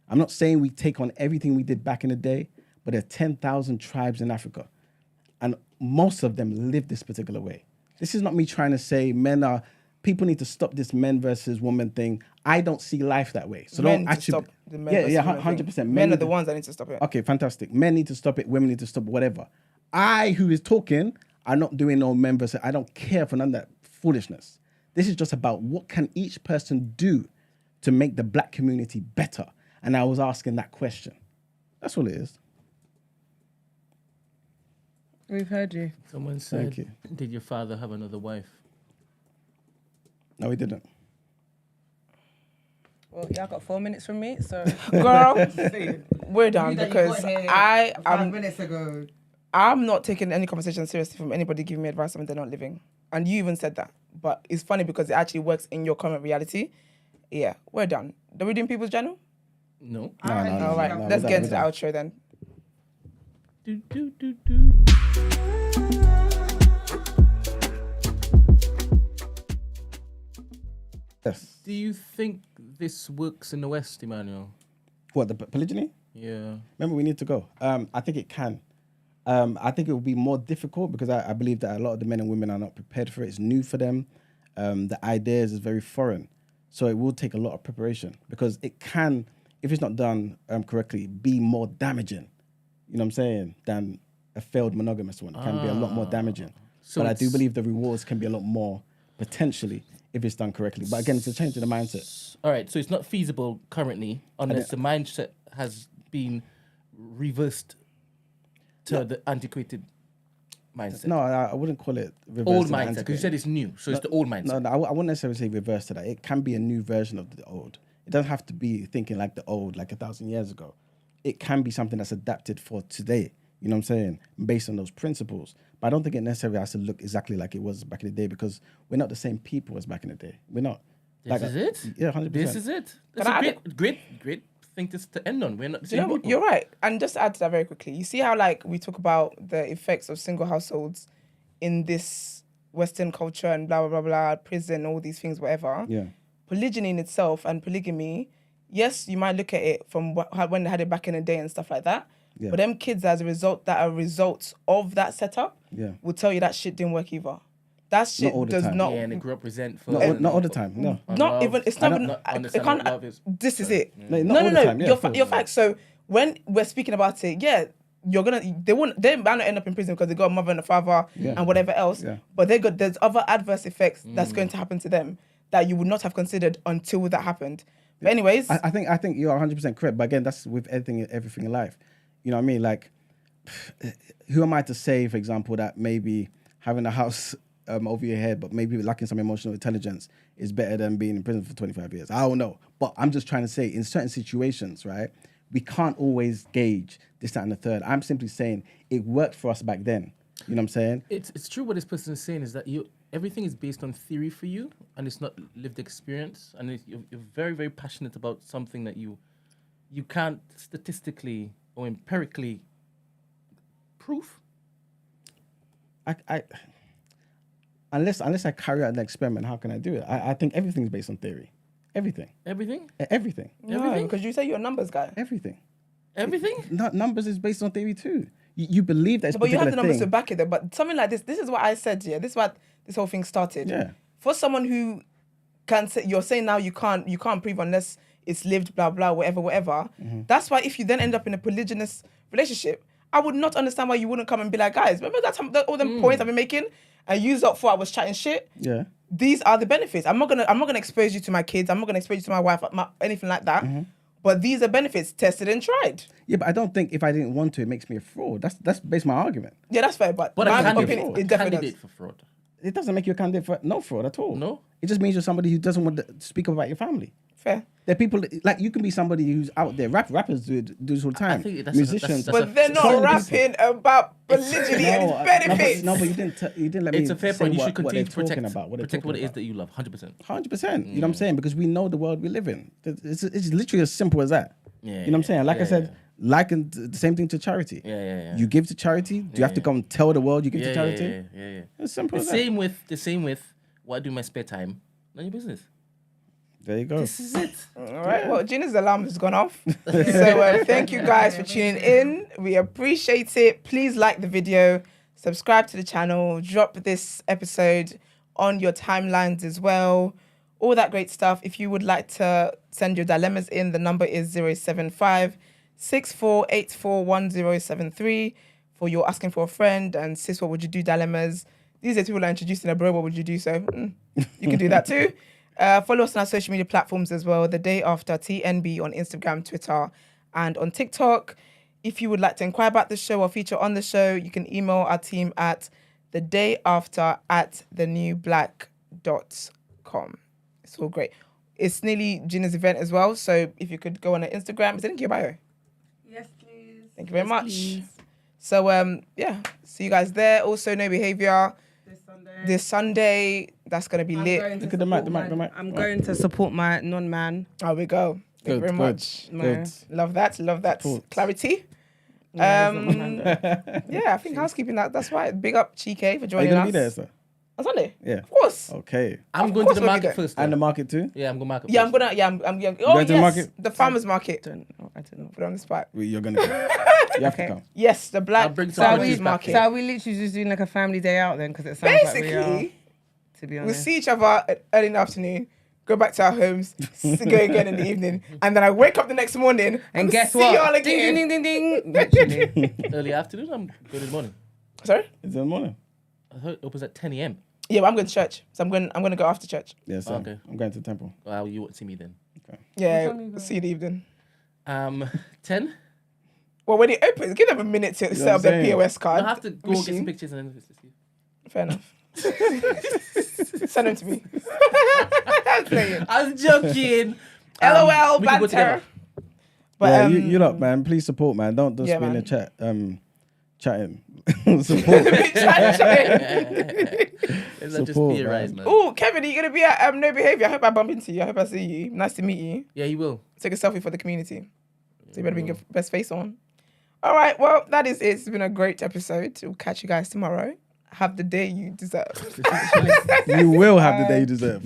I'm not saying we take on everything we did back in the day, but there are 10,000 tribes in Africa. And most of them live this particular way. This is not me trying to say people need to stop this men versus women thing. I don't see life that way. So men don't actually stop the men versus women 100%. thing. Men are the ones that need to stop it. Okay, fantastic. Men need to stop it. Women need to stop it, whatever. I, who is talking, I'm not doing no men versus. I don't care for none of that foolishness. This is just about what can each person do to make the black community better. And I was asking that question. That's all it is. We've heard you. Someone said, did your father have another wife? No, he didn't. Well, y'all got 4 minutes from me, so... Girl, see. we're done because I am 5 minutes ago. I'm not taking any conversation seriously from anybody giving me advice on they're not living. And you even said that. But it's funny because it actually works in your current reality. Yeah, we're done. Are we doing People's Journal? No. All right, let's get into the outro then. Yes. Do you think this works in the West, Emmanuel? What, the polygyny? Yeah. Remember, we need to go. I think it can. I think it will be more difficult because I believe that a lot of the men and women are not prepared for it. It's new for them. The ideas is very foreign. So it will take a lot of preparation because it can, if it's not done correctly, be more damaging, you know what I'm saying, than a failed monogamous one. It can be a lot more damaging. So but I do believe the rewards can be a lot more potentially if it's done correctly. But again, it's a change in the mindset. All right, so it's not feasible currently unless the mindset has been reversed to the antiquated mindset. No, I wouldn't call it reverse. Old mindset, because you said it's new, so it's the old mindset. No, I wouldn't necessarily say reverse to that. It can be a new version of the old. It doesn't have to be thinking like the old, like 1,000 years ago. It can be something that's adapted for today, you know what I'm saying, based on those principles. But I don't think it necessarily has to look exactly like it was back in the day because we're not the same people as back in the day. We're not. This is it? Yeah, 100%. This is it. That's a great thing to end on. We're not the same people. You're right. And just to add to that very quickly, you see how like we talk about the effects of single households in this Western culture and blah, blah, blah, blah, prison, all these things, whatever. Yeah. Polygyny in itself and polygamy, yes, you might look at it from when they had it back in the day and stuff like that. Yeah. But them kids, as a result, that are results of that setup, will tell you that shit didn't work either. That shit does not. Yeah, and it represent for not all the time. No, not even. It's not even. It can't. Love is. This is it. No, not all the time. Yeah, you're fact. So when we're speaking about it, yeah, you're gonna. They might not end up in prison because they got a mother and a father and whatever else. Yeah. But there's other adverse effects that's going to happen to them that you would not have considered until that happened. But anyways, I think you are 100% correct. But again, that's with everything in life. You know what I mean? Like, who am I to say, for example, that maybe having a house over your head, but maybe lacking some emotional intelligence is better than being in prison for 25 years? I don't know. But I'm just trying to say, in certain situations, right, we can't always gauge this, that, and the third. I'm simply saying it worked for us back then. You know what I'm saying? It's true what this person is saying is that everything is based on theory for you, and it's not lived experience. And you're very, very passionate about something that you can't statistically or empirically prove. Unless I carry out an experiment, how can I do it? I think everything's based on theory. Everything. Everything? Everything. No, because you say you're a numbers guy. Everything. Everything? Numbers is based on theory too. You believe that it's but you have the numbers thing. to back it though. But something like this is what I said here. This is what this whole thing started. Yeah. For someone who can say, you're saying now you can't prove unless it's lived, blah, blah, whatever. Mm-hmm. That's why if you then end up in a polygynous relationship, I would not understand why you wouldn't come and be like, guys, remember all them points I've been making? And you up for I was chatting shit. Yeah. These are the benefits. I'm not gonna expose you to my kids. I'm not gonna expose you to my wife, anything like that. Mm-hmm. But these are benefits tested and tried. Yeah, but I don't think if I didn't want to, it makes me a fraud. That's based my argument. Yeah, that's fair. But my opinion, it definitely does. For fraud. It doesn't make you a candidate for no fraud at all. No. It just means you're somebody who doesn't want to speak about your family. Fair. There are people like you can be somebody who's out there. Rappers do this all the time. I think that's musicians, but they're not rapping about polygyny and its benefits. No, but you didn't let me. It's a fair point. You should continue to protect what it is that you love. 100%. 100%. You know what I'm saying? Because we know the world we live in. It's literally as simple as that. Yeah, you know what I'm saying? Like I said, liken the same thing to charity. Yeah. You give to charity. Do you have to come and tell the world you give to charity? Yeah. It's simple. The same with what I do in my spare time. None of your business. There you go. This is it. All right. Yeah. Well, Gina's alarm has gone off. So thank you guys for tuning in. We appreciate it. Please like the video, subscribe to the channel, drop this episode on your timelines as well. All that great stuff. If you would like to send your dilemmas in, the number is 075 64841073 for your asking for a friend and sis, what would you do dilemmas. These are people that are introducing a bro, what would you do? So you can do that too. Follow us on our social media platforms as well. The Day After TNB on Instagram, Twitter, and on TikTok. If you would like to inquire about the show or feature on the show, you can email our team at thedayafter@thenewblack.com. It's all great. It's nearly Gina's event as well. So if you could go on her Instagram, is it in your bio? Yes, please. Thank you very much. Please. So yeah, see you guys there. Also, No Behavior this Sunday. That's gonna be lit. Look at the mic. I'm going to support my non-man. There we go. Thank you very much. Good. Love that. Support. Clarity. Yeah, Yeah, I think housekeeping. That's right. Big up Chike for Are you joining gonna us. be there, sir? On Sunday. Yeah. Of course. Okay. I'm Of going to course the we'll be market there. first. Though. And the market too? Yeah, I'm going to market. Yeah, first. I'm gonna. Yeah, I'm. Oh going to the yes, market? the farmers market. I don't know. Put it on the spot. You're gonna go. You have to come. Yes, the I'll black bring some farmers produce back market. So are we literally just doing like a family day out then? Because it sounds like we are, Basically, to be we'll honest. see each other early in the afternoon. Go back to our homes, go again in the evening, and then I wake up the next morning And guess see what? y'all Ding, again. ding, ding, ding, ding. Literally. Early afternoon, I'm going in the morning. Sorry? It's in the morning. I heard it opens at 10 a.m. Yeah, but I'm going to church, so I'm going to go after church. Yeah, sir. Okay. I'm going to the temple. Well, you won't see me then. Yeah, see you in the evening. 10? Well, when it opens, give them a minute to set what up their I'm saying? POS card. I'll have to go get some machine. pictures and then let's see. Fair enough. Send them to me. Saying. I was joking. LOL, we can go banter. together. But Yeah, you lot, man. Please support, man. Don't just yeah, be in the man. chat. Chatting. Support. Let's not just Support, theorize, man. Oh, Kevin, are you gonna be at No Behavior? I hope I bump into you. I hope I see you. Nice to meet you. Yeah, you will. Take a selfie for the community. So you better bring your best face on. All right, well, that is it. It's been a great episode. We'll catch you guys tomorrow. Have the day you deserve. You will have the day you deserve.